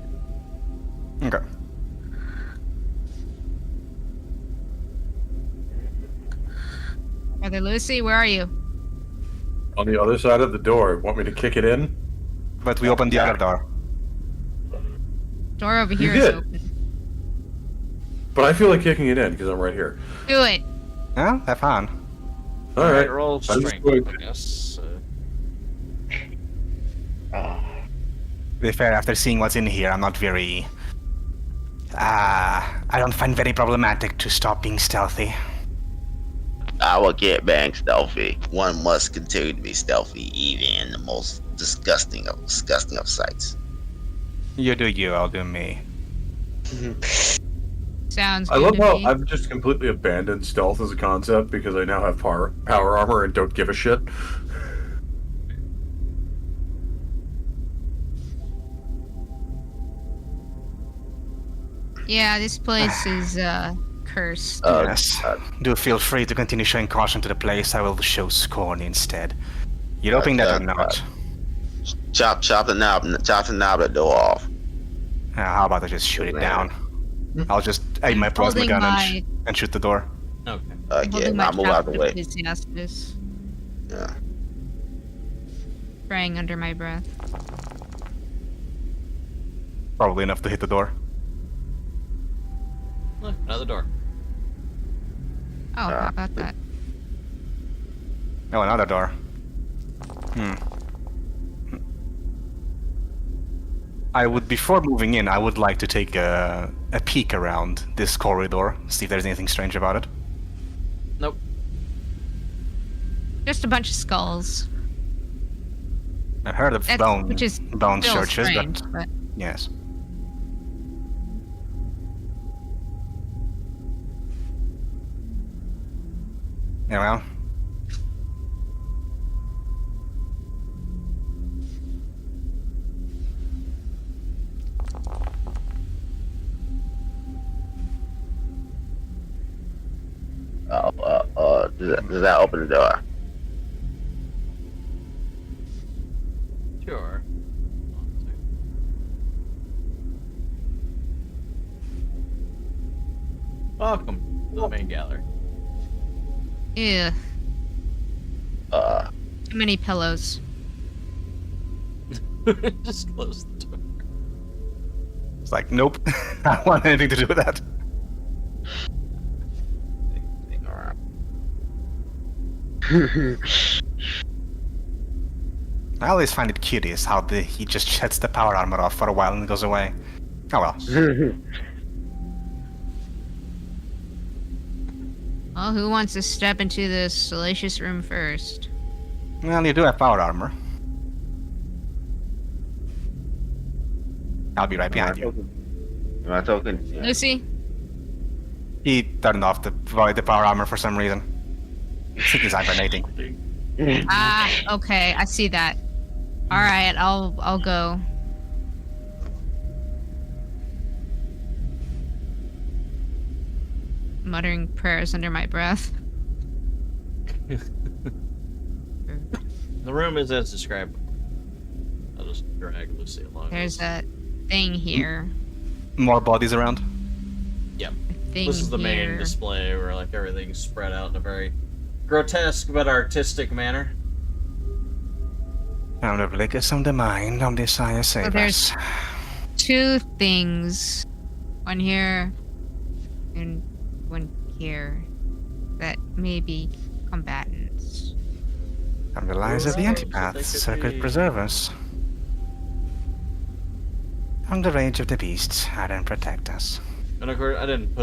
here. Okay. Brother Lucy, where are you? On the other side of the door. Want me to kick it in? But we opened the other door. Door over You here is did. open. But I feel like kicking it in because I'm right here. Do it. Yeah, have fun. All right. Roll I'm just strength. going Yes. Ah. To be fair, after seeing what's in here, I'm not very... I don't find very problematic to stop being stealthy. I will get bang stealthy. One must continue to be stealthy, even in the most disgusting of sights. You do you, I'll do me. Sounds I good love to how me. I've just completely abandoned stealth as a concept because I now have power armor and don't give a shit. Yeah, this place is cursed. Yes. Do feel free to continue showing caution to the place. I will show scorn instead. You're hoping that or not? Chop the knob of the door off. How about I just shoot it down? I'll just aim my plasma Holding gun my- and shoot the door. Okay. Yeah, Holding my now move out the chapter way. Ecclesiastes, Yeah. praying under my breath. Probably enough to hit the door. Look, another door. Oh, how about that? Oh, another door. I would, before moving in, I would like to take a peek around this corridor, see if there's anything strange about it. Nope. Just a bunch of skulls. I've heard of Which is bone still churches, strange, but yes. Yeah, well. Does that open the door? Sure. Welcome to the main gallery. Ew, Uh, too many pillows. Just close the door. It's like, nope. I don't want anything to do with that. I always find it curious how he just shuts the power armor off for a while and goes away. Oh well. Well, who wants to step into this salacious room first? Well, you do have power armor. I'll be right behind you. My token. Yeah. Lucy? He turned off the power armor for some reason. I think he's hibernating. Ah, okay, I see that. Alright, I'll go. Muttering prayers under my breath. The room is as described. I'll just drag Lucy along. There's a thing here. More bodies around. Yep. A thing This is the main here. display where like everything's spread out in a very grotesque but artistic manner. Found a blickers on the mind on this side So save there's us. 2 things. One here and one here. That may be combatants. From the lies of the Right, so antipaths, they could circuit be- preservers. From the rage of the beasts, hide and protect us. And of course, I didn't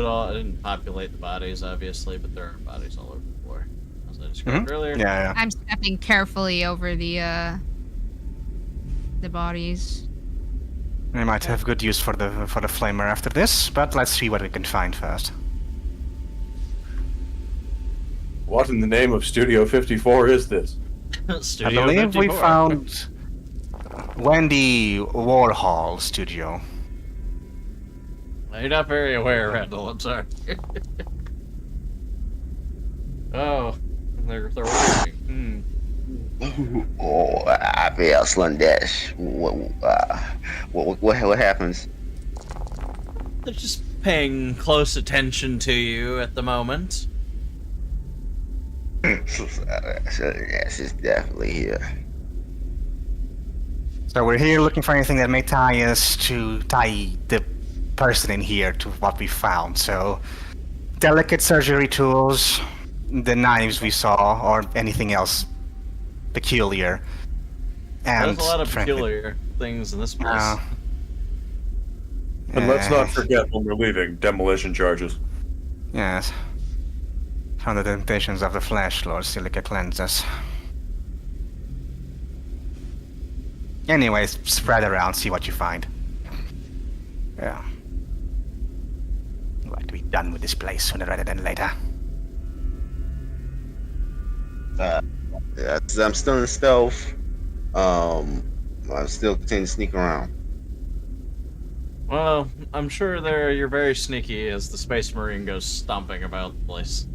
populate the bodies, obviously, but there are bodies all over the floor, as I described earlier. Yeah, I'm stepping carefully over the bodies. We might have good use for the flamer after this, but let's see what we can find first. What in the name of Studio 54 is this? Studio I believe 54. Wendy Warhol studio. You're not very aware, Randall. I'm sorry. Oh, they're working. Oh, I feel Slundash. What happens? They're just paying close attention to you at the moment. Yes, it's definitely here. So we're here looking for anything that may tie the person in here to what we found. So delicate surgery tools, the knives we saw, or anything else peculiar. And There's a lot of frankly, peculiar things in this place. And let's not forget when we're leaving, demolition charges. Yes. From the temptations of the flesh, Lord Silica cleanse us. Anyways, spread around, see what you find. Yeah. We'd like to be done with this place sooner rather than later. I'm still in stealth. I'm still continuing to sneak around. Well, I'm sure you're very sneaky as the Space Marine goes stomping about the place.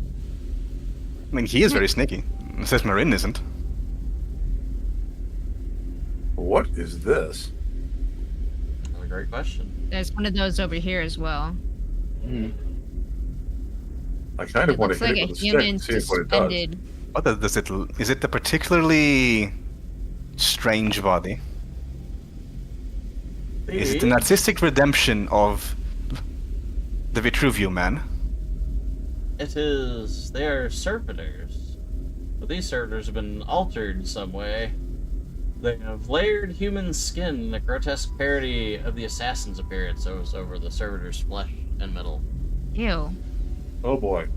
I mean, he is very sneaky. Says Marin isn't. What is this? Another great question. There's one of those over here as well. I kind of It want looks to hit like it a with a stick human and see what it does. suspended. What does it? Is it a particularly strange body? Is it an artistic redemption of the Vitruvio man? It is. They are servitors. But these servitors have been altered in some way. They have layered human skin, a grotesque parody of the assassin's appearance over the servitor's flesh and metal. Ew. Oh boy.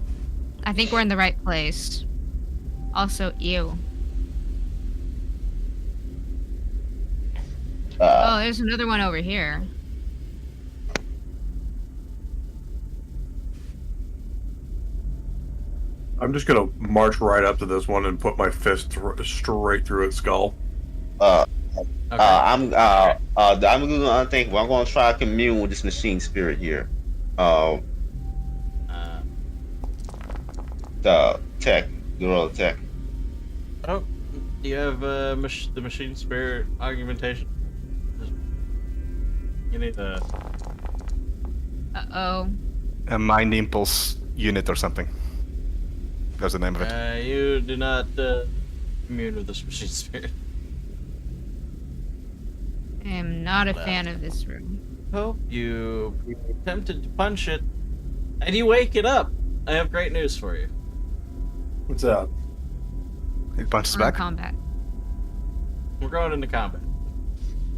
I think we're in the right place. Also, ew. Oh, there's another one over here. I'm just gonna march right up to this one and put my fist straight through its skull. Okay. I'm gonna think. Well, I'm gonna try to commune with this machine spirit here. The tech, girl tech. Oh, do you have the machine spirit augmentation? You need a. Uh-oh. A mind impulse unit or something. That's the name of it. You do not commune with this machine spirit. I am not a fan of this room. Oh, you attempted to punch it, and you wake it up. I have great news for you. What's that? It punches We're in back. combat. We're going into combat.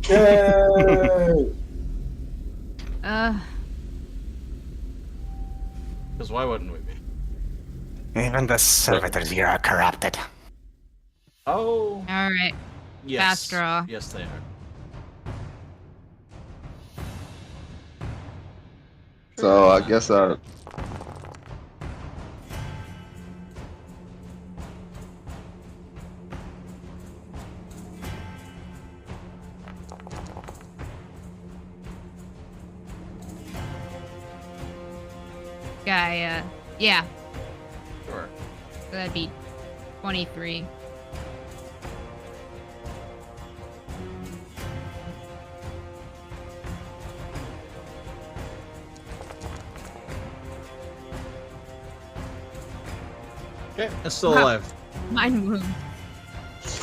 Yay! Because why wouldn't we be? Even the servitors here are corrupted. Oh, Alright. yes. Fast draw. Yes, they are. So I guess Guy, yeah. Sure. So that'd be 23. Okay, it's still Wow. alive. Mind wound.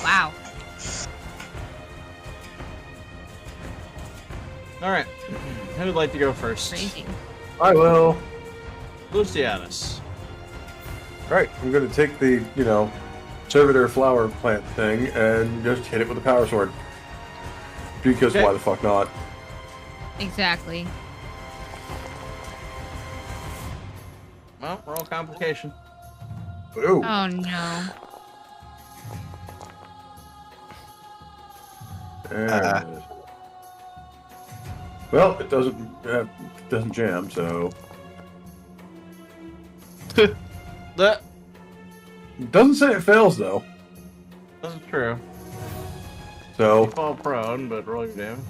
Wow. All right. Who would like to go first? Crazy. I will. Lucianus. Right, I'm gonna take the, servitor flower plant thing and just hit it with a power sword. Because Okay. why the fuck not? Exactly. Well, roll complication. Ooh. Oh no. And- well, it doesn't jam, so That it doesn't say it fails though. wasn't true. So You fall prone, but roll your damage.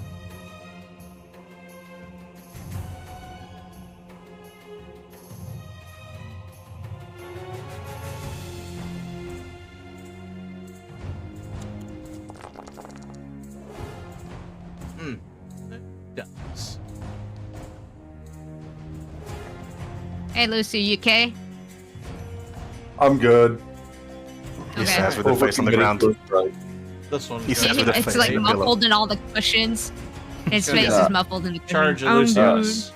Does. Hey, Lucy, you okay? I'm good. He Okay. says with the face on the ground. This one. He says with a It's face like on the pillow. muffled in all the cushions. His Gonna face get is muffled in the Charge cushions. Lucius.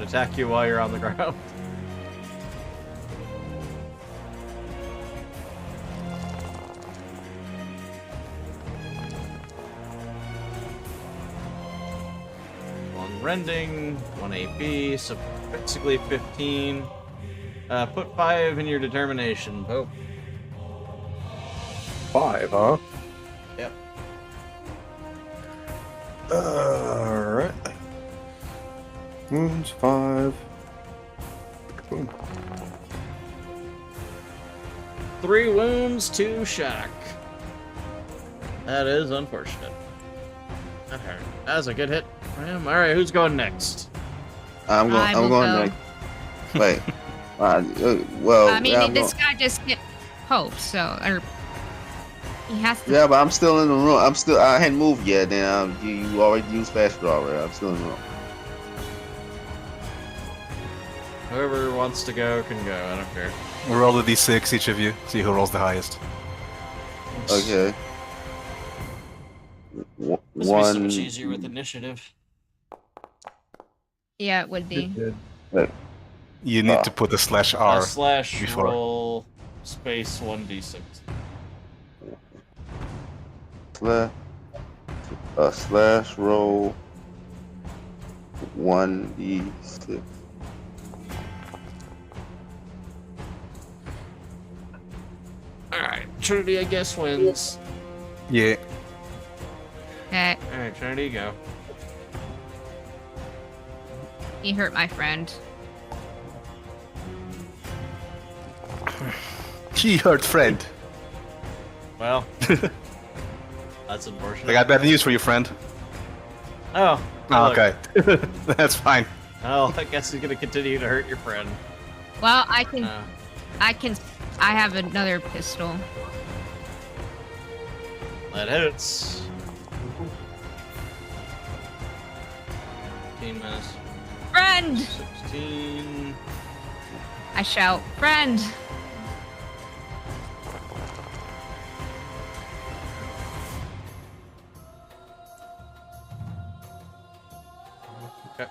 Attack you while you're on the ground. One rending, 1 AP, so basically 15. Put 5 in your determination, Pope. 5, huh? Yep. Alright. Wounds 5. Boom. 3 wounds, 2 shock. That is unfortunate. That hurt. That was a good hit for him. Alright, who's going next? I'm going. I I'm will going go. next. Wait. Well, I mean, yeah, I'm this going- guy just hit Pope, so or he has to. yeah, but I'm still in the room. I hadn't moved yet. Then you already used fast draw already. I'm still in the room. Whoever wants to go can go. I don't care. Roll the d6, each of you. See who rolls the highest. Okay. This would be so One. much easier with initiative. Yeah, it would be. You need to put a slash R. Slash before. roll space 1d6. Slash roll 1d6. Alright, Trinity, I guess, wins. Yeah. Okay, Alright, Trinity, go. he hurt my friend. He hurt friend. Well, that's unfortunate. I got bad news for you, friend. Oh, Oh, look. okay. That's fine. Well, I guess he's gonna continue to hurt your friend. Well, I have another pistol. That hits. 15 minutes. Friend! 16. I shout, friend! Okay.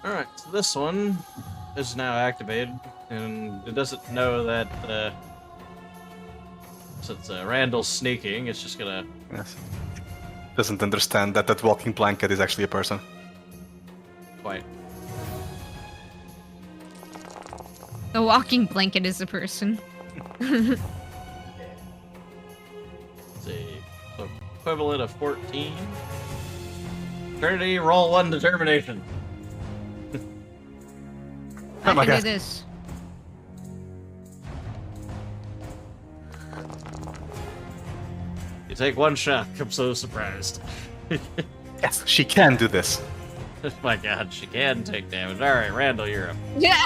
Alright, so this one is now activated, and it doesn't know that, since Randall's sneaking, it's just gonna... Yes. Doesn't understand that that walking blanket is actually a person. Quite. The walking blanket is a person. Let's see. So, equivalent of 14. Trinity, roll 1 determination. I my can God. do this. You take 1 shock. I'm so surprised. Yes, she can do this. Oh my god, she can take damage. Alright, Randall, you're up. Yeah!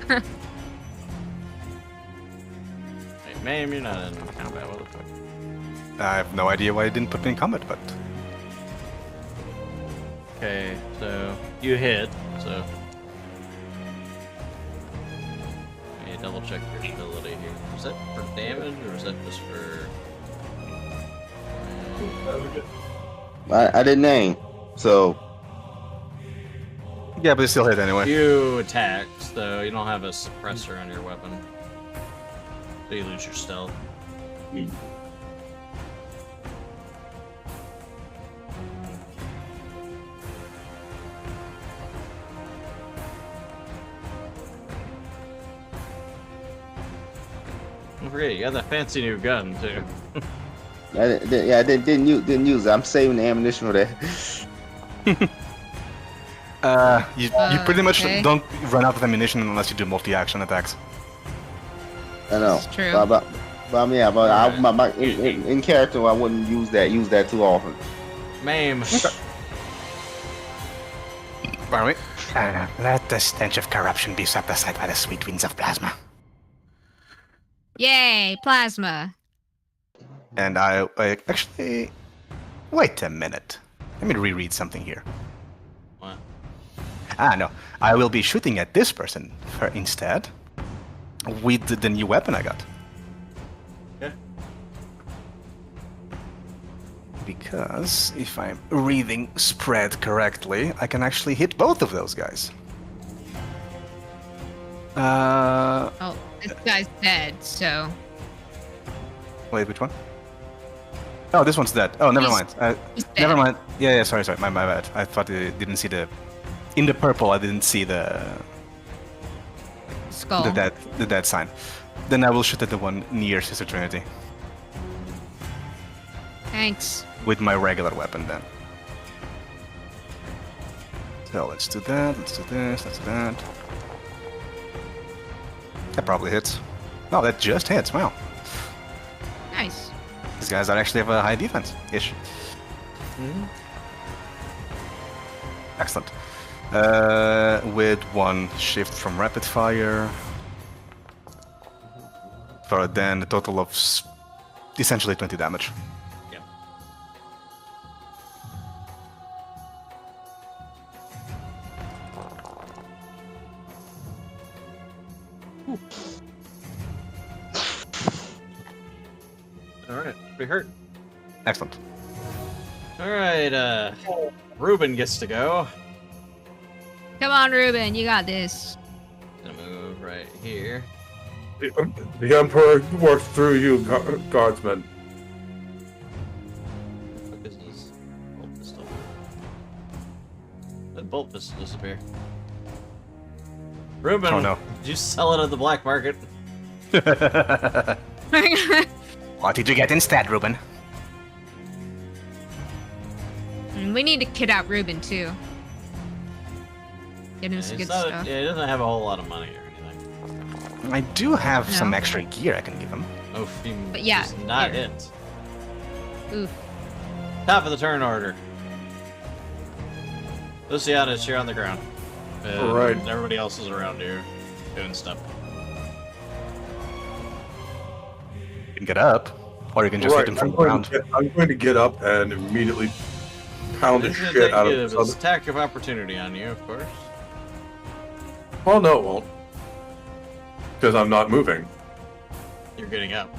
Wait, ma'am, you're not in combat. What the fuck? I have no idea why I didn't put me in combat, but Okay, so you hit, so. Let me double check your ability here. Was that for damage or was that just for. I didn't aim, so yeah, but it still hit anyway. You attacked, so you don't have a suppressor on your weapon. So you lose your stealth. Don't forget, you got that fancy new gun, too. I didn't use it. I'm saving the ammunition for that. You pretty much Okay. don't run out of ammunition unless you do multi-action attacks. I know. It's true. But But yeah, but Alright. in character, I wouldn't use that too often. Maim. Alright. Let the stench of corruption be swept aside by the sweet winds of plasma. Yay, plasma. And I actually... Wait a minute. Let me reread something here. What? No. I will be shooting at this person instead with the new weapon I got. Okay. Because if I'm reading spread correctly, I can actually hit both of those guys. Oh, this guy's dead, so. Wait, which one? Oh, this one's dead. Oh, never mind. He's dead. Never mind. Yeah, sorry, my bad. I thought I didn't see the... In the purple, I didn't see the Skull. the dead sign. Then I will shoot at the one near Sister Trinity Thanks. with my regular weapon then. So let's do that, let's do this, let's do that. That probably hits. No, that just hits, wow. Nice. These guys actually have a high defense-ish. Excellent. With one shift from rapid fire. For then a total of essentially 20 damage. Yep. Alright, pretty hurt. Excellent. Alright, Ruben gets to go. Come on, Ruben, you got this. Gonna move right here. The Emperor works through you, guardsmen. What is this? Bolt pistol. That bolt pistol disappear. Ruben, Oh, no. did you sell it at the black market? What did you get instead, Ruben? We need to kid out Ruben too. Get him some good stuff. Yeah, he doesn't have a whole lot of money or anything. I do have some No. extra gear I can give him. Oh, But yeah, he's not here. it. Oof. Top of the turn order. Luciana's here on the ground. Alright. Everybody else is around here doing stuff. You can get up, or you can just hit him from the ground. I'm going to get up and immediately pound the This is shit out of negative. this It's other... attack of opportunity on you, of course. Oh, no, it won't. Because I'm not moving. You're getting up.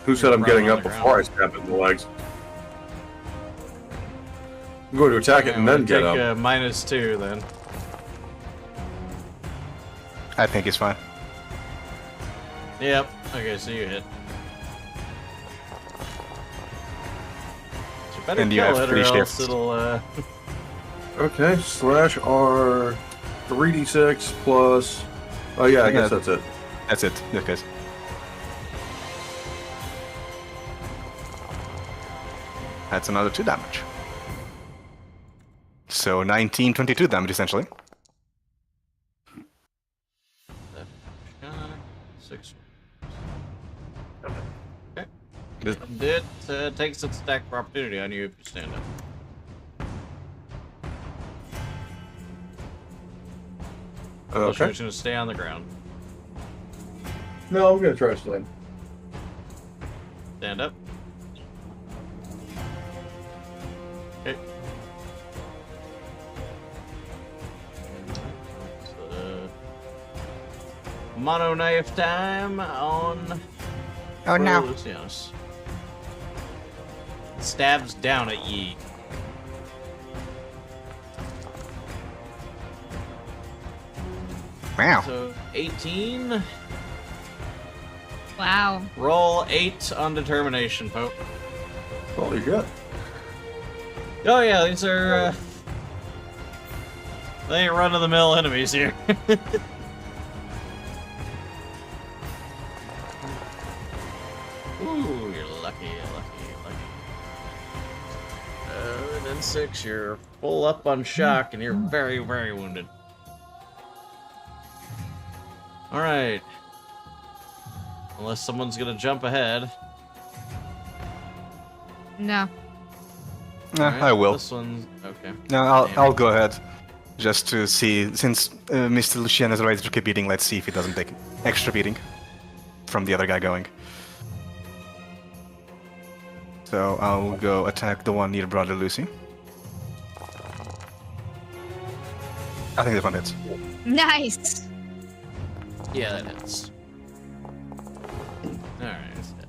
Who said I'm Right getting on up the before I stab it in the legs? I'm going to attack it and then get up. Take -2 then. I think he's fine. Yep. Okay, so you hit. So you better And you kill have it, or 3 else shifts. it'll. Okay, slash R 3d6 plus... Oh yeah, I guess that's it. That's it. Okay. That's another 2 damage. So 19, 22 damage essentially. 6. This- It takes its attack of opportunity on you if you stand up. So Okay. she's gonna stay on the ground. No, I'm going to try to stand. Stand up. Okay. So, mono knife time on Oh no. Lucianus. Stabs down at ye. Wow. So 18. Wow. Roll 8 on determination, Pope. Holy shit. Oh yeah, these are they ain't run-of-the-mill enemies here. Ooh, you're lucky, you're lucky, you're lucky. And then 6, you're full up on shock, and you're very, very wounded. Alright. Unless someone's gonna jump ahead. No. Alright, I will. This one's okay. No, Damn. I'll go ahead. Just to see, since Mr. Lucien is ready to keep beating, let's see if he doesn't take extra beating from the other guy going. So I'll go attack the one near Brother Lucy. I think this one hits. Nice. Yeah, that hits. Alright, it's hit.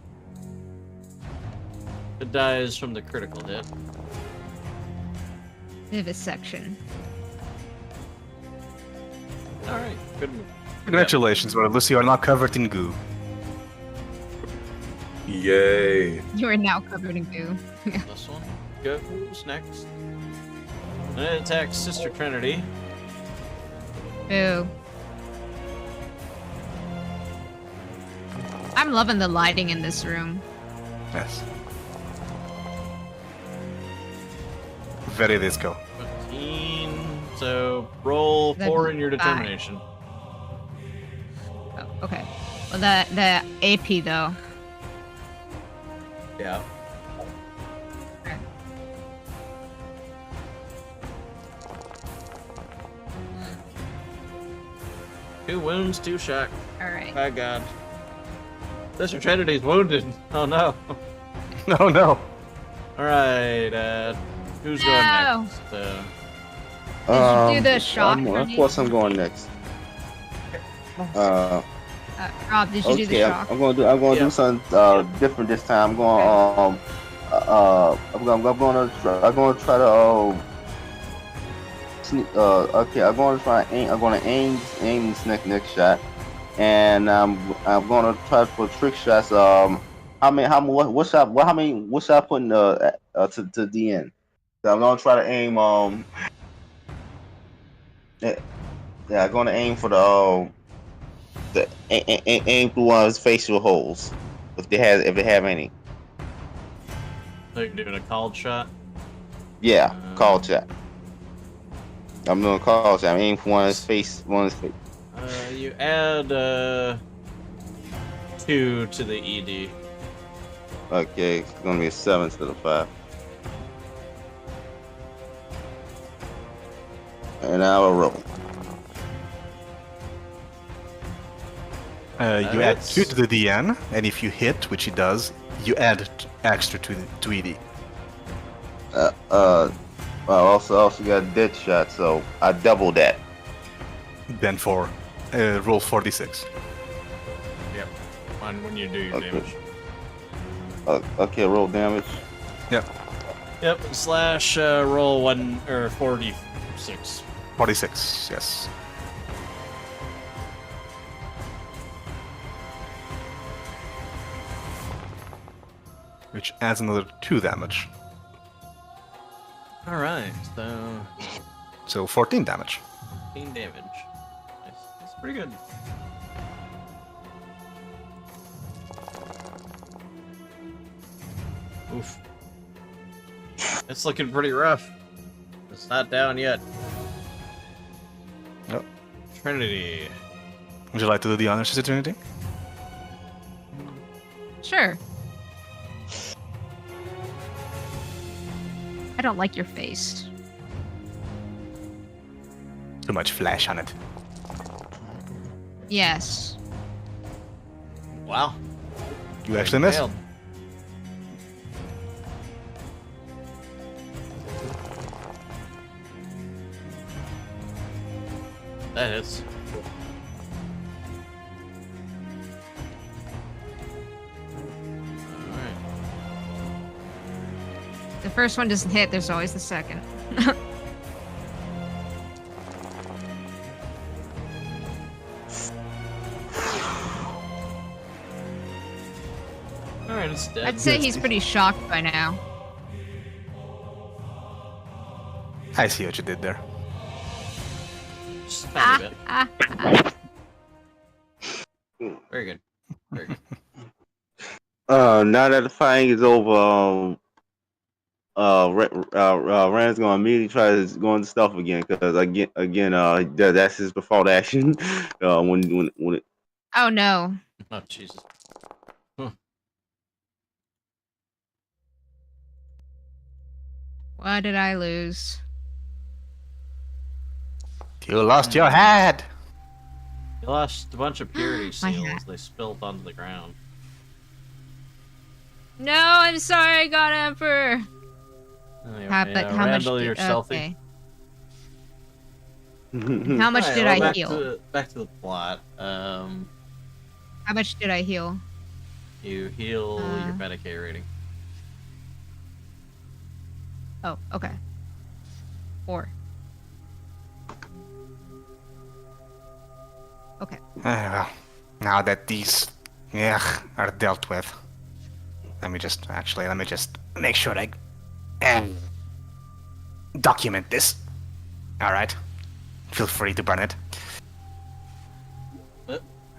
It dies from the critical hit. Vivisection. Alright, good move. Congratulations, Brother Lucy, you are now covered in goo. Yay. You are now covered in goo. This one goes next. And it attacks Sister Trinity. Ooh. I'm loving the lighting in this room. Yes. Very disco. 15. So roll That'd 4 be in your 5. determination. Oh, okay. Well, the AP though. Yeah. Okay. Two wounds, 2 shock. All right. My god. Sister Trinity's wounded. Oh no. No, no. Alright, who's going No. next? Did you do the shock, Of Ronnie? course, I'm going next. Rob, did you do the Okay, shock? I'm gonna do something different this time. I'm going to try to okay, I'm going to try and aim. I'm going to aim this next shot, and I'm going to try for trick shots. What should I put in to the end? So I'm going to try to aim. Yeah, I'm going to aim for aim through one of his facial holes, if they have any. So you're doing a called shot? Yeah, call chat. I'm doing call chat. I'm aiming for one of his face. You add 2 to the ED. Okay, it's gonna be a 7 instead of 5. And I will roll. You add 2 to the DN, and if you hit, which he does, you add extra to ED. I also got a dead shot, so I double that. Then for roll 46. Yep. When you do your Okay. damage. Okay, roll damage. Yep, Yep. Slash roll 1 or 46. 46, yes. Which adds another 2 damage. Alright, so So 14 damage. 15 damage. Nice. That's pretty good. Oof. It's looking pretty rough. It's not down yet. Yep. Trinity. Would you like to do the honors, Sister Trinity? Sure. I don't like your face. Too much flesh on it. Yes. Wow. You actually missed. Nailed. That hits. Alright. The first one doesn't hit, there's always the second. Alright, it's dead. I'd say he's pretty shocked by now. I see what you did there. Just a tiny bit. Very good. Very good. Now that the fighting is over, Rand's gonna immediately try to go into stealth again, because that's his default action. When it Oh no. Oh, Jesus. What did I lose? You lost your hat. You lost a bunch of purity My seals. hat. They spilled onto the ground. No, I'm sorry, God Emperor. Anyway, But how much Randall, did, you're stealthy. okay. How much Alright, did well, I back heal? back to the plot. How much did I heal? You heal your Medicaid rating. Oh, okay. 4. Okay. Well, now that these are dealt with, let me just make sure I document this. All right. Feel free to burn it.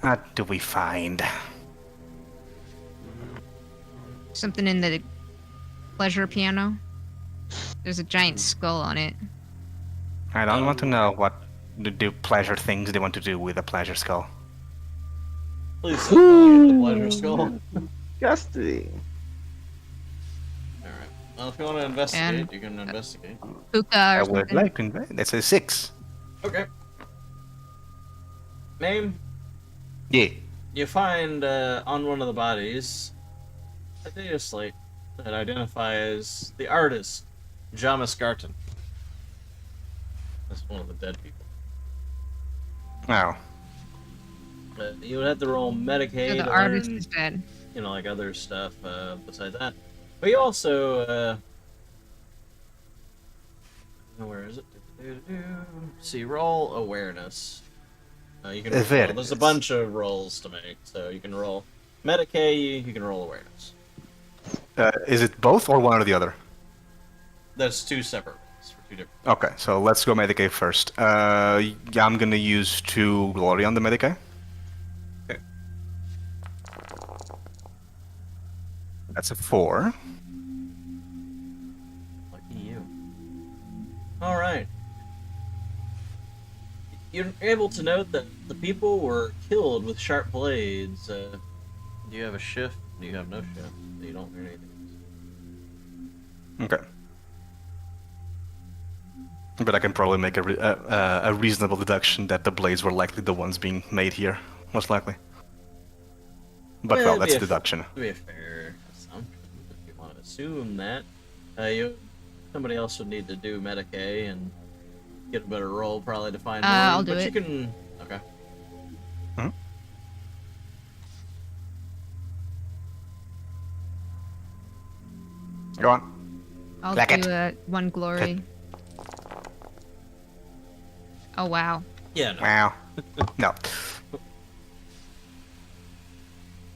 What do we find? Something in the pleasure piano. There's a giant skull on it. I don't want to know what to do pleasure things they want to do with a pleasure skull. Please stop calling it the pleasure skull. Disgusting. Alright. Well, if you want to investigate, you can investigate. Puka I or would something. like to invade. That's a 6. Okay. Name? Yeah. You find on one of the bodies a data slate that identifies the artist, Jamis Garten. That's one of the dead people. Oh. You would have to roll Medicaid So the to artist learn, is dead. you know, like other stuff besides that. But you also, where is it? See, roll awareness. You can roll, Awareness. there's a bunch of rolls to make, so you can roll Medicaid, you can roll awareness. Is it both or one or the other? That's 2 separate rolls for 2 different. Okay, so let's go Medicaid first. Yeah, I'm gonna use 2 glory on the Medicaid. Okay. That's a 4. Lucky you. Alright. You're able to note that the people were killed with sharp blades. Do you have a shift? Do you have no shift? So you don't hear anything. Okay. But I can probably make a reasonable deduction that the blades were likely the ones being made here, most likely. But well, that's a deduction. To be a fair assumption, if you want to assume that, somebody else would need to do Medicaid and get a better roll probably to find more. I'll do but it. You can. Okay. Go on. I'll Black do 1 glory. Oh wow. Yeah. No. Wow. No.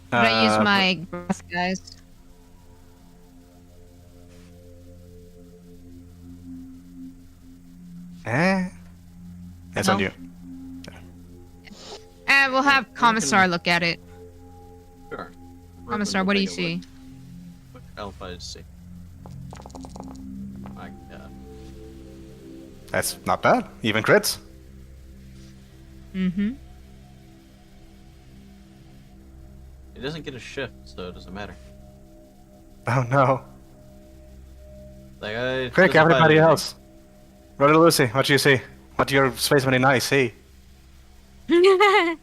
Did I use my breath, guys? That's No. on you. We'll have Commissar look at it. Sure. Commissar, what do you see? What Alpha is see? My God. That's not bad. Even crits. Mm-hmm. It doesn't get a shift, so it doesn't matter. Oh no. Like I. Quick, doesn't everybody find else. Brother Lucy, what do you see? What your space money nice see? anything. Are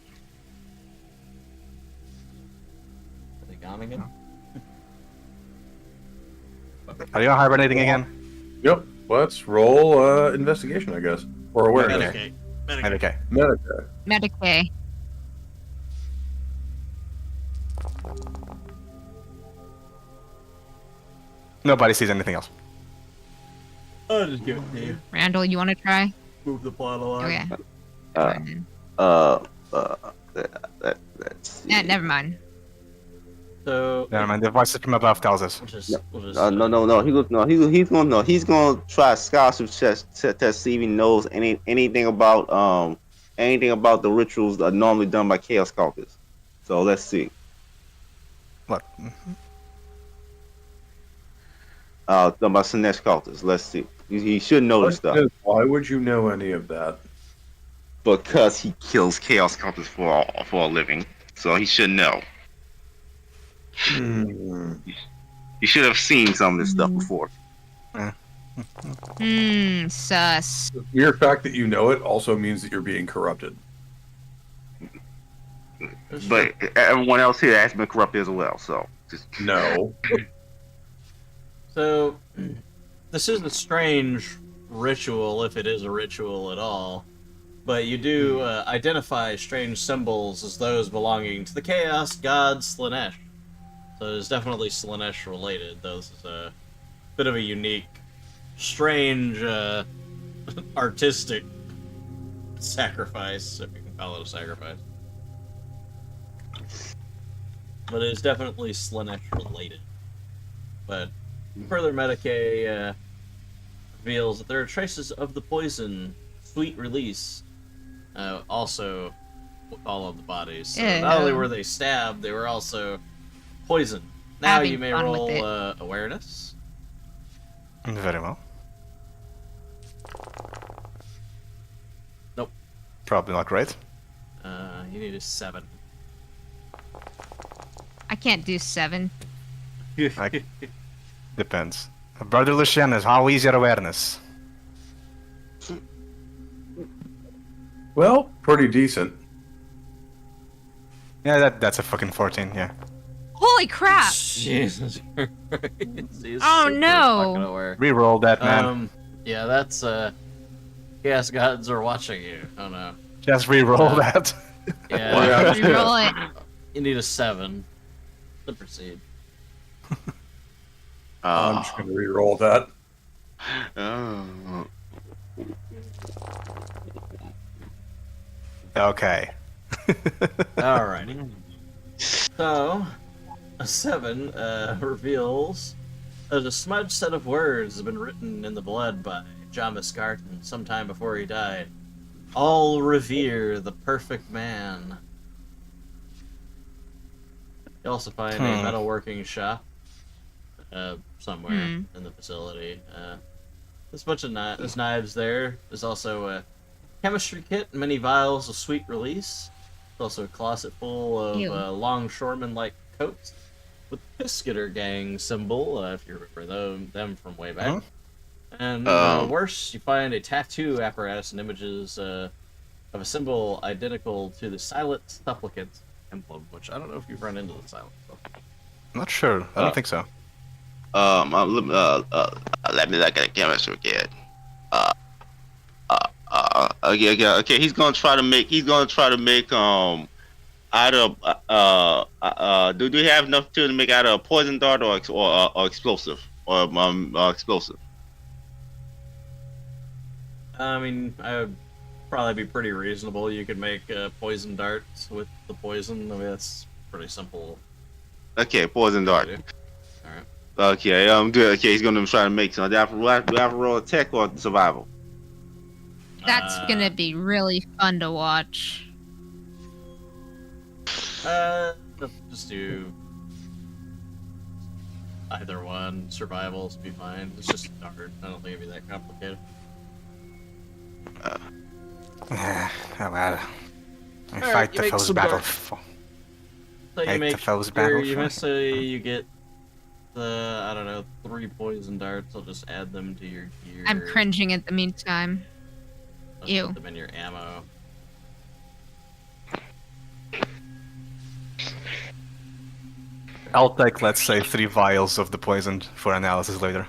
they gone again? Are you hibernating again? Yep. Let's roll investigation, I guess. Or awareness. Medicaid. Okay. Medicaid. Medicaid. Nobody sees anything else. I'll just give it to you. Randall, you want to try? Move the plot along. Okay. Uh, Fine Let's see. then. Never mind. So. Never mind. The voice from above tells us. We'll just No. He's gonna try a scholarship test to see if he knows anything about the rituals that are normally done by Chaos Cultists. So let's see. What? Done by Sinesh Cultists. Let's see. He should know this stuff Why would you know any of that? because he kills Chaos Cultists for a living. So he should know. Hmm. He should have seen some of this stuff before. Sus. The mere fact that you know it also means that you're being corrupted. But everyone else here has been corrupted as well. So just No. So, this is a strange ritual, if it is a ritual at all. But you do identify strange symbols as those belonging to the Chaos God Slanesh. So it's definitely Slanesh related, though this is a bit of a unique, strange, artistic sacrifice, if you can call it a sacrifice. But it is definitely Slanesh related. But further Medicae reveals that there are traces of the poison, sweet release, also all of the bodies. So not only were they stabbed, they were also poisoned. Now Having you may fun with roll it. awareness. Very well. Nope. Probably not great. You need a 7. I can't do 7. Depends. Brother Lucianus, how is your awareness? Well, pretty decent. Yeah, that's a fucking 14, yeah. Holy crap! Jesus Christ. He's Oh, super no. fucking aware. Reroll that, man. Yeah, that's Chaos Gods are watching you. Oh no. Just reroll that. Yeah. Reroll it. You need a 7 to proceed. I'm just going to re-roll that. oh. Okay. Alrighty. So, a 7 reveals that a smudged set of words has been written in the blood by Jamis Garten sometime before he died. All revere the perfect man. You also find a metalworking shop somewhere in the facility. There's a bunch of there's knives there. There's also a chemistry kit and many vials of sweet release. There's also a closet full of longshoreman-like coats with the Piscator Gang symbol, if you remember them from way back. And worse, you find a tattoo apparatus and images of a symbol identical to the Silent Supplicant emblem, which I don't know if you've run into the Silent Supplicant. Not sure. I don't think so. Let me look at the chemistry kit. Okay. He's gonna try to make. Out of do we have enough to make out of a poison dart or explosive or explosive? I mean, I would probably be pretty reasonable. You could make poison darts with the poison. I mean, that's pretty simple. Okay, poison dart. All right. Okay, good. Okay, he's gonna try to make some. Do I have to roll a tech or survival? That's gonna be really fun to watch. Just do either one. Survivals be fine. It's just a dart. I don't think it'd be that complicated. Oh, well. I Alright, fight you the make foe's some battle. dark. For... So you Make the make foe's battle you first. say you get the, I don't know, 3 poison darts. I'll just add them to your gear. I'm cringing at the meantime. Let's Ew. Put them in your ammo. I'll take, let's say, 3 vials of the poison for analysis later.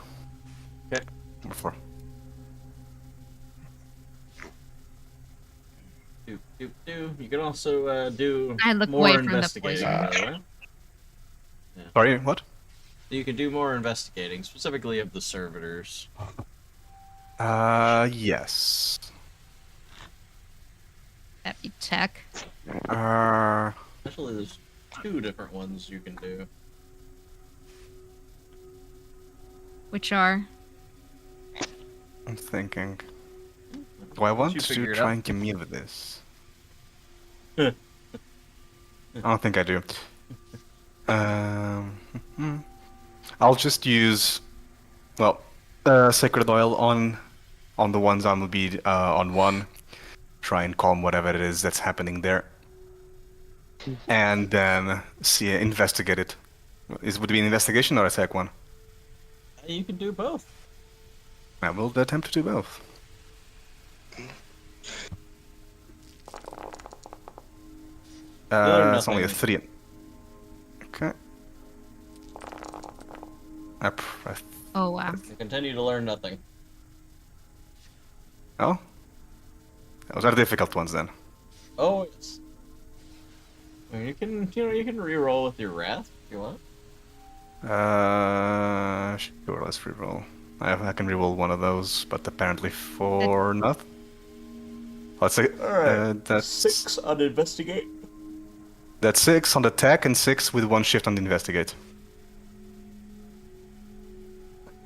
Okay. Before. You can also do I look more away from the investigating, poison. by the way. Sorry, what? You can do more investigating, specifically of the servitors. Yes. That'd be tech. Actually, there's 2 different ones you can do. Which are? I'm thinking. Do I want to figure it try out. and commute with this? I don't think I do. I'll just use, well, sacred oil on the ones I'm gonna be on one. Try and calm whatever it is that's happening there, and then investigate it. Would it be an investigation or a tech one? You can do both. I will attempt to do both. Learn It's only a nothing. 3. Okay. Up. Oh wow. You continue to learn nothing. Oh? Those are difficult ones then. Oh, yes. I mean, you can re-roll with your wrath if you want. Sure, let's reroll. I can reroll one of those, but apparently for nothing. Let's say that's 6 on investigate. that's 6 on the tech and 6 with 1 shift on the investigate.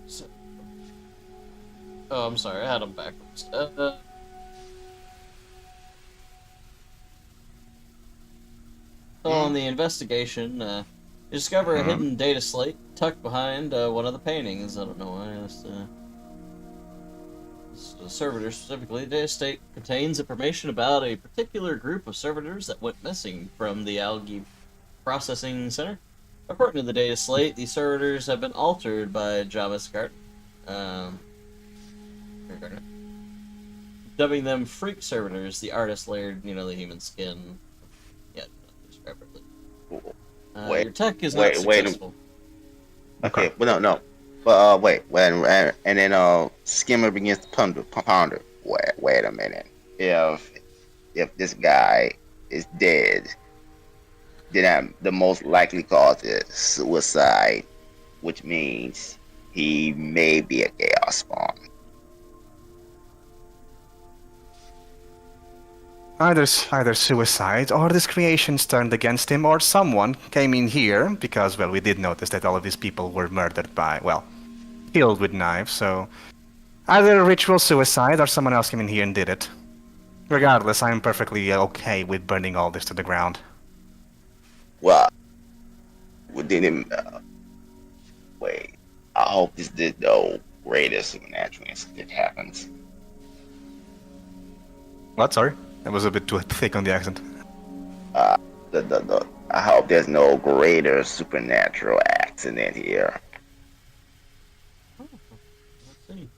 So... Oh, I'm sorry, I had them backwards. So on the investigation, you discover a hidden data slate tucked behind one of the paintings. I don't know why this servitor specifically. The data slate contains information about a particular group of servitors that went missing from the algae processing center. According to the data slate, these servitors have been altered by Javascript, dubbing them freak servitors. The artist layered, the human skin. Yeah, describe it. Wait, your tech is wait, not wait a- successful. Okay, well, no. But wait, and then Skimmer begins to ponder. Wait a minute. If this guy is dead, then the most likely cause is suicide, which means he may be a chaos spawn. Either suicide, or this creation's turned against him, or someone came in here, because, well, we did notice that all of these people were murdered by, well, killed with knives, so... Either a ritual suicide, or someone else came in here and did it. Regardless, I'm perfectly okay with burning all this to the ground. Well, we didn't. Wait. I hope this did no greater supernatural incident happens. What, sorry? That was a bit too thick on the accent. I hope there's no greater supernatural accident here. Let's see.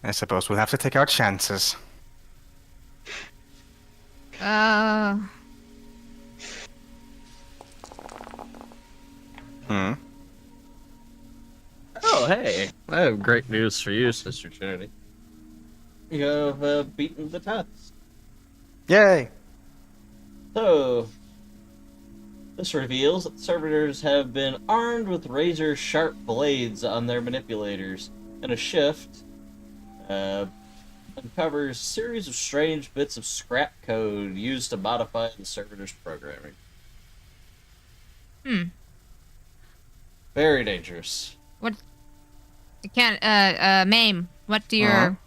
I suppose we'll have to take our chances. Oh, hey! I have great news for you, Sister Trinity. You have beaten the test. Yay! So, this reveals that the servitors have been armed with razor-sharp blades on their manipulators, and a shift uncovers a series of strange bits of scrap code used to modify the servitors' programming. Very dangerous. What? I can't. Mame. What do your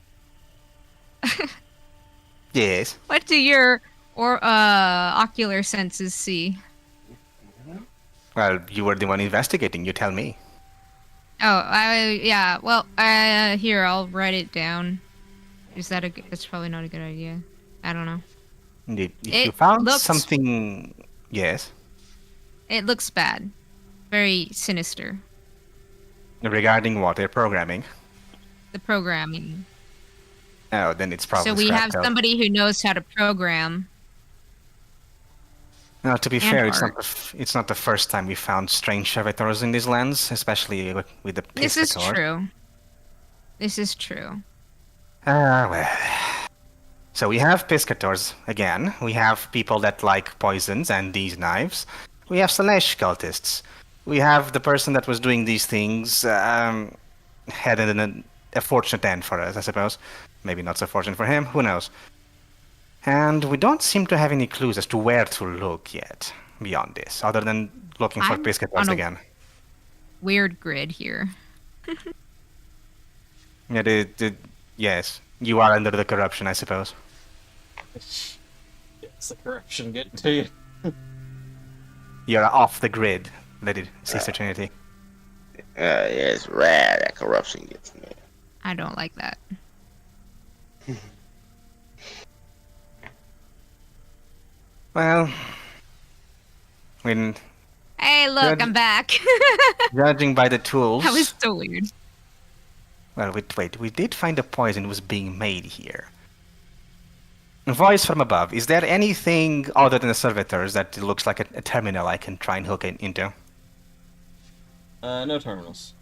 Yes. what do your ocular senses see? Well, you were the one investigating, you tell me. Oh, yeah. Well, here I'll write it down. Is that that's probably not a good idea. I don't know. If you It found looks- something... Yes? It looks bad. Very sinister. Regarding what they're programming. The programming. Oh, then it's probably So we scrap have code. somebody who knows how to program. Now, to be and fair, art. it's not the first time we found strange servitors in these lands, especially with the This is Piscator. true. This is true. Ah, well. So we have Piscators again. We have people that like poisons and these knives. We have Slanesh cultists. We have the person that was doing these things had a fortunate end for us, I suppose. Maybe not so fortunate for him. Who knows? And we don't seem to have any clues as to where to look yet beyond this, other than looking for I'm Piscators on a- again. Weird grid here. Yeah, yes, you are under the corruption, I suppose. It's the corruption getting to you. You're off the grid, Lady Sister Trinity. Yeah, it's rad that corruption gets me. I don't like that. Well, when Hey, Hey, look, I'm back. Judging by the tools. That was so weird. Well, wait. We did find a poison was being made here. Voice from above. Is there anything other than the servitors that looks like a terminal I can try and hook it into? No terminals.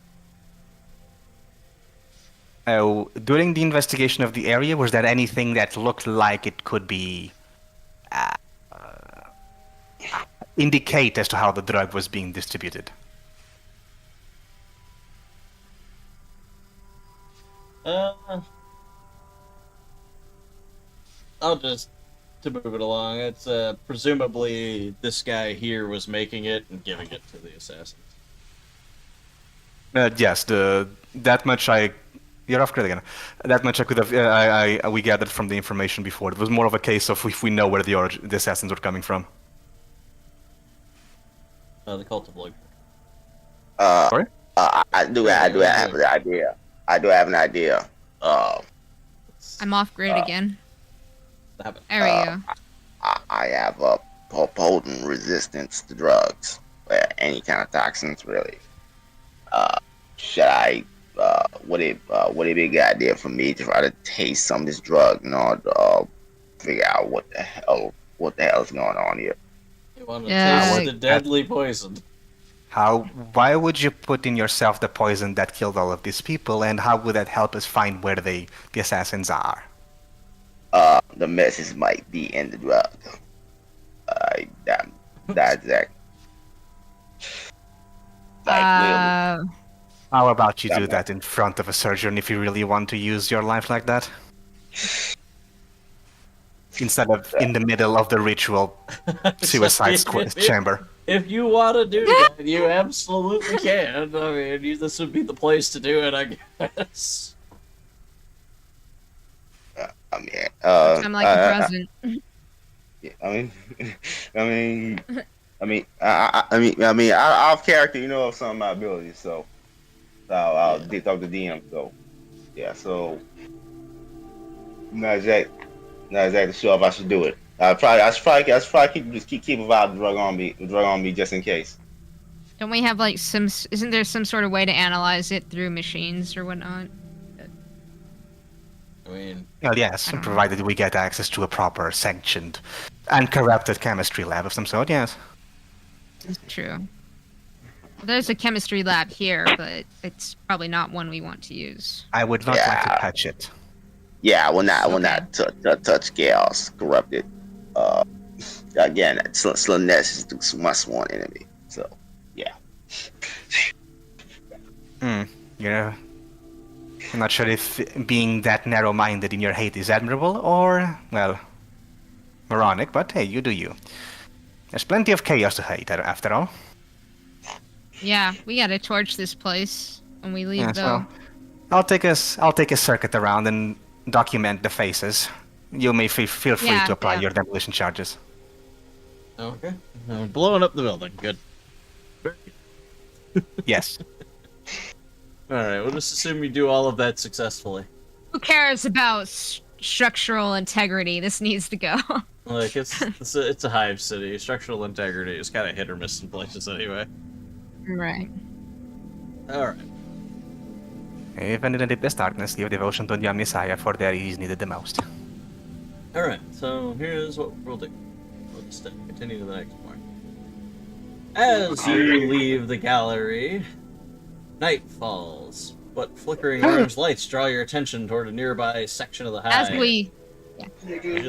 Oh, during the investigation of the area, was there anything that looked like it could be indicate as to how the drug was being distributed? I'll just to move it along. It's presumably this guy here was making it and giving it to the assassins. Yes, that much you're off grid again. That much I could have. We gathered from the information before. It was more of a case of if we know where the assassins were coming from. The cult of Lloyd. Sorry? I do have an idea. I do have an idea. I'm off grid again. There we go. I have a potent resistance to drugs, any kind of toxins, really. Should I? Would it be a good idea for me to try to taste some of this drug in order to figure out what the hell is going on here? You want to taste the deadly poison? Why would you put in yourself the poison that killed all of these people, and how would that help us find where the assassins are? The message might be in the drug. That's exact. How about you do that in front of a surgeon if you really want to use your life like that? Instead of in the middle of the ritual suicide chamber. If you want to do that, you absolutely can. I mean, this would be the place to do it, I guess. I'm like the president. Out of character, you know, of some of my abilities, so I'll talk to DM. So, yeah, so I'm not exactly sure if I should do it. I should probably keep a vibe drug on me just in case. Don't we have like isn't there some sort of way to analyze it through machines or whatnot? I mean, well, yes, provided we get access to a proper, sanctioned, and corrupted chemistry lab of some sort, yes. That's true. There's a chemistry lab here, but it's probably not one we want to use. I would not like to touch it. Yeah, I will not touch chaos, corrupted. Again, Slanesh is my sworn enemy, so yeah. Yeah. I'm not sure if being that narrow-minded in your hate is admirable or, well, moronic, but hey, you do you. There's plenty of chaos to hate, after all. Yeah, we gotta torch this place when we leave, though. Well, I'll take a circuit around and document the faces. You may feel free to apply your demolition charges. Okay. Blowing up the building. Good. Yes. Alright, we'll just assume you do all of that successfully. Who cares about structural integrity? This needs to go. Like, it's a hive city. Structural integrity is kind of hit or miss in places anyway. Right. Alright. Even in the deepest darkness, give devotion to the Messiah, for there he is needed the most. Alright, so here's what we'll do. We'll just continue to the next point. As you leave the gallery, night falls, but flickering orange lights draw your attention toward a nearby section of the hive.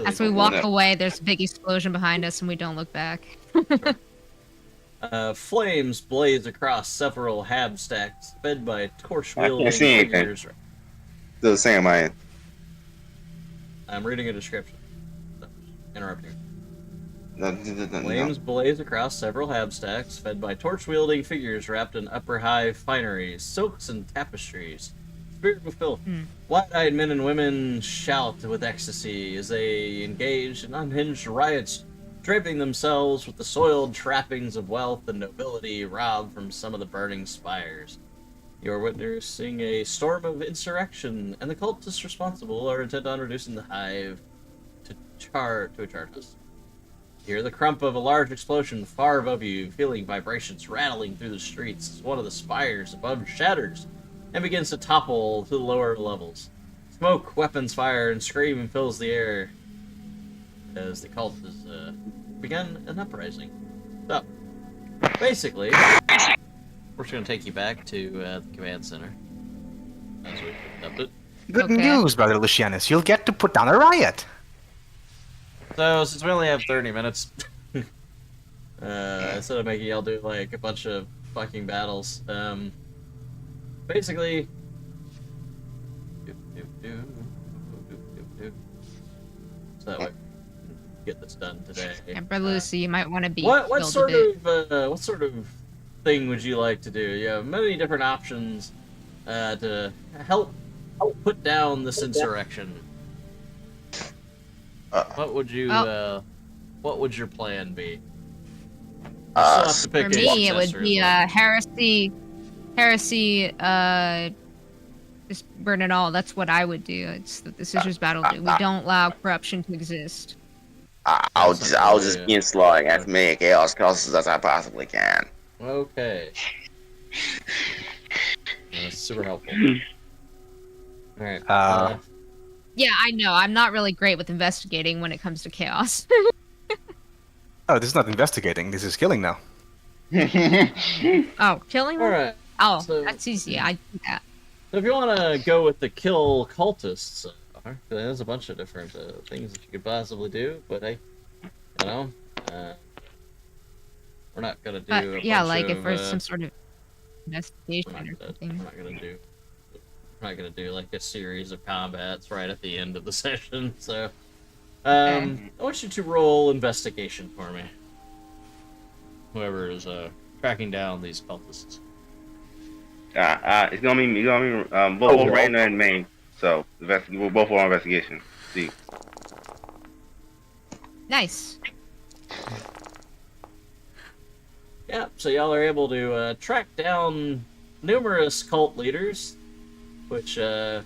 As we walk away, there's a big explosion behind us and we don't look back. Sure. Flames blaze across several hab stacks, fed by torch-wielding figures. Still the same, man. I'm reading a description. Interrupt you. No. Flames blaze across several hab stacks, fed by torch-wielding figures wrapped in upper hive fineries, silks, and tapestries. Spirit with filth. Wide-eyed men and women shout with ecstasy as they engage in unhinged riots, draping themselves with the soiled trappings of wealth and nobility robbed from some of the burning spires. You are witnessing a storm of insurrection, and the cultists responsible are intent on reducing the hive to a charred husk. You hear the crump of a large explosion far above you, feeling vibrations rattling through the streets as one of the spires above shatters and begins to topple to the lower levels. Smoke, weapons fire, and screaming fills the air as the cult has begun an uprising. So, basically, we're just going to take you back to the command center as we picked up it. Good Okay. news, Brother Lucianus. You'll get to put down a riot. So, since we only have 30 minutes, instead of making y'all do like a bunch of fucking battles, basically, so that way we can get this done today. And Brother Lucy, you might want to be What healed sort a bit. of what sort of thing would you like to do? You have many different options to help put down this insurrection. What would you what would your plan be? You still have to pick For a me, it would successor be as well. heresy. Just burn it all. That's what I would do. It's what the Sisters Battle do. We don't allow corruption to exist. I'll just be slaughtering as many chaos cultists as I possibly can. Okay. That's super helpful. Alright. Yeah, I know. I'm not really great with investigating when it comes to chaos. Oh, this is not investigating. This is killing now. Oh, killing them? Alright. Oh, So- that's easy. I do that. So if you want to go with the kill cultists, there's a bunch of different things that you could possibly do, but hey, you know, we're not gonna do. A Yeah, bunch like of, if there's some sort of we're investigation not or gonna, something. we're not gonna do like a series of combats right at the end of the session. So, I want you to roll investigation for me. Whoever is tracking down these cultists. It's gonna be both Raina and Maine. So we're both on investigation. See. Nice. Yeah, so y'all are able to track down numerous cult leaders, which, in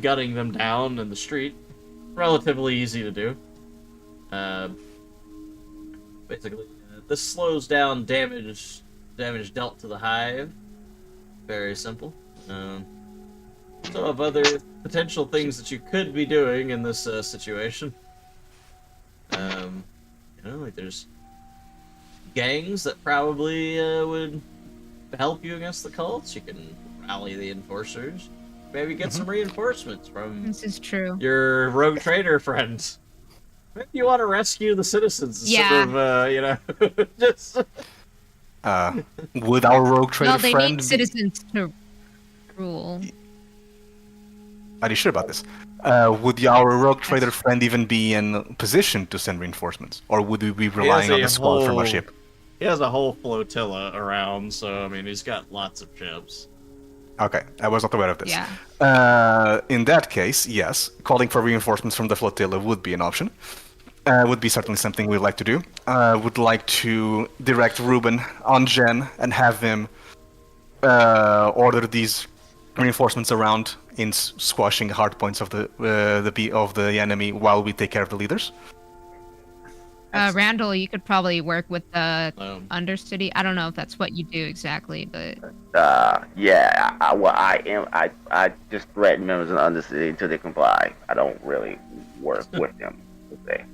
gutting them down in the street, relatively easy to do. Basically, this slows down damage dealt to the hive. Very simple. So of other potential things that you could be doing in this situation, like there's gangs that probably would help you against the cults. You can rally the enforcers. Maybe get some reinforcements from This is true. your rogue trader friends. Maybe you want to rescue the citizens instead of, just... Would our rogue trader No, they friend need citizens to rule. Are you sure about this? Would our rogue trader friend even be in position to send reinforcements? Or would we be relying on the squad from our ship? He has a whole flotilla around, so, I mean, he's got lots of ships. Okay, I was not aware of this. Yeah. In that case, yes, calling for reinforcements from the flotilla would be an option. Would be certainly something we'd like to do. Would like to direct Ruben on Jen and have him order these reinforcements around in squashing hard points of the enemy while we take care of the leaders. Randall, you could probably work with the Undercity. I don't know if that's what you do exactly, but Yeah, I just threaten members of the Undercity until they comply. I don't really work with them.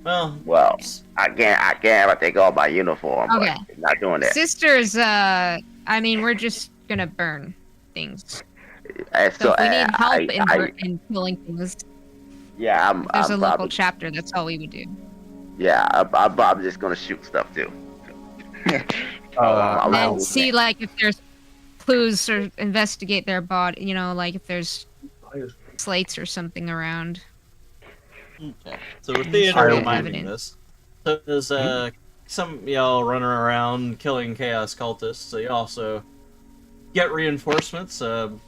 Well, I can't if I take off my uniform, Okay. but I'm not doing that. sisters, I mean, we're just gonna burn things. And So if we need help I- in killing things, yeah, there's I'm a local probably, chapter. That's all we would do. yeah, I'm probably just gonna shoot stuff too. And then see, like, if there's clues or investigate their body. You know, like if there's slates or something around. Okay. So with Theodore Sorry, reminding evidence. this, so there's some of y'all running around killing chaos cultists, so you also get reinforcements. Rogue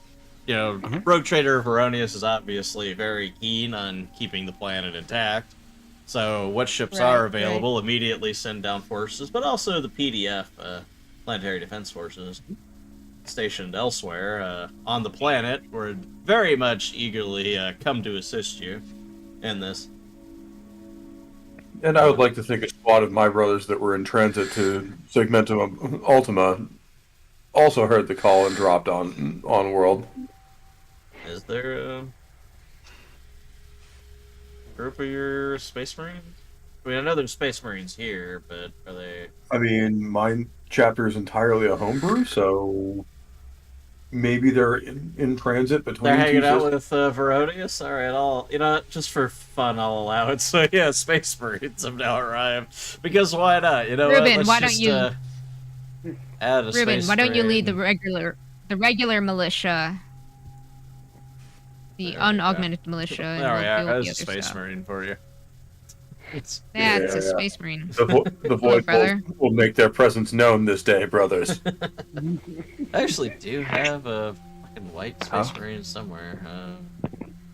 Trader Veronius is obviously very keen on keeping the planet intact. So what ships Right, are available, immediately send down forces, but also the PDF, Planetary Defense Forces, stationed elsewhere on the planet, would very much eagerly come to assist you in this. And I would like to think a squad of my brothers that were in transit to Segmentum Ultima also heard the call and dropped on world. Is there a group of your Space Marines? I mean, I know there's Space Marines here, but are they... I mean, my chapter is entirely a homebrew, so maybe they're in transit between They're hanging two out systems. with Verodius? Alright, you know what, just for fun, I'll allow it. So yeah, Space Marines have now arrived. Because why not? You know Ruben, what? why Let's don't just, you... add a Ruben, Space why don't you Marine. lead the regular militia, the There we go. unaugmented militia, and we'll Alright, deal with there's the a other Space stuff. Marine for you. It's That's Yeah. a Space Marine. The void brother. will make their presence known this day, brothers. I actually do have a fucking white Space Marine somewhere.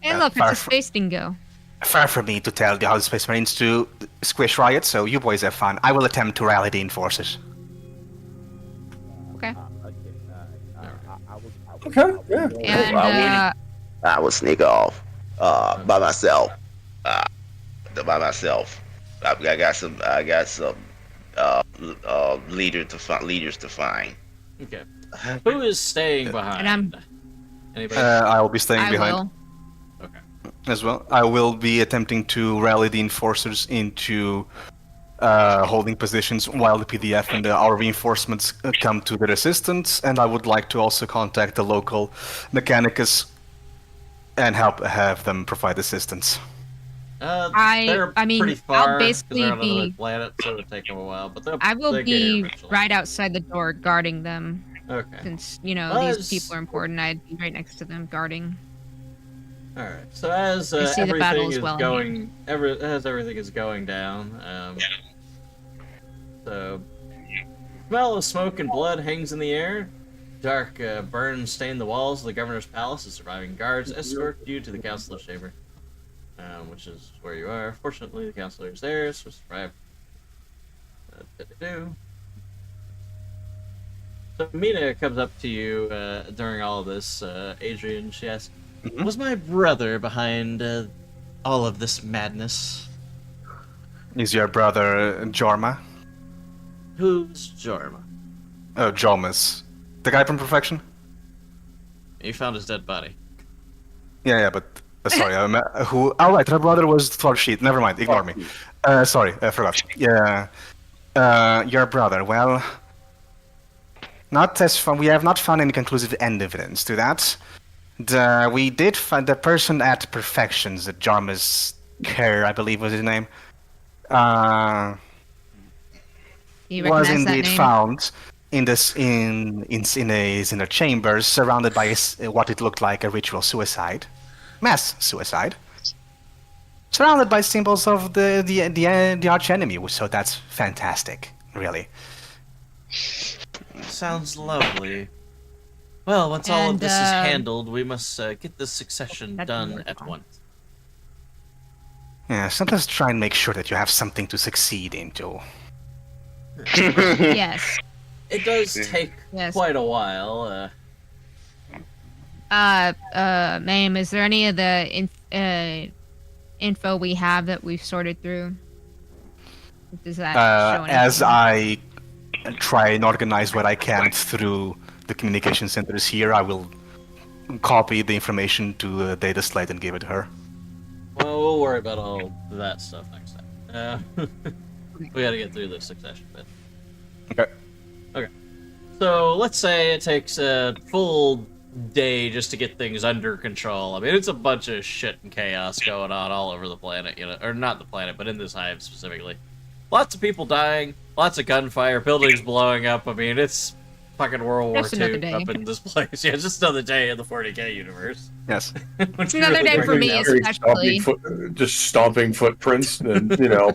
Hey, look, far it's a fr- Space Dingo. Far from me to tell the other Space Marines to squish Riot, so you boys have fun. I will attempt to rally the enforcers. Okay. Okay, yeah. And, I will sneak off by myself. By myself. I got some leaders to find. Okay. Who is staying behind? And Anybody? I will be staying I behind will. Okay. as well. I will be attempting to rally the enforcers into holding positions while the PDF and our reinforcements come to their assistance, and I would like to also contact the local Mechanicus and have them provide assistance. They're I mean, pretty I'll far, 'cause basically they're on another be- planet, so it'll take them a while. But I will they'll get here be eventually. right outside the door guarding them, Okay. since, you know, Well, these people are important. I'd be right next to them guarding. All right. So as I see the battle everything as is well in going, as everything is going down, so smell of smoke and blood hangs in the air. Dark burns stain the walls of the governor's palace. The surviving guards escort you to the councilor's chamber, which is where you are. Fortunately, the councilor is there, so survive. So Mina comes up to you during all of this. Adrian, she asks, "Was my brother behind all of this madness?" Is your brother Jorma? Who's Jorma? Oh, Jormas. The guy from Perfection? You found his dead body. Yeah, but sorry, who? Oh, right, her brother was Tharsheet. Never mind, ignore me. Sorry, I forgot. Yeah, your brother. Well, not as far. We have not found any conclusive evidence to that. We did find the person at Perfections, the Jarmus Kerr, I believe was his name. You Was recognize that indeed name? found in this in his inner chambers, surrounded by what it looked like a ritual suicide, mass suicide, surrounded by symbols of the arch enemy. So that's fantastic, really. Sounds lovely. Well, once all of And, this is handled, we must get this succession That's done really at fun. once. Yeah, sometimes try and make sure that you have something to succeed into. Yes. It does take Yes. quite a while. Ma'am, is there any of the info we have that we've sorted through? Does that show anything? As I try and organize what I can through the communication centers here, I will copy the information to Data Slate and give it to her. Well, we'll worry about all that stuff next time. We gotta get through this succession bit. Okay. So let's say it takes a full day just to get things under control. I mean, it's a bunch of shit and chaos going on all over the planet, you know, or not the planet, but in this hive specifically. Lots of people dying, lots of gunfire, buildings blowing up. I mean, it's fucking World War Just another II day. up in this place. Yeah, just another day in the 40k universe. Yes. Which Another day for me, brings out- especially. Just stomping footprints, and you know.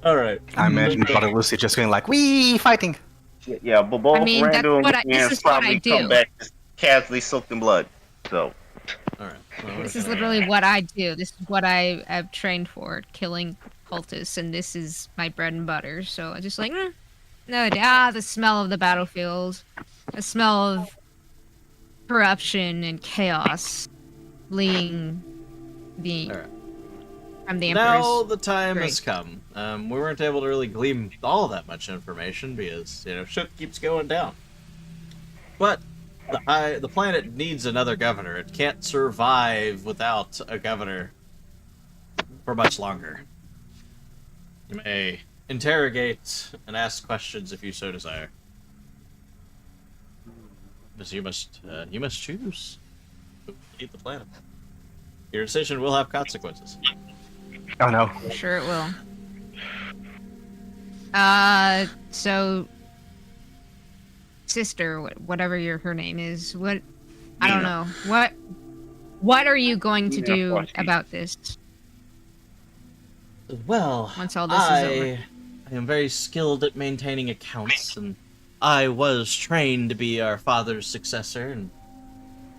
All right. I imagine Brother Lucy just going like, "Wee, fighting." Yeah, but both I mean, that's Randall what and this Ian is what I probably do. come back just casually soaked in blood. So All right. Well, This is literally what I do. This is what I have trained for, killing cultists, and this is my bread and butter. So I just like, the smell of the battlefield, the smell of corruption and chaos, fleeing the All right. from the now Emperor's the time grade. has come. We weren't able to really glean all that much information because shit keeps going down. But the planet needs another governor. It can't survive without a governor for much longer. You may interrogate and ask questions if you so desire. But you must choose who will lead the planet. Your decision will have consequences. Oh no. I'm sure it will. So, sister, whatever her name is, what? I don't know. What are you going to do about this Well, once all this is over? I am very skilled at maintaining accounts, and I was trained to be our father's successor, and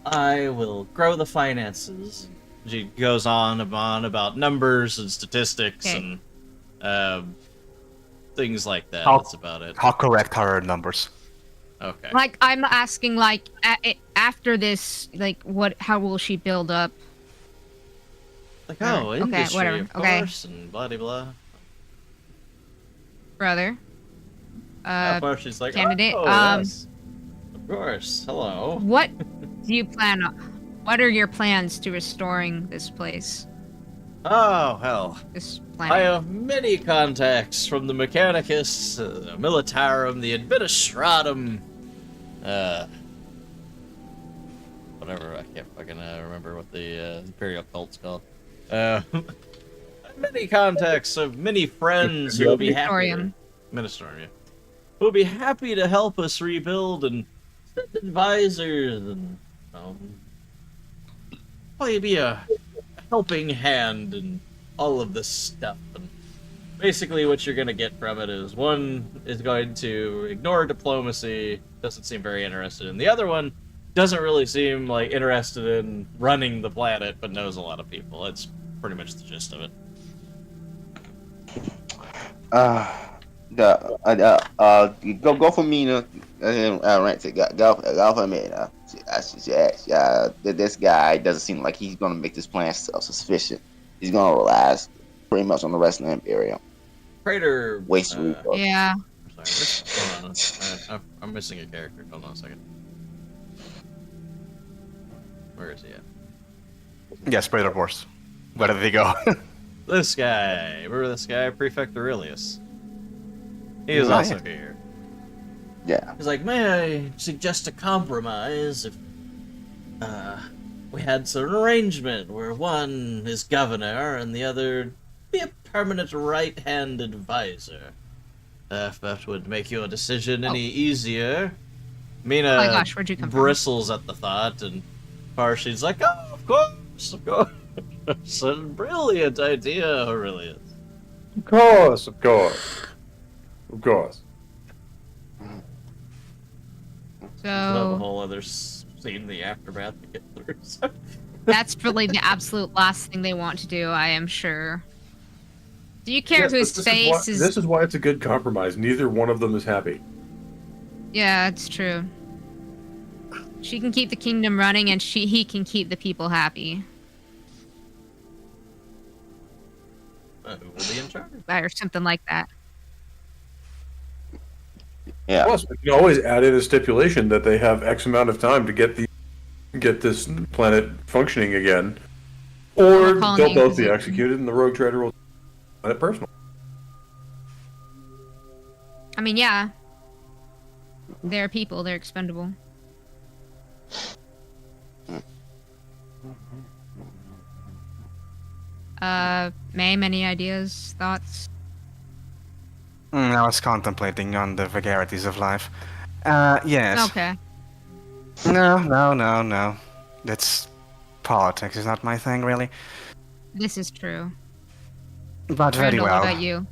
I will grow the finances. She goes on about numbers and statistics Okay. and things like that. How- That's about it. How correct are our numbers? Okay. Like, I'm asking, like, after this, like, how will she build up? Like, Okay, industry, whatever. of Okay. course, and blah, blah, blah. Brother? Of course, she's like, candidate, oh, yes. Of course. Hello. What do you plan on? What are your plans to restoring this place? Oh, hell. This I planet? have many contacts from the Mechanicus, the Militarum, the Administratum, whatever, I can't fucking remember what the Imperial cult's called. Many contacts of many friends who will be happy. Ministorium. Ministorium, yeah. Who will be happy to help us rebuild and send advisors and probably be a helping hand and all of this stuff. And basically what you're going to get from it is one is going to ignore diplomacy, doesn't seem very interested in. The other one doesn't really seem like interested in running the planet, but knows a lot of people. It's pretty much the gist of it. Go for me, go for me. This guy doesn't seem like he's gonna make this plan self-sufficient. He's gonna rely pretty much on the rest of the Imperium. Praetor. Waste resources. Yeah. I'm sorry. Hold on. I'm missing a character. Hold on a second. Where is he at? Yes, Praetor Force. Where did they go? This guy. Remember this guy? Prefect Aurelius. He is Right. also here. Yeah. He's like, may I suggest a compromise if we had some arrangement where one is governor and the other be a permanent right-hand advisor. If that would make your decision any easier. Mina Oh my gosh, where'd you come from? bristles at the thought, and Parshi's like, oh, of course, of course. It's a brilliant idea, Aurelius. Of course, of course. Of course. We'll have a So whole other scene, the aftermath to get through. So. that's really the absolute last thing they want to do, I am sure. Do you care Yes, whose but face is? This is why it's a good compromise. Neither one of them is happy. Yeah, it's true. She can keep the kingdom running, and he can keep the people happy, Who will be in charge? or something like that. Yeah. Plus, we can always add in a stipulation that they have X amount of time to get this planet functioning again, or We're calling they'll the both be Inquisition. executed, and the Rogue Trader will do it personal. I mean, yeah. They're people, they're expendable. Mame, any ideas, thoughts? I was contemplating on the vagaries of life. Yes. Okay. No. That's politics is not my thing, really. This is true. But very Randall, well. what about you?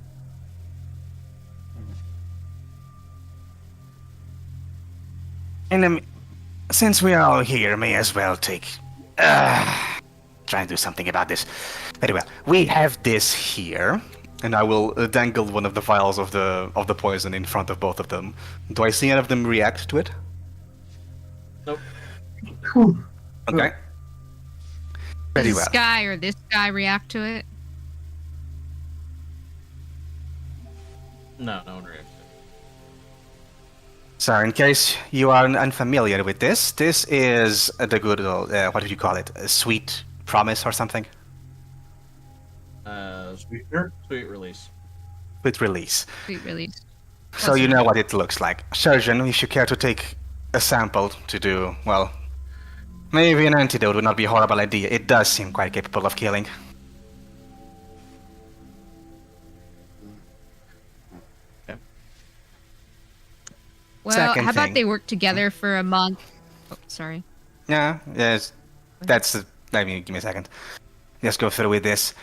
And since we are all here, may as well try and do something about this. Very well. We have this here, and I will dangle one of the vials of the poison in front of both of them. Do I see any of them react to it? Nope. Okay. Very Does well. this guy or this guy react to it? No, no one reacted. So, in case you are unfamiliar with this, this is the good old, what did you call it? A sweet promise or something? Sweetener? Sweet release. With release. Sweet release. So you know what it looks like. Surgeon, if you care to take a sample to do, well, maybe an antidote would not be a horrible idea. It does seem quite capable of killing. Well, Second how about thing. they work together for a month? Oh, sorry. Yeah, yes, that's. Let me give me a second. Let's go through with this.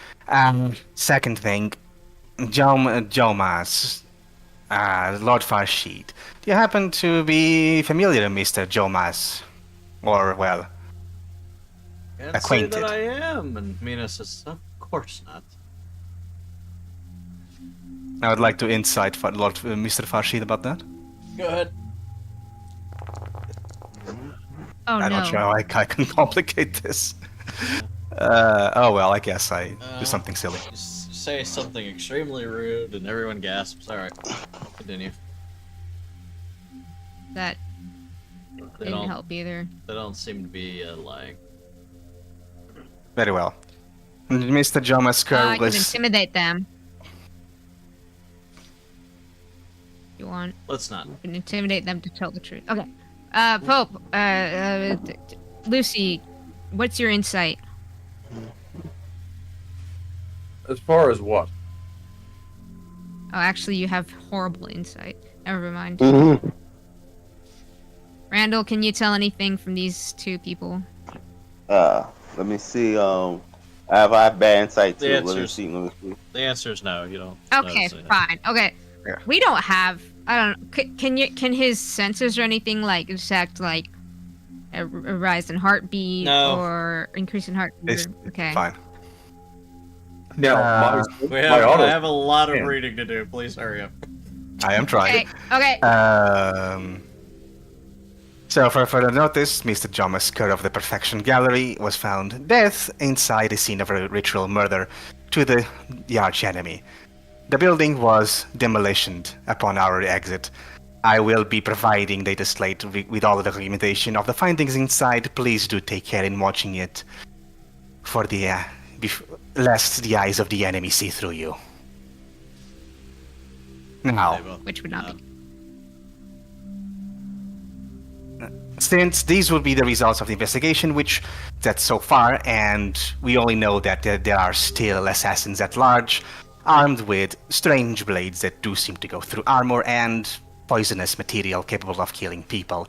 Second thing, Jomas, Lord Farshid. Do you happen to be familiar, Mr. Jomas? Or, well, Can't acquainted? say that I am, and Mina says, of course not. I would like to insight for Lord Mr. Farshid about that. Go ahead. Oh I'm no. not sure how I can complicate this. Oh well, I guess I do something silly. You say something extremely rude, and everyone gasps. Alright, continue. That They didn't don't, help either. they don't seem to be lying. Very well. Mr. Jomas I can was... intimidate them. You want? Let's not. You can intimidate them to tell the truth. Okay. Pope. Lucy, what's your insight? As far as what? Oh, actually, you have horrible insight. Never mind. Mm-hmm. Randall, can you tell anything from these two people? Let me see. I have bad insight The too. Let me answers- see. Let me see. The answer is no. You don't. Okay, notice anything. fine. Okay. Yeah. We don't have. I don't. Can his sensors or anything like detect like a rise in heartbeat No. or increase in heartbeat? It's Okay. fine. Now, We my auto. I have a lot of Yeah. reading to do. Please hurry up. I am trying. Okay. So for further notice, Mr. Jomas Kerr of the Perfection Gallery was found dead inside a scene of a ritual murder to the arch enemy. The building was demolished upon our exit. I will be providing data slate with all the documentation of the findings inside. Please do take care in watching it for the lest the eyes of the enemy see through you. Now, They will. Which would not be. since these will be the results of the investigation, which that's so far, and we only know that there are still assassins at large, armed with strange blades that do seem to go through armor and poisonous material capable of killing people.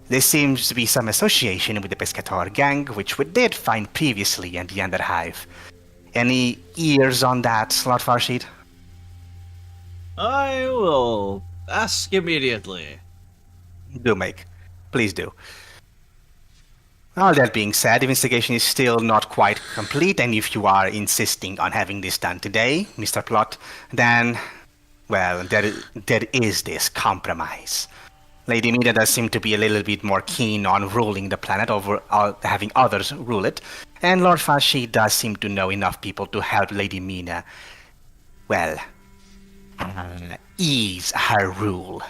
There seems to be some association with the Pescator gang, which we did find previously in the Underhive. Any ears on that, Lord Farshid? I will ask immediately. Please do. All that being said, the investigation is still not quite complete, and if you are insisting on having this done today, Mr. Plot, then, well, there is this compromise. Lady Mida does seem to be a little bit more keen on ruling the planet over having others rule it, and Lord Farshid does seem to know enough people to help Lady Mina, well, ease her rule.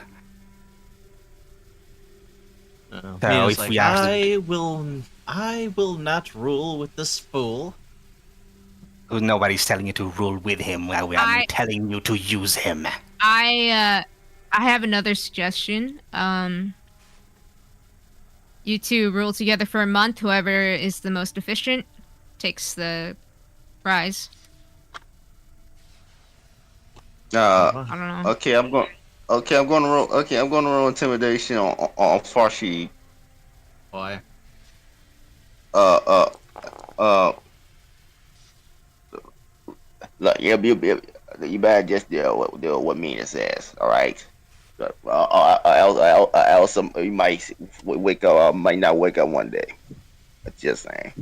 So Mina's if like, we have to- I will not rule with this fool. Nobody's telling you to rule with him, while we are telling you to use him. I have another suggestion. You two rule together for a month. Whoever is the most efficient takes the prize. I don't know. Okay, I'm going. Okay, I'm going to roll. Okay, I'm going to roll intimidation on Farshid. Why? Look, you better just do what Mina says. All right. Else you might wake up. Might not wake up one day. Just saying.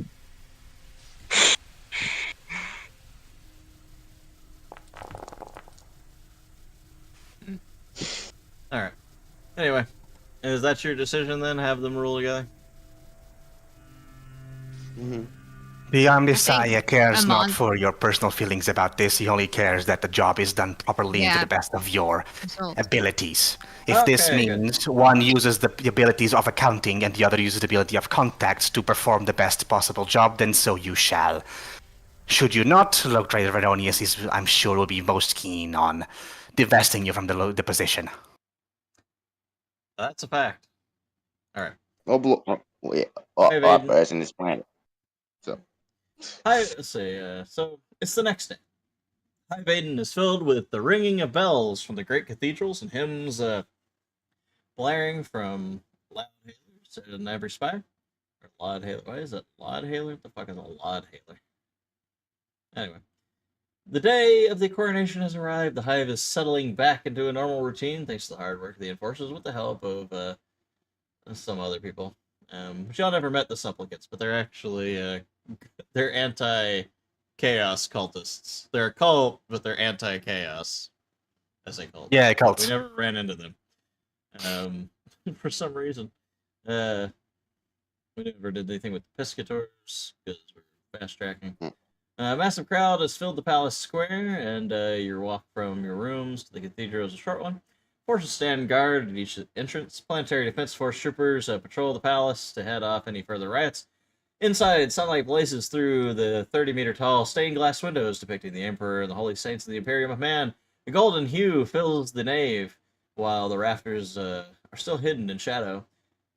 All right. Anyway, is that your decision then? Have them rule together? Mm-hmm. The Messiah cares a not month. for your personal feelings about this. He only cares that the job is done properly and to Yeah. the best of your Results. abilities. If this Okay, good. means one uses the abilities of accounting and the other uses the ability of contacts to perform the best possible job, then so you shall. Should you not, Lord Trader Veronius is, I'm sure, will be most keen on divesting you from the position. That's a fact. All right. Yeah, Hey, our Vaden. person is planet. So Hi, let's see. So it's the next day. High Vaden is filled with the ringing of bells from the great cathedrals and hymns blaring from loud hailers in every spire. Or Laud Hailer. Why is it Laud Hailer? What the fuck is a Laud Hailer? Anyway. The day of the coronation has arrived. The hive is settling back into a normal routine thanks to the hard work of the enforcers with the help of some other people. Which y'all never met the supplicants, but they're actually they're anti-chaos cultists. They're a cult, but they're anti-chaos, as they call it. Yeah, cults. We never ran into them. For some reason. We never did anything with the Piscators, because we're fast-tracking. A massive crowd has filled the palace square, and your walk from your rooms to the cathedral is a short one. Forces stand guard at each entrance. Planetary Defense Force troopers patrol the palace to head off any further riots. Inside, sunlight blazes through the 30-meter-tall stained glass windows depicting the Emperor and the Holy Saints of the Imperium of Man. A golden hue fills the nave, while the rafters are still hidden in shadow.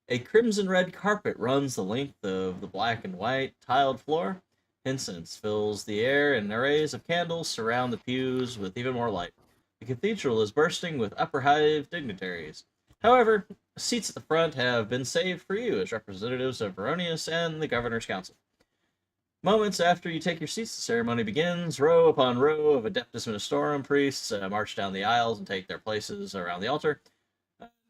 A crimson-red carpet runs the length of the black and white tiled floor. Incense fills the air, and arrays of candles surround the pews with even more light. The cathedral is bursting with upper hive dignitaries. However, seats at the front have been saved for you as representatives of Veronius and the Governor's Council. Moments after you take your seats, the ceremony begins. Row upon row of Adeptus Ministorum priests march down the aisles and take their places around the altar.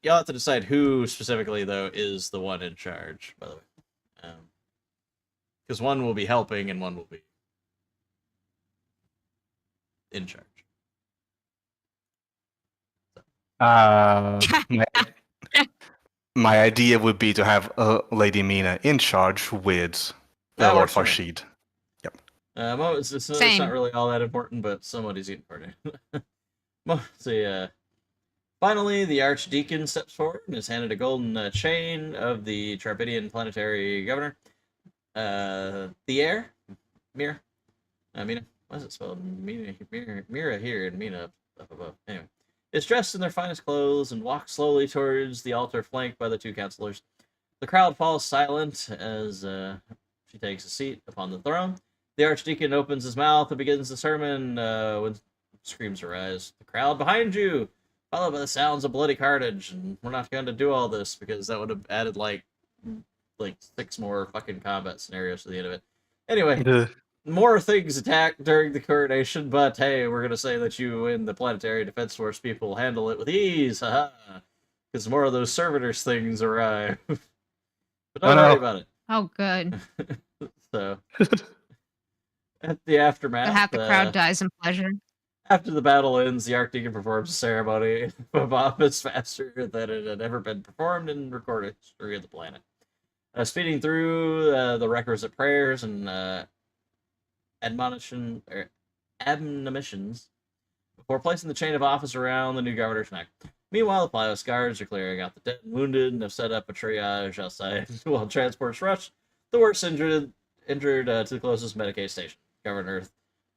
You'll have to decide who specifically, though, is the one in charge, by the way. Because one will be helping and one will be in charge. My idea would be to have Lady Mina in charge with That Lord works for me. Farshid. Well, it's Same. not really all that important, but somebody's eating for it. So, finally, the Archdeacon steps forward and is handed a golden chain of the Trapidian planetary governor. The air? Mira? Mina? What is it spelled? Mira here and Mina up above. Anyway. Is dressed in their finest clothes and walks slowly towards the altar flanked by the two counselors. The crowd falls silent as she takes a seat upon the throne. The Archdeacon opens his mouth and begins the sermon when screams arise. The crowd behind you, followed by the sounds of bloody carnage. And we're not going to do all this because that would have added like 6 more fucking combat scenarios to the end of it. Anyway, more things attack during the coronation, but hey, we're going to say that you and the Planetary Defense Force people handle it with ease, haha. Because more of those servitors things arrive. But don't worry about it. Oh, good. So, at the aftermath, But half the crowd dies in pleasure. after the battle ends, the Archdeacon performs a ceremony of office faster than it had ever been performed in recorded history of the planet. Speeding through the requisite prayers and admonitions before placing the chain of office around the new governor's neck. Meanwhile, the Plios guards are clearing out the dead and wounded and have set up a triage outside while transports rush the worst injured to the closest Medicaid station. Governor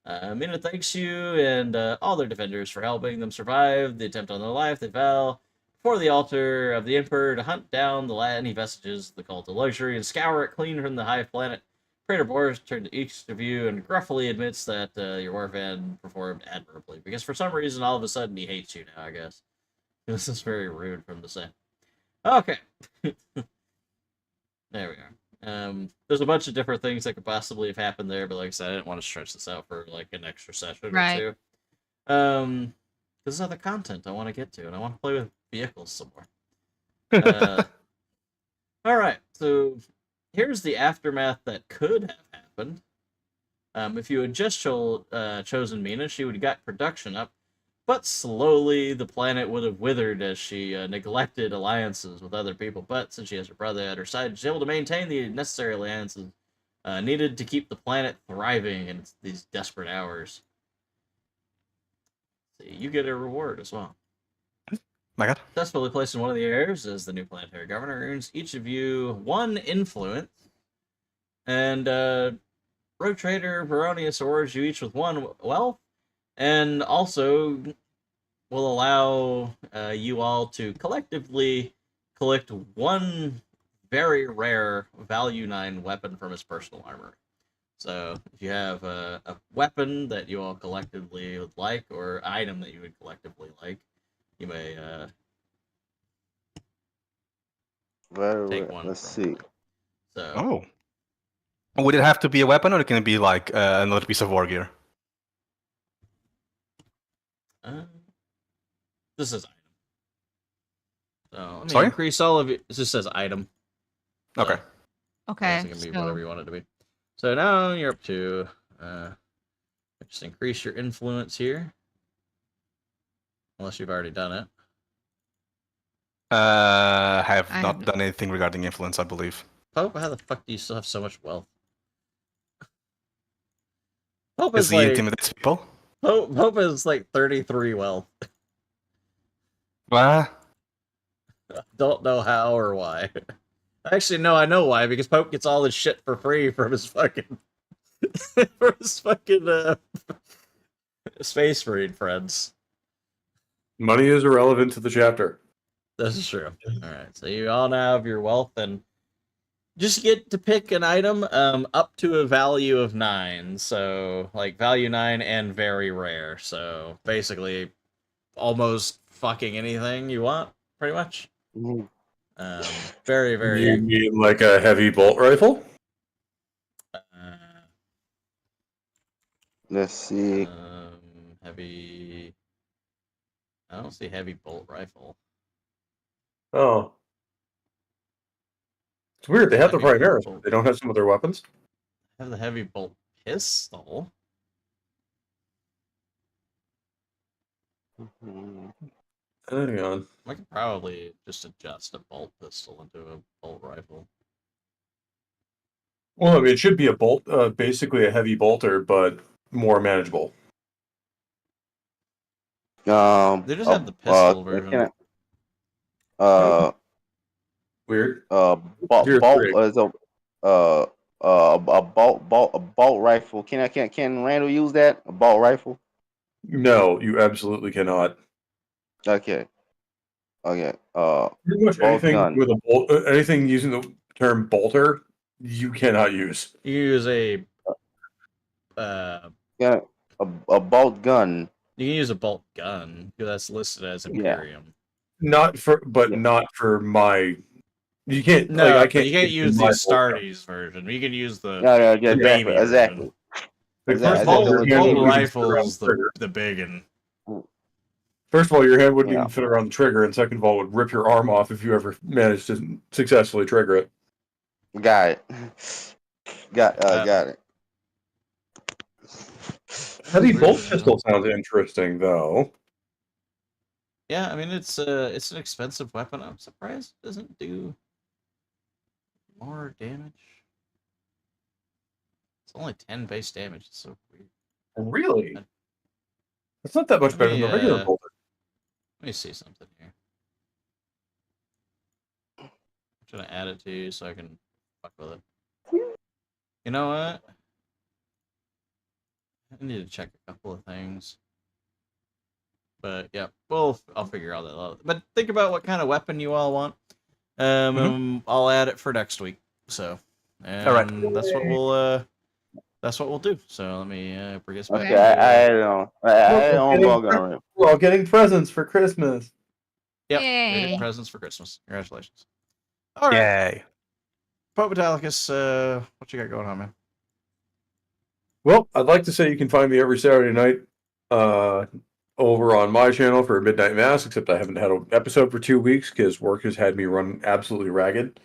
Mina thanks you and all their defenders for helping them survive the attempt on their life. They vow before the altar of the Emperor to hunt down the any vestiges of the cult of luxury and scour it clean from the hive planet. Praetor Boris turned to each of you and gruffly admits that your warband performed admirably, because for some reason all of a sudden he hates you now, I guess. This is very rude for him to say. Okay. There we are. There's a bunch of different things that could possibly have happened there, but like I said, I didn't want to stretch this out for like an extra session or two. There's other content I want to get to, and I want to play with vehicles some more. Alright, so here's the aftermath that could have happened. If you had just chosen Mina, she would have got production up, but slowly the planet would have withered as she neglected alliances with other people. But since she has her brother at her side, she's able to maintain the necessary alliances needed to keep the planet thriving in these desperate hours. So you get a reward as well. My God. Successfully placed in one of the areas as the new planetary governor earns each of you 1 influence, and Rogue Trader Baronius awards you each with 1 wealth, and also will allow you all to collectively collect 1 very rare value 9 weapon from his personal armor. So if you have a weapon that you all collectively would like, or item that you would collectively like, you may take one. Let's see. So, Would it have to be a weapon, or can it be like another piece of war gear? This is item. So let me Sorry? increase all of it. This just says item. So, Okay. Okay. It can be whatever you want it to be. So now you're up to just increase your influence here, unless you've already done it. I have I not haven't. done anything regarding influence, I believe. Pope, how the fuck do you still have so much wealth? Pope Is is he like intimidates people? Pope is like 33 wealth. What? Don't know how or why. Actually, no, I know why, because Pope gets all his shit for free from his fucking Space Marine friends. Money is irrelevant to the chapter. This is true. Alright, so you all now have your wealth, and just get to pick an item up to a value of 9. So, like, value 9 and very rare. So, basically, almost fucking anything you want, pretty much. Mhm. Very, very... You mean like a heavy bolt rifle? Let's see. Heavy... I don't see heavy bolt rifle. Oh. It's weird. They have the Heavy Primaris, bolt. but they don't have some of their weapons. I have the heavy bolt pistol. Mhm. Hang on. I could probably just adjust a bolt pistol into a bolt rifle. Well, I mean, it should be a bolt, basically a heavy bolter, but more manageable. They just have the pistol version. Weird. Bolt Here's great. is a bolt rifle. Can Randall use that? A bolt rifle? No, you absolutely cannot. Okay. Okay. Pretty much bolt anything gun. with a bolt, anything using the term bolter, you cannot use. You use a Yeah, a bolt gun. you can use a bolt gun, because that's listed as Imperium. Not for, but Yeah. not for my. You can't. No, like, I but can't. you can't use the my bolt gun. Astartes version. You can use the Yeah, the baby version. exactly. Like, Exactly. first of all, your Bolt hand wouldn't even fit around rifle's the trigger. the big one. First of all, your hand wouldn't Yeah. even fit around the trigger, and second of all, would rip your arm off if you ever managed to successfully trigger it. Got it. Got it. Heavy bolt Version. pistol sounds interesting, though. Yeah, I mean it's an expensive weapon. I'm surprised it doesn't do more damage. It's only 10 base damage. It's so weird. Really? That's not that much better than the regular bolter. Let me see something here. I'm trying to add it to you so I can fuck with it. You know what? I need to check a couple of things. But yeah, I'll figure all that out. But think about what kind of weapon you all want. And I'll add it for next week. So, and All right. that's what we'll do. So let me bring us back. Okay, I don't know. We're all getting presents for Christmas. Yep, you're Yay. getting presents for Christmas. Congratulations. All right, Yay. Pope Metallicus, what you got going on, man? Well, I'd like to say you can find me every Saturday night over on my channel for Midnight Mass, except I haven't had an episode for 2 weeks because work has had me run absolutely ragged.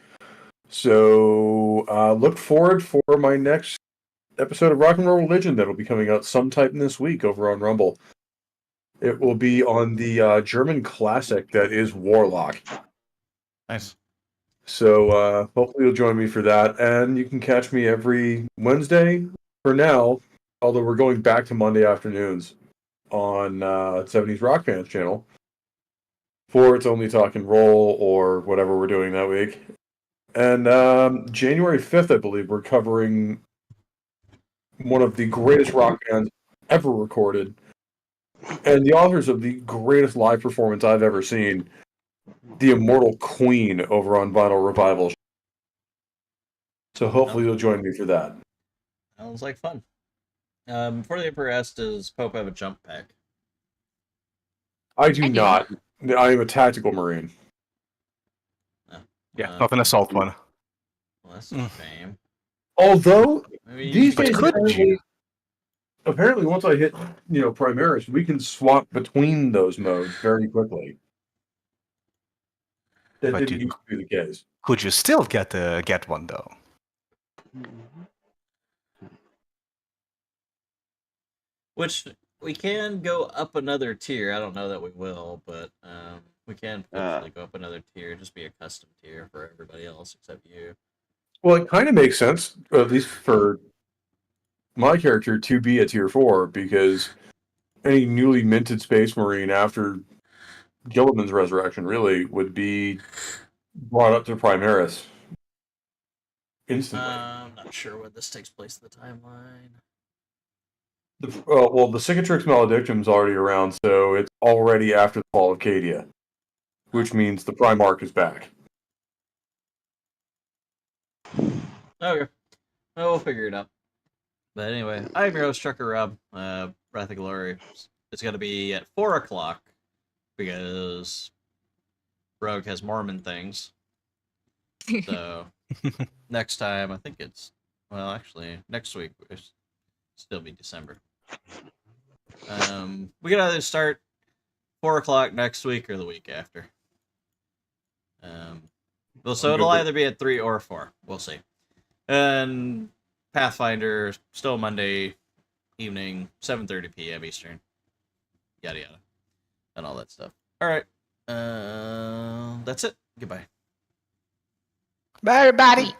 So look forward for my next episode of Rock and Roll Religion that'll be coming out sometime this week over on Rumble. It will be on the German classic that is Warlock. Nice. So hopefully you'll join me for that. And you can catch me every Wednesday for now, although we're going back to Monday afternoons on 70s Rock Band's channel for It's Only Talk and Roll or whatever we're doing that week. And January 5th, I believe, we're covering one of the greatest rock bands ever recorded and the authors of the greatest live performance I've ever seen, the Immortal Queen over on Vinyl Revival. So hopefully you'll join me for that. Sounds like fun. Before the Emperor asked, does Pope have a jump pack? I do I do. not. I am a tactical marine. Yeah, not an assault one. Well, that's a shame. Although Maybe these But days, could apparently, once I hit Primaris, we can swap between those modes very quickly. That But didn't used to be the case. Could you still get one though? Which we can go up another tier. I don't know that we will, but we can potentially go up another tier. Just be a custom tier for everybody else except you. Well, it kind of makes sense, at least for my character, to be a tier 4, because any newly minted Space Marine after Gilliman's resurrection really would be brought up to Primaris instantly. I'm not sure when this takes place in the timeline. The Cicatrix Maledictum's already around, so it's already after the fall of Cadia, which means the Primarch is back. Okay. Well, we'll figure it out. But anyway, I'm your host, Trucker Rob. Wrath of Glory. It's going to be at 4 o'clock because Rogue has Mormon things. So next time, I think it's, well, actually, next week, it'll still be December. We can either start 4 o'clock next week or the week after. So it'll either be at 3 or 4. We'll see. And Pathfinder, still Monday evening, 7:30 p.m. Eastern. Yada yada. And all that stuff. Alright. That's it. Goodbye. Bye, everybody.